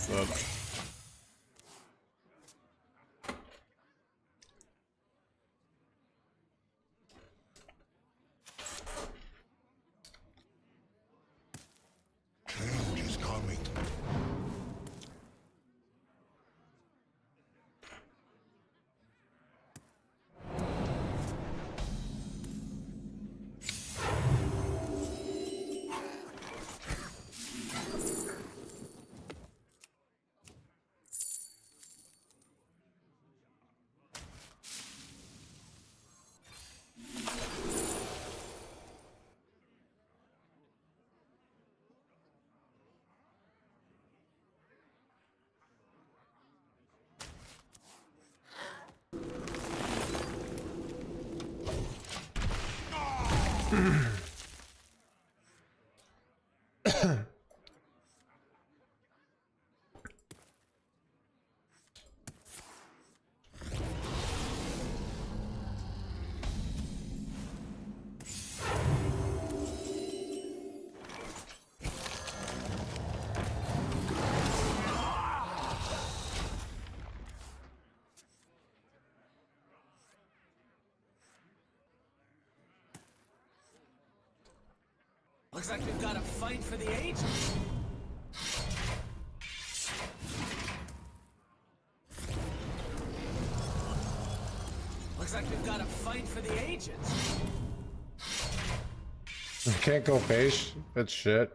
But Change is coming. Looks like we've got a fight for the ages. Looks like we've got a fight for the ages. can't go base. That's shit.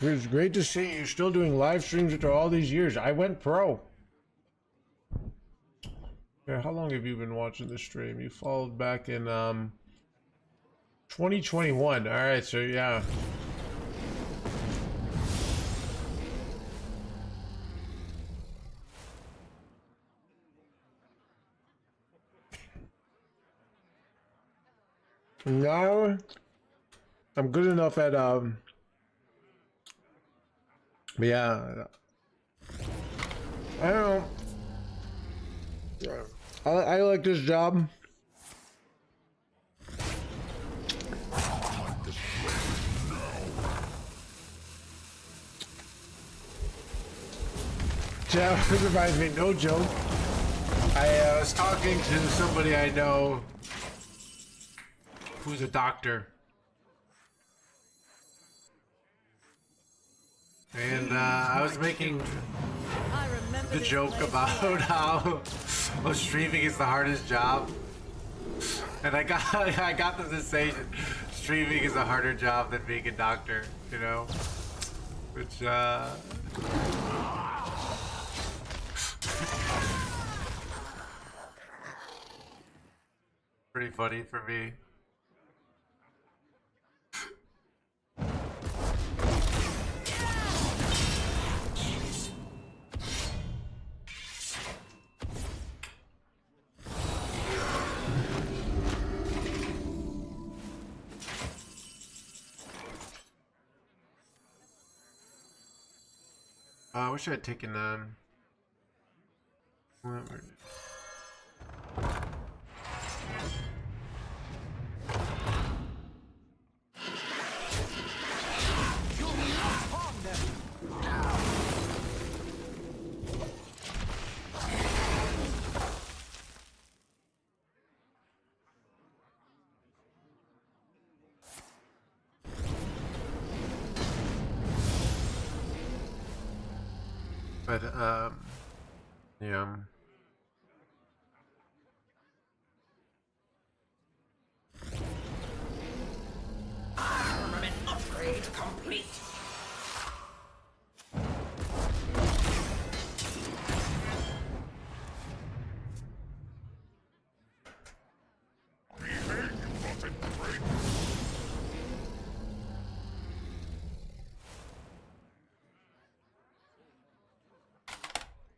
It's great to see you still doing live streams after all these years. I went pro. Yeah, how long have you been watching the stream? You followed back in 2021. All right, so yeah. Now I'm good enough at but yeah, I don't know. I like this job. Yeah, this reminds me, no joke. I was talking to somebody I know who's a doctor. And I was making the joke about how streaming is the hardest job, and I got them to say streaming is a harder job than being a doctor, you know, which pretty funny for me. I wish I had taken but yeah. Armament upgrade complete.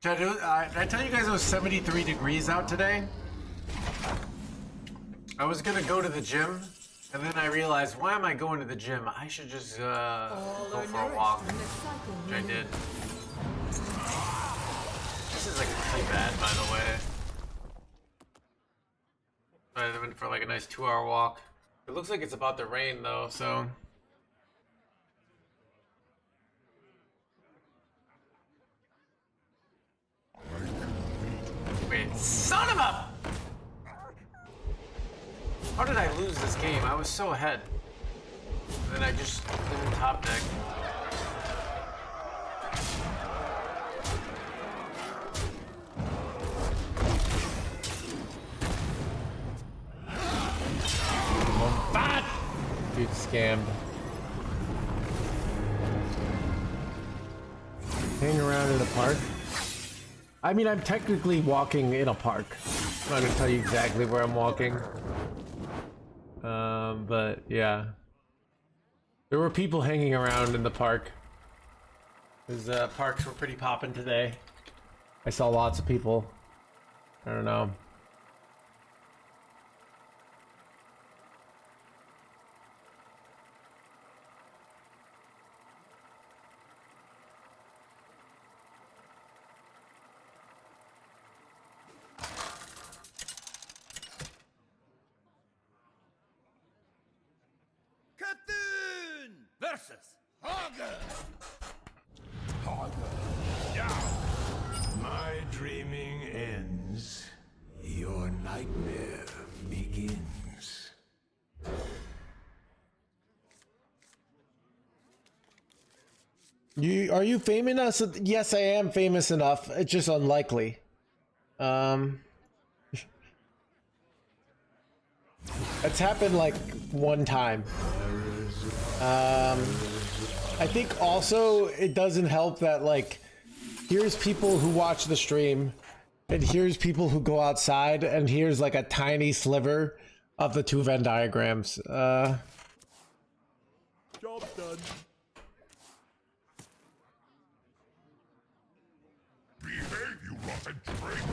Did I tell you guys it was 73 degrees out today? I was gonna go to the gym, and then I realized, why am I going to the gym? I should just go for a walk, which I did. This is like really bad, by the way. I went for like a nice 2-hour walk. It looks like it's about to rain though, so. Wait, son of a! How did I lose this game? I was so ahead. And then I just didn't top deck. Dude, scammed. Hang around in a park? I mean, I'm technically walking in a park. I'm not gonna tell you exactly where I'm walking. But yeah. There were people hanging around in the park. Because parks were pretty popping today. I saw lots of people. I don't know. Versus Hager. Yeah. My dreaming ends. Your nightmare begins. Are you famous? Yes, I am famous enough. It's just unlikely. It's happened like one time. I think also it doesn't help that like here's people who watch the stream and here's people who go outside and here's like a tiny sliver of the two Venn diagrams. Job done. Behave, you rotten traitor!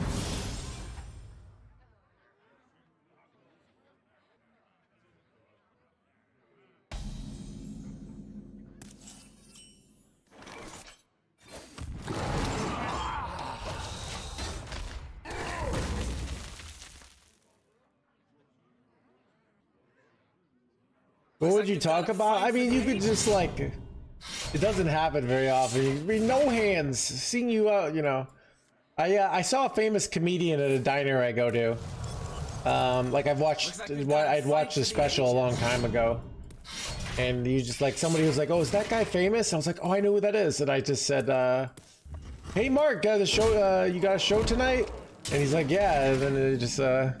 What would you talk about? I mean, you could just like, it doesn't happen very often. I mean, no hands, seeing you out, you know. I saw a famous comedian at a diner I go to. Like I'd watched a special a long time ago. And you just like, somebody was like, oh, is that guy famous? I was like, oh, I know who that is. And I just said, hey Mark, got a show, you got a show tonight? And he's like, yeah. And then it just, I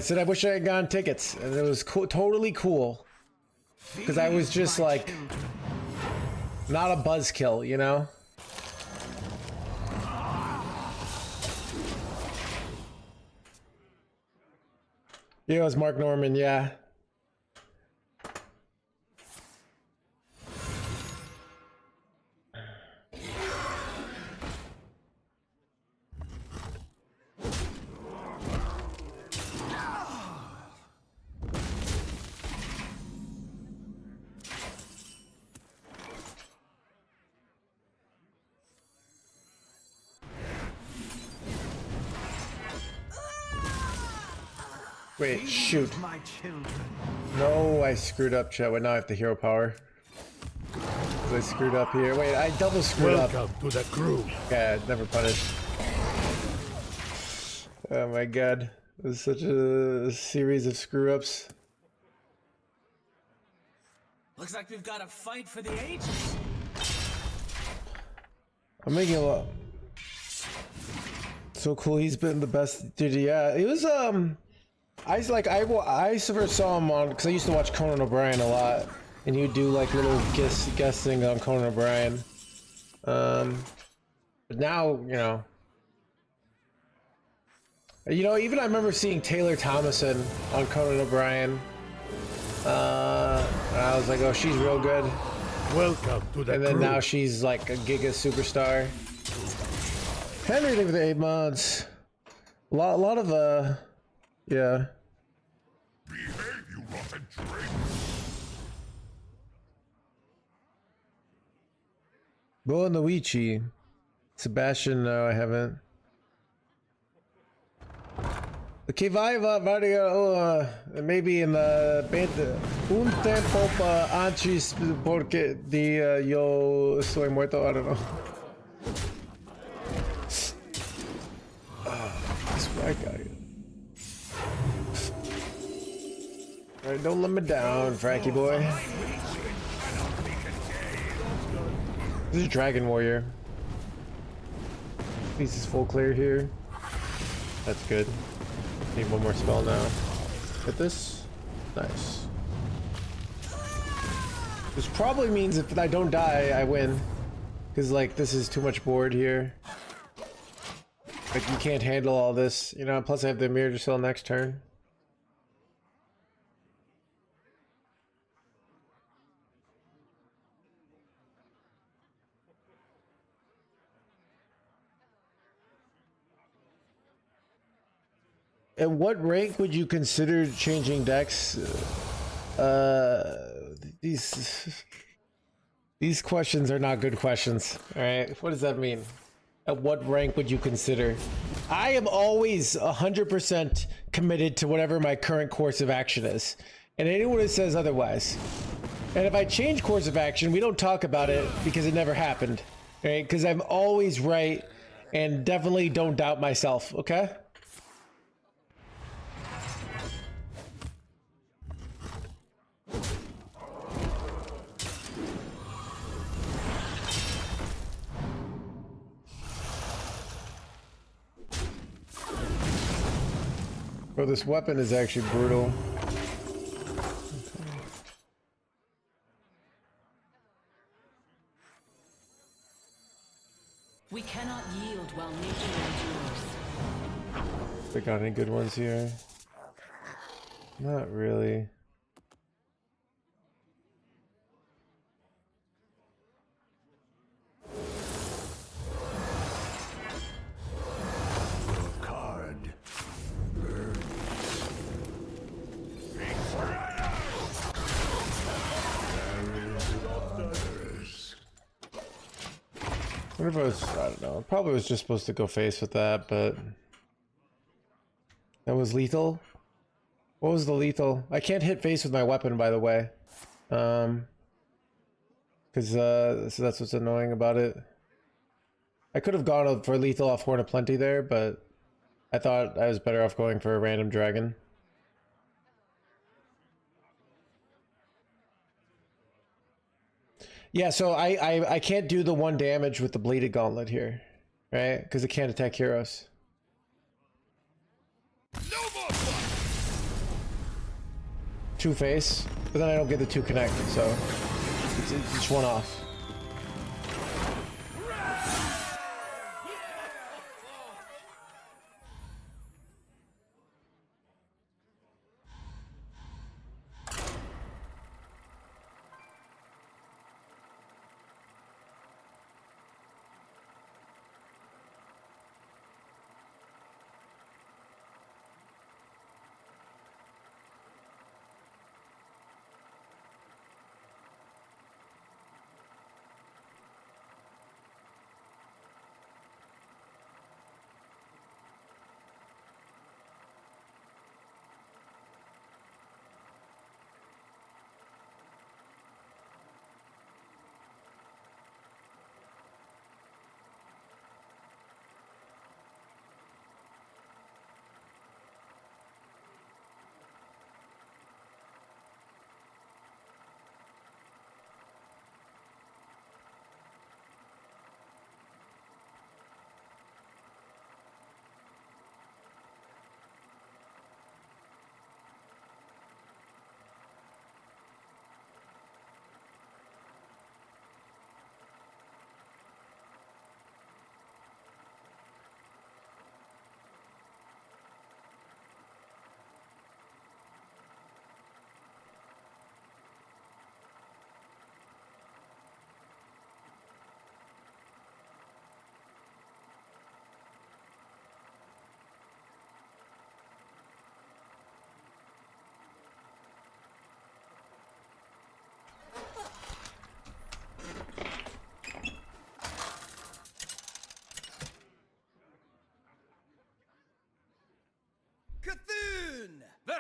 said, I wish I had gotten tickets. And it was totally cool. Because I was just like, not a buzzkill, you know? Yeah, it was Mark Norman, yeah. Wait, shoot. No, I screwed up, chat. Wait, now I have the hero power. I screwed up here. Wait, I double screwed up. Welcome to the crew. Okay, never punished. Oh my god. It was such a series of screw-ups. Looks like we've got a fight for the ages. I'm making a lot. So cool, he's been the best. Dude, yeah. It was, I first saw him on, because I used to watch Conan O'Brien a lot, and he would do like little guesting on Conan O'Brien. But now, even I remember seeing Taylor Thomason on Conan O'Brien. I was like, oh, she's real good. Welcome to the And then crew. now she's like a giga superstar. Henry with the 8 months. A lot of yeah. Behave, you rotten drink! Bo and Luigi. Sebastian, no, I haven't. Okay, vai Mario, maybe in the un tempo antes porque yo estoy muerto. I don't know. This white guy. Alright, don't let me down, Frankie boy. This is a Dragon Warrior. At least it's full clear here. That's good. Need one more spell now. Hit this. Nice. This probably means if I don't die, I win. Because, like, this is too much board here. Like, you can't handle all this. You know, plus I have the Mirror Cell next turn. At what rank would you consider changing decks? These questions are not good questions. All right, what does that mean? At what rank would you consider? I am always 100% committed to whatever my current course of action is, and anyone who says otherwise. And if I change course of action, we don't talk about it because it never happened, right? Because I'm always right, and definitely don't doubt myself. Okay. Bro, this weapon is actually brutal. We cannot yield while nature endures. We got any good ones here? Not really. I wonder if I was, I don't know, probably was just supposed to go face with that, but that was lethal. What was the lethal? I can't hit face with my weapon, by the way. So that's what's annoying about it. I could have gone for lethal off Horn of Plenty there, but I thought I was better off going for a random dragon. Yeah, so I can't do the 1 damage with the Bladed Gauntlet here, right? Because it can't attack heroes. Two face, but then I don't get the 2 connect, so it's 1 off.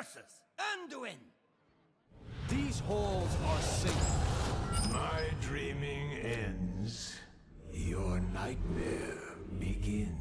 curses! Anduin! These halls are safe. My dreaming ends. Your nightmare begins.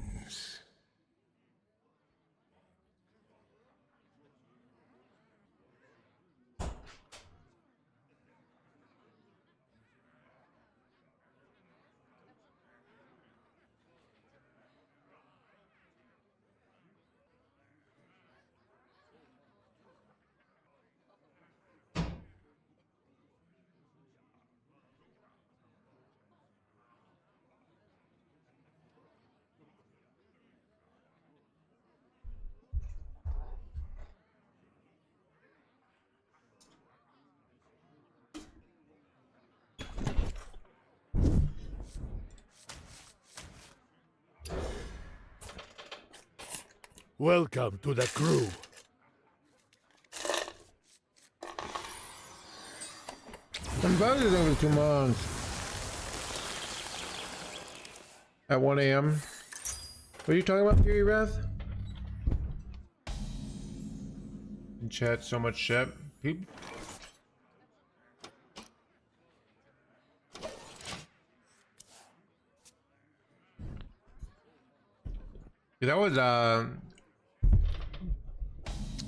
Welcome to the crew. I'm glad it's over 2 months. At 1 a.m. What are you talking about, Fury Wrath? In chat, so much shit. People.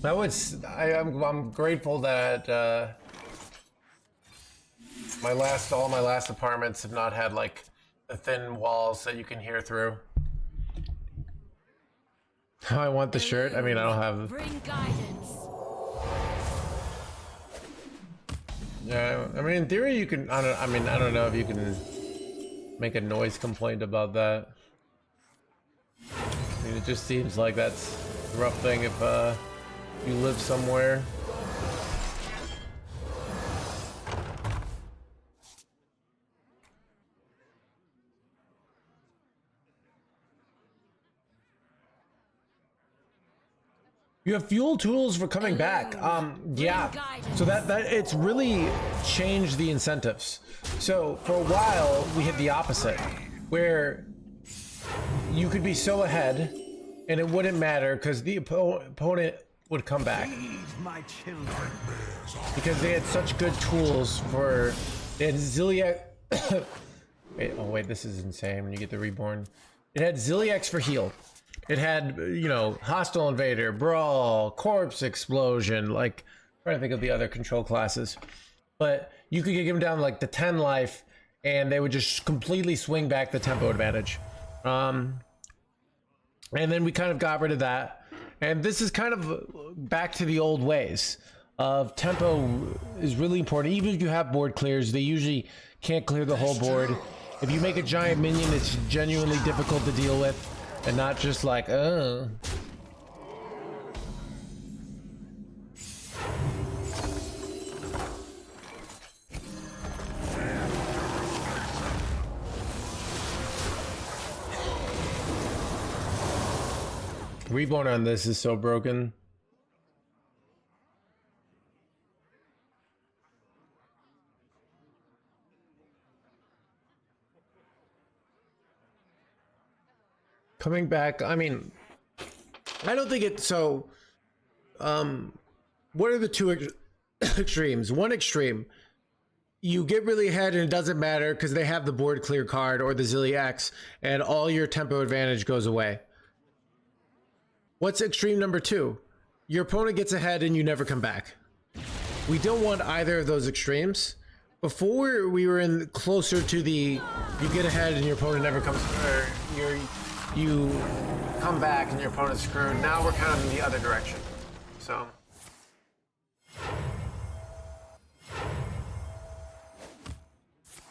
I'm grateful that all my last apartments have not had like the thin walls that you can hear through. I want the shirt. I mean, I don't have. Bring guidance. Yeah, I mean, in theory, you can. I don't know if you can make a noise complaint about that. I mean, it just seems like that's a rough thing if you live somewhere. You have fuel tools for coming back. Yeah. So that it's really changed the incentives. So for a while we had the opposite, where you could be so ahead and it wouldn't matter because the opponent would come back My children. because they had such good tools for. They had Ziliax. wait, this is insane when you get the reborn. It had Ziliax for heal. It had, you know, hostile invader, brawl, corpse explosion, like, I'm trying to think of the other control classes. But you could get them down like the 10 life and they would just completely swing back the tempo advantage. And then we kind of got rid of that. And this is kind of back to the old ways of tempo is really important. Even if you have board clears, they usually can't clear the whole board. If you make a giant minion, it's genuinely difficult to deal with. And not just like, Reborn on this is so broken. coming back, I mean, I don't think it's so. What are the two extremes? One extreme, you get really ahead and it doesn't matter because they have the board clear card or the Ziliax, and all your tempo advantage goes away. What's extreme number two? Your opponent gets ahead and you never come back. We don't want either of those extremes. Before we were in closer to the you get ahead and your opponent never comes, or you come back and your opponent's screwed. Now we're kind of in the other direction. So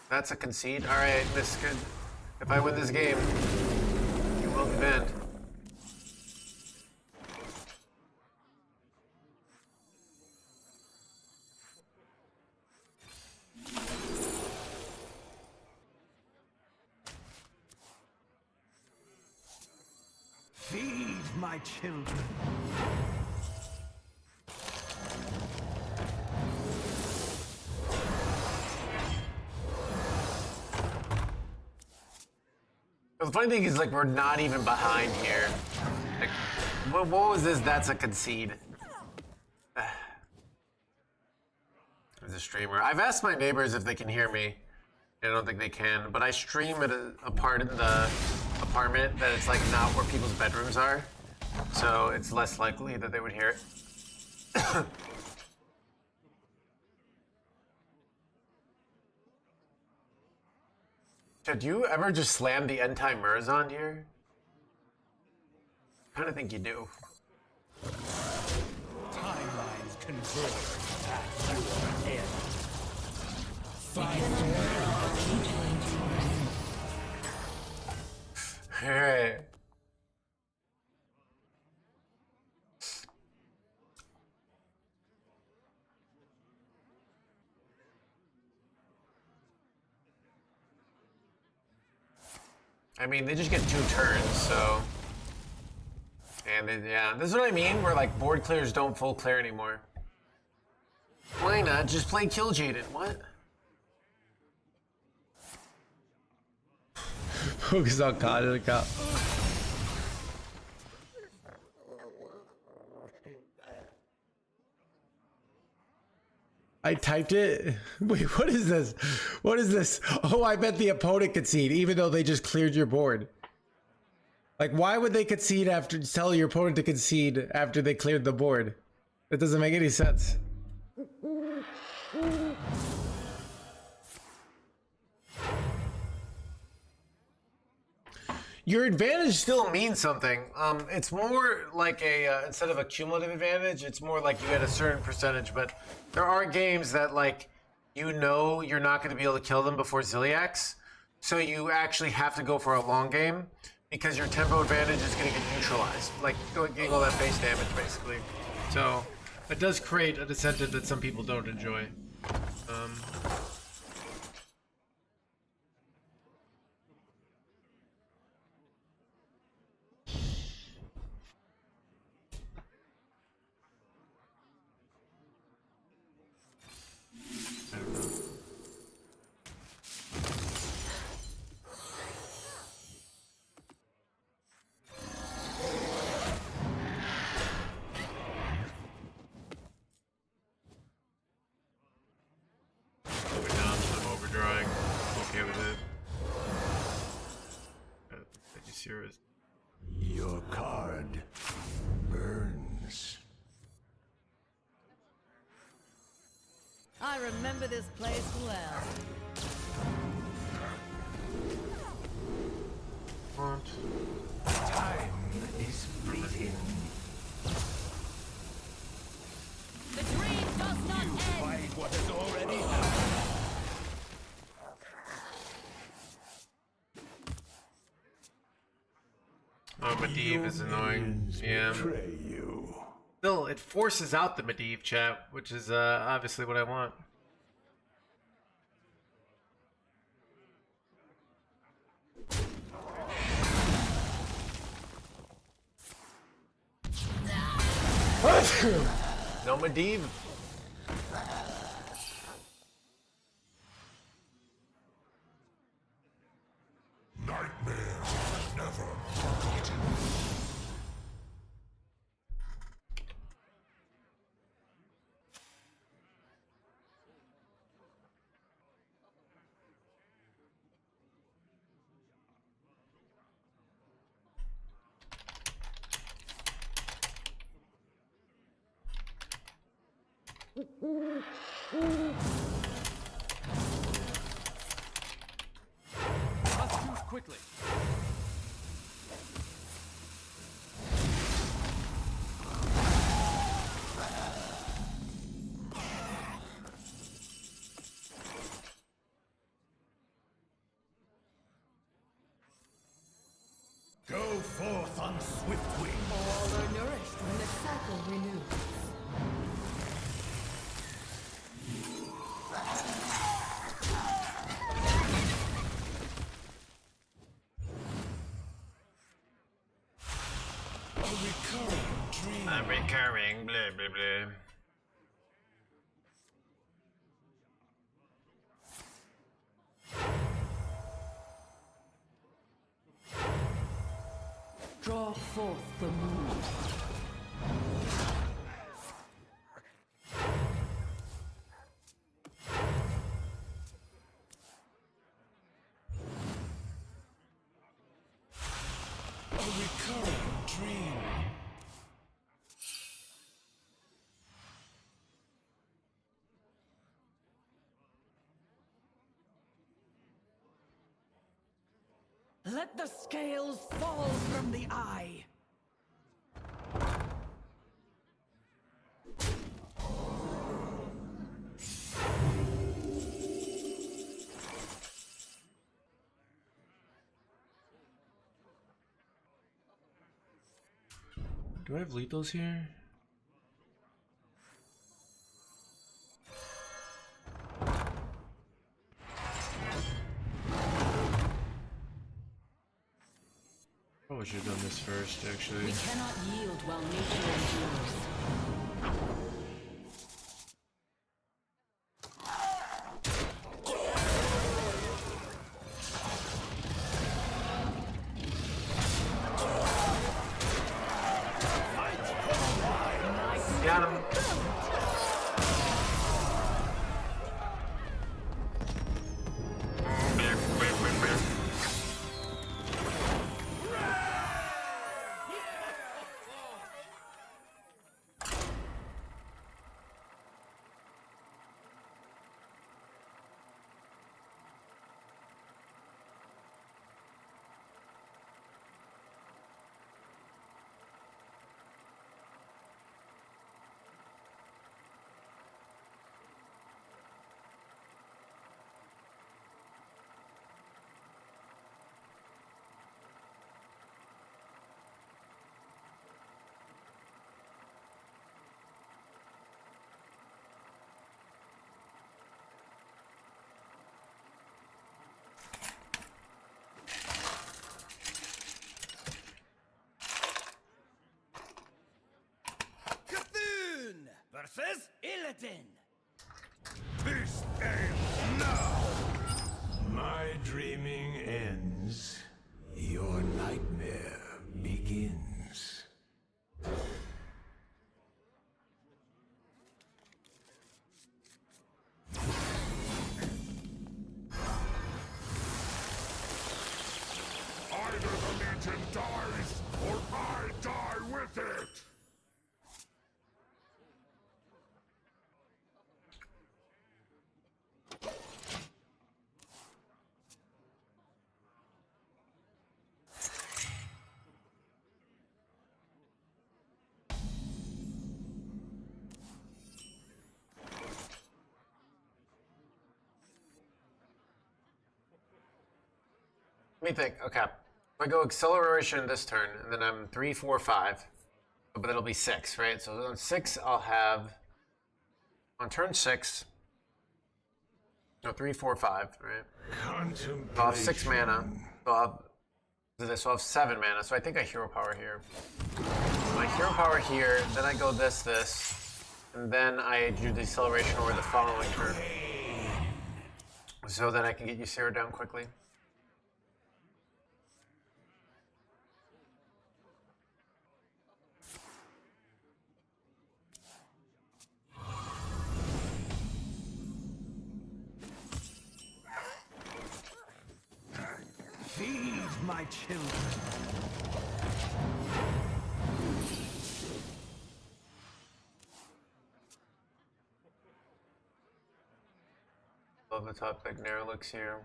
that's a concede. All right, this could. If I win this game, you will be banned. Feed my children. The funny thing is, like, we're not even behind here. Like, what was this? That's a concede. The as a streamer. I've asked my neighbors if they can hear me. I don't think they can, but I stream at a part in the apartment that it's like not where people's bedrooms are, so it's less likely that they would hear it. Did you ever just slam the anti-Mers on here? I kind of think you do. Timelines converge at your end. Alright. I mean, they just get 2 turns, so... And then, yeah, this is what I mean, where like board clears don't full clear anymore. Why not just play Kill Jaden? What? Focus on God in the cup. I typed it. Wait, what is this? What is this? Oh, I bet the opponent concede, even though they just cleared your board. Like, why would they concede after tell your opponent to concede after they cleared the board? That doesn't make any sense. Your advantage still means something. It's more like a, instead of a cumulative advantage, it's more like you get a certain percentage, but there are games that like, you know you're not going to be able to kill them before Ziliax, so you actually have to go for a long game, because your tempo advantage is going to get neutralized, like getting all that base damage basically. So it does create an incentive that some people don't enjoy. Your card burns. I remember this place well. Time is fleeting. The dream does not end. Find what has already happened. Oh, Medivh is annoying. Yeah. Betray you. Still, it forces out the Medivh chat, which is obviously what I want. No Medivh. Nightmare never forgotten. Must choose quickly. Go forth on swift wing. All are nourished when the cycle renews. A recurring blah blah blah. Draw forth the moon. recurring dream. Let the scales fall from the eye. Do I have lethals here? Probably should have done this first, actually. We cannot yield while nature endures. Got him. Versus Illidan. This ends now. My dreaming ends. Your nightmare begins. Either the Legion dies, or I die with it! Let me think. Okay. If I go acceleration this turn, and then I'm 3, 4, 5. But it'll be 6, right? So on 6, I'll have. On turn 6. No, 3, 4, 5, right? So I'll have 6 mana. So I'll have 7 mana. So I think I hero power here. My hero power here, then I go this, and then I do the acceleration over the following turn. So that I can get Ysera down quickly. Feed my children. Love the top deck Nerylix here.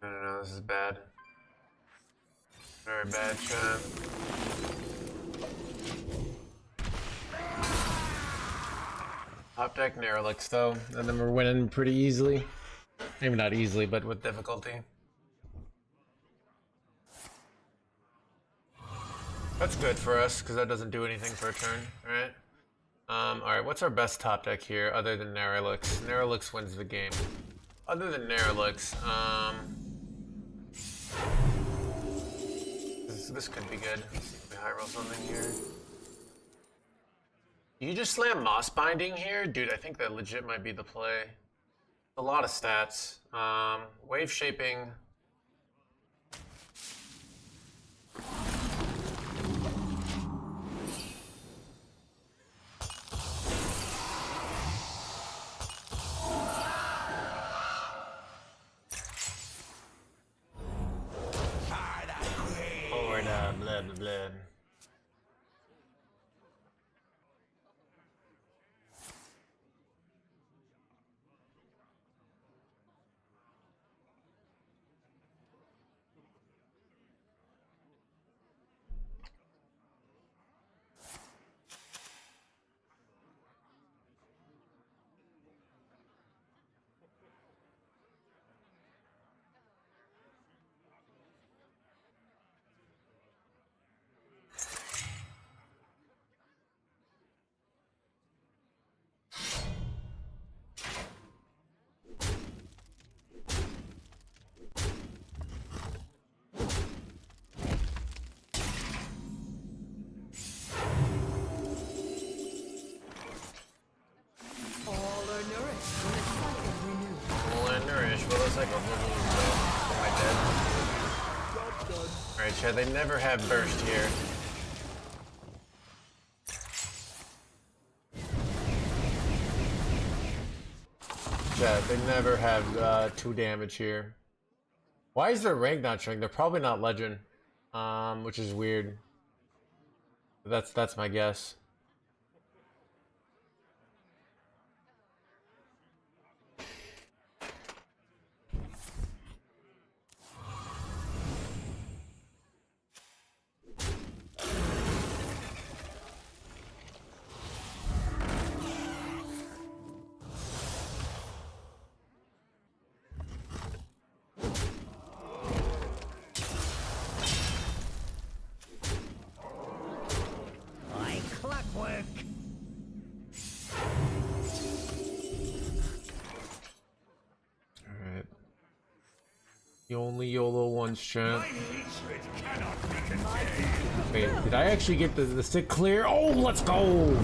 No, this is bad. Very bad, chat. Top deck Nerylix though, and then we're winning pretty easily. Maybe not easily, but with difficulty. That's good for us, because that doesn't do anything for a turn, right? Alright, what's our best top deck here, other than Nerylix? Nerylix wins the game. Other than Nerylix, this could be good. We high roll something here. You just slam Moss Binding here? Dude, I think that legit might be the play. A lot of stats. Wave Shaping. Forward, blah, blah, blah. All are nourished when the cycle renews. All in nourish. Well, it's like a Am I dead? Alright, Chad, they never have burst here. Chad, they never have 2 damage here. Why is their rank not showing? They're probably not legend. Which is weird. That's my guess. Like clockwork. Alright. The only YOLO ones, champ. My hatred cannot be contained. Wait, did I actually get the stick clear? Oh, let's go!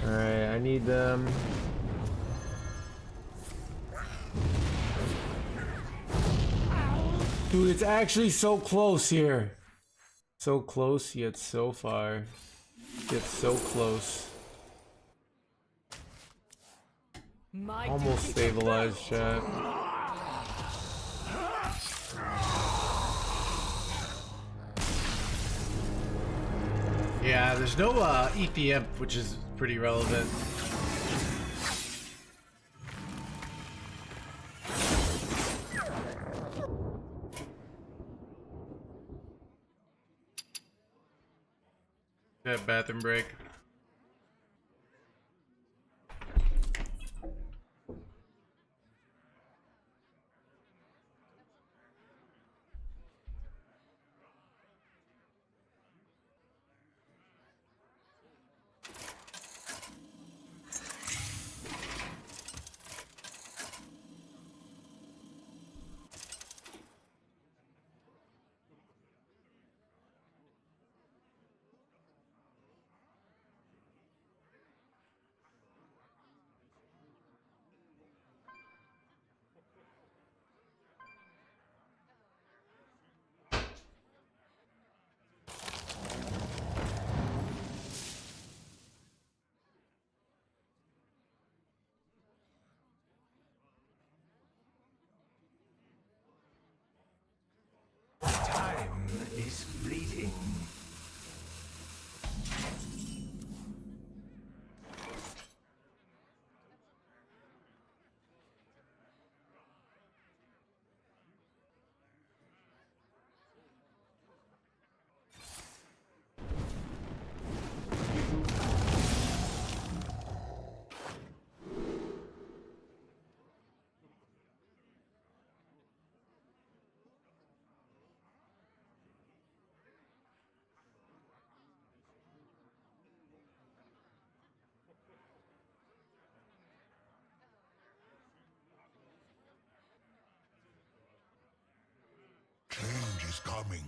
Alright, I need them. Dude, it's actually so close here. So close, yet so far. Yet so close. My Almost stabilized, chat. Yeah, there's no EPM, which is pretty relevant. That bathroom break. Time is fleeting. Change is coming.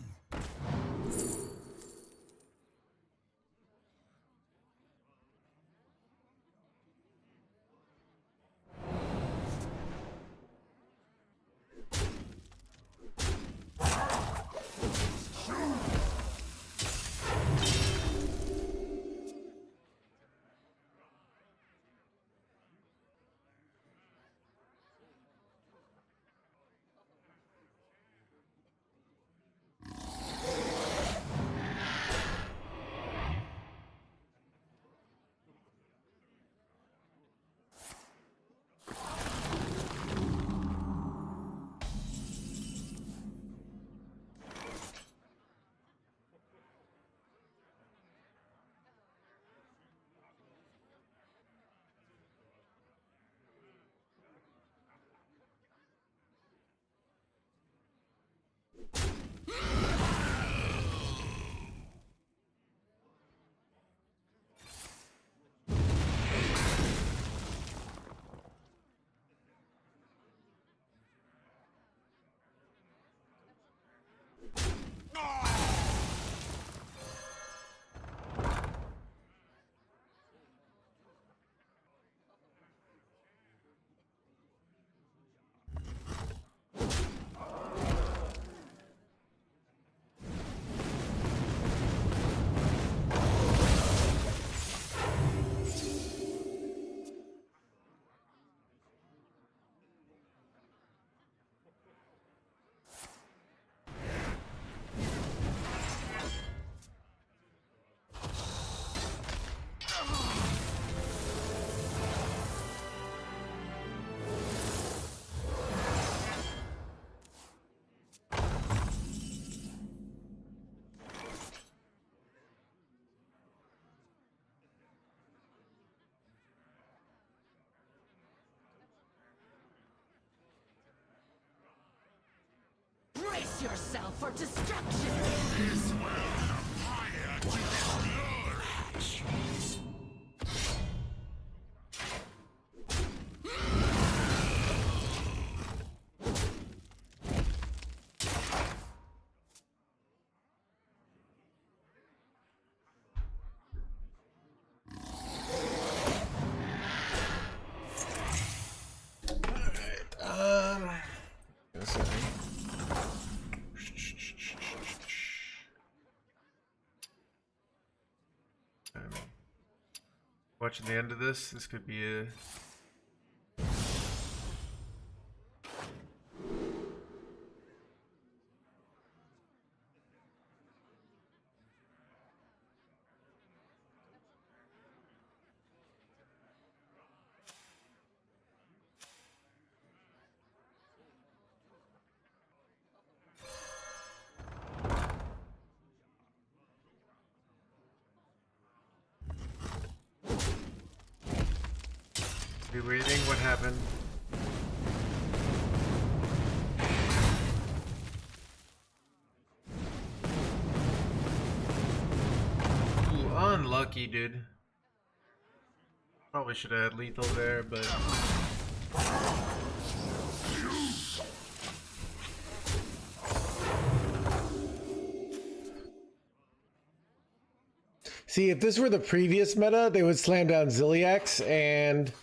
Brace yourself for destruction! This will fire to flourish. Watching the end of this, this could be a... Be waiting, what happened? Ooh, unlucky, dude. Probably should have had lethal there, but... See, if this were the previous meta, they would slam down Zilliax, and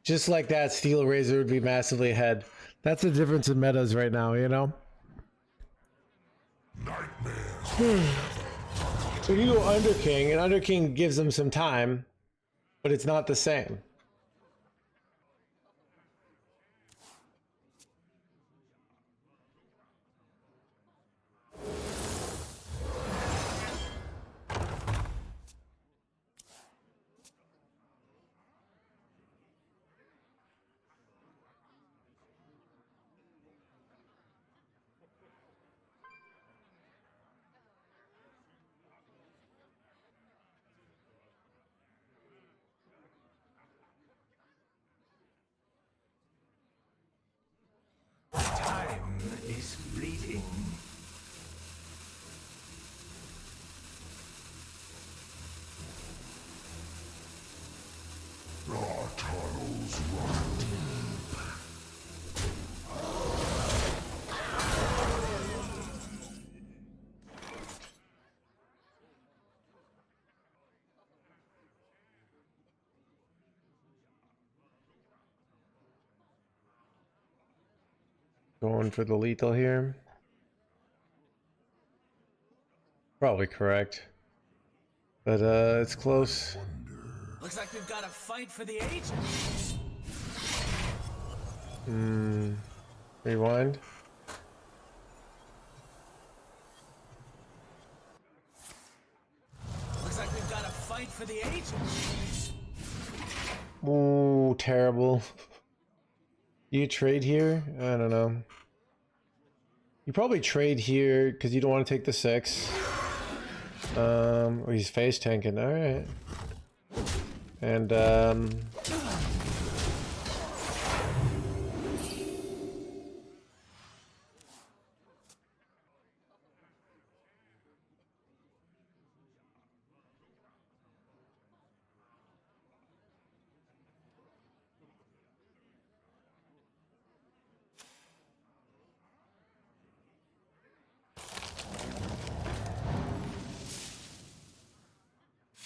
just like that, Steel Razor would be massively ahead. That's the difference in metas right now, you know? So you go Under King, and Under King gives them some time, but it's not the same. Time is fleeting. Our tunnels run deep. Going for the lethal here. Probably correct. But it's close. Looks like we've got a fight for the ages. Rewind. Looks like we've got a fight for the ages. Ooh, terrible. You trade here? I don't know. You probably trade here because you don't want to take the 6. Oh, he's face tanking. All right. And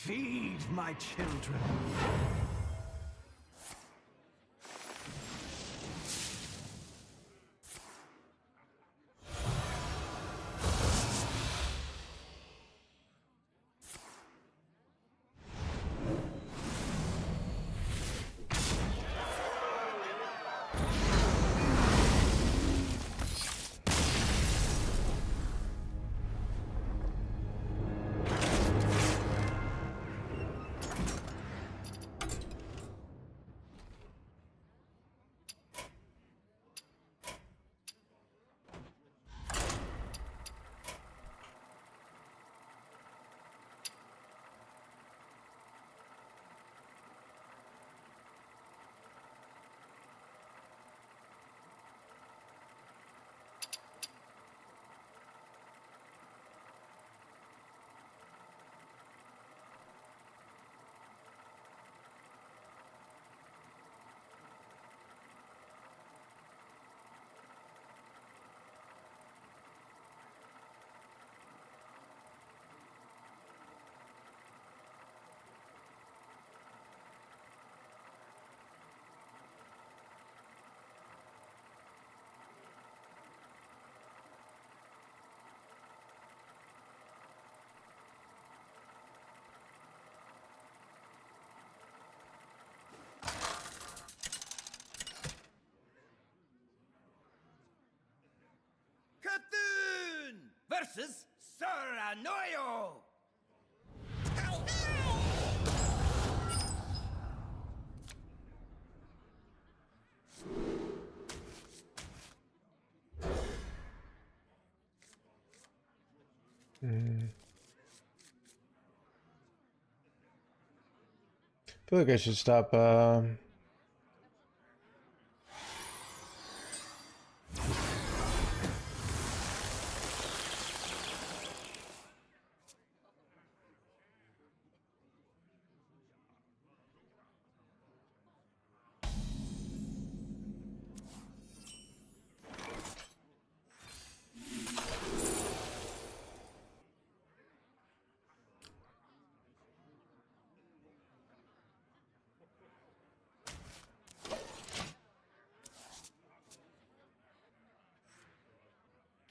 Feed my children. versus Sir Anoyo. I feel like I should stop.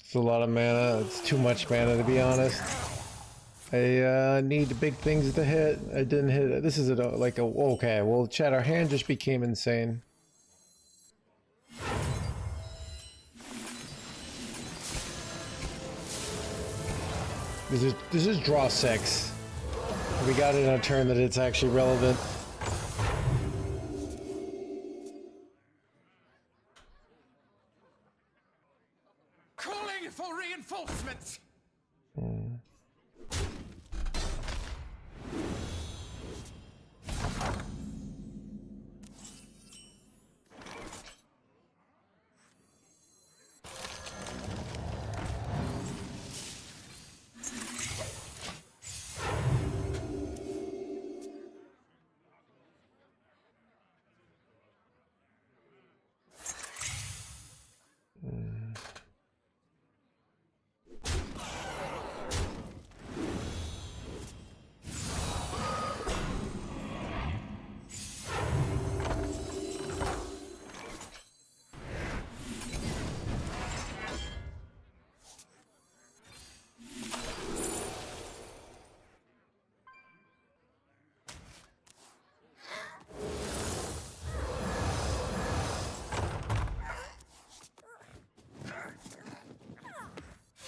It's a lot of mana. It's too much mana, to be honest. I need big things to hit. I didn't hit it. This is like a okay. Well, chat. Our hand just became insane. This is draw 6. We got it on a turn that it's actually relevant. Calling for reinforcements.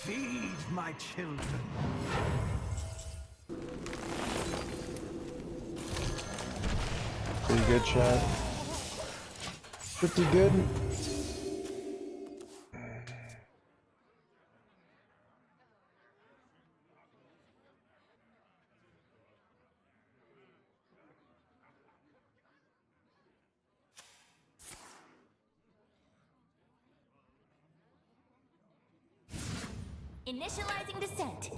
Feed my children. Pretty good shot. Pretty good. Initializing descent.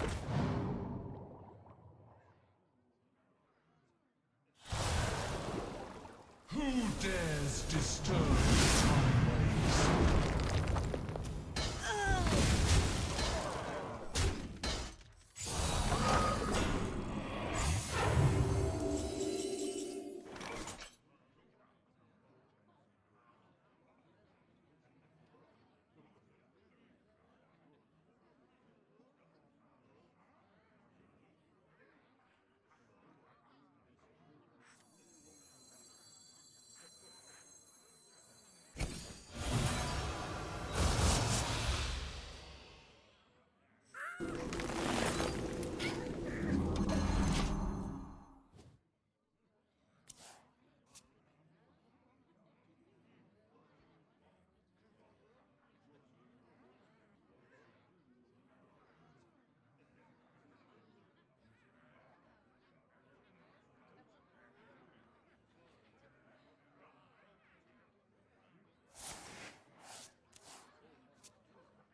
Who dares disturb the timeways?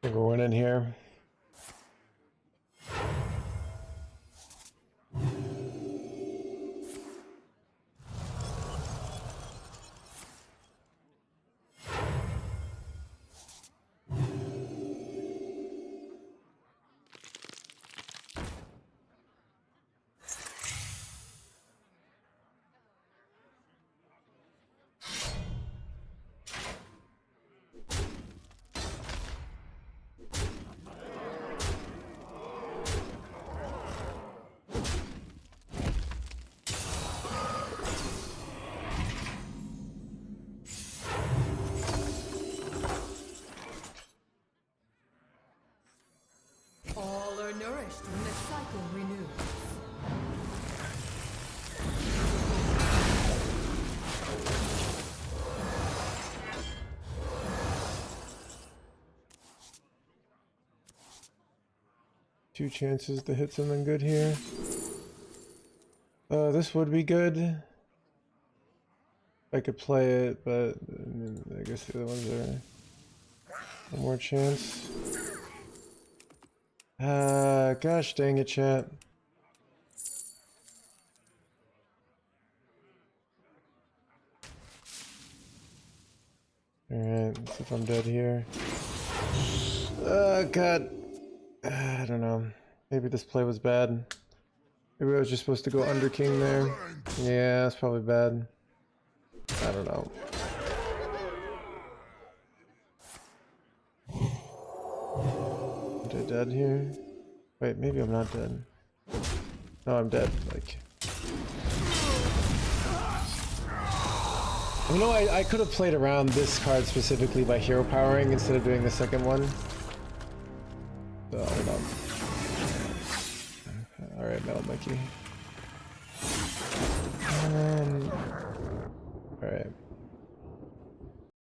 I think we're winning here. 2 chances to hit something good here. This would be good. I could play it, but I guess the other ones are one more chance. Gosh dang it, chat. Alright, let's see if I'm dead here. God. I don't know. Maybe this play was bad. Maybe I was just supposed to go under king there. Yeah, that's probably bad. I don't know. Am I dead here? Wait, maybe I'm not dead. No, I'm dead. Like, you know, I could have played around this card specifically by hero powering instead of doing the second one. So, I don't know. Alright, Metal Monkey. Alright.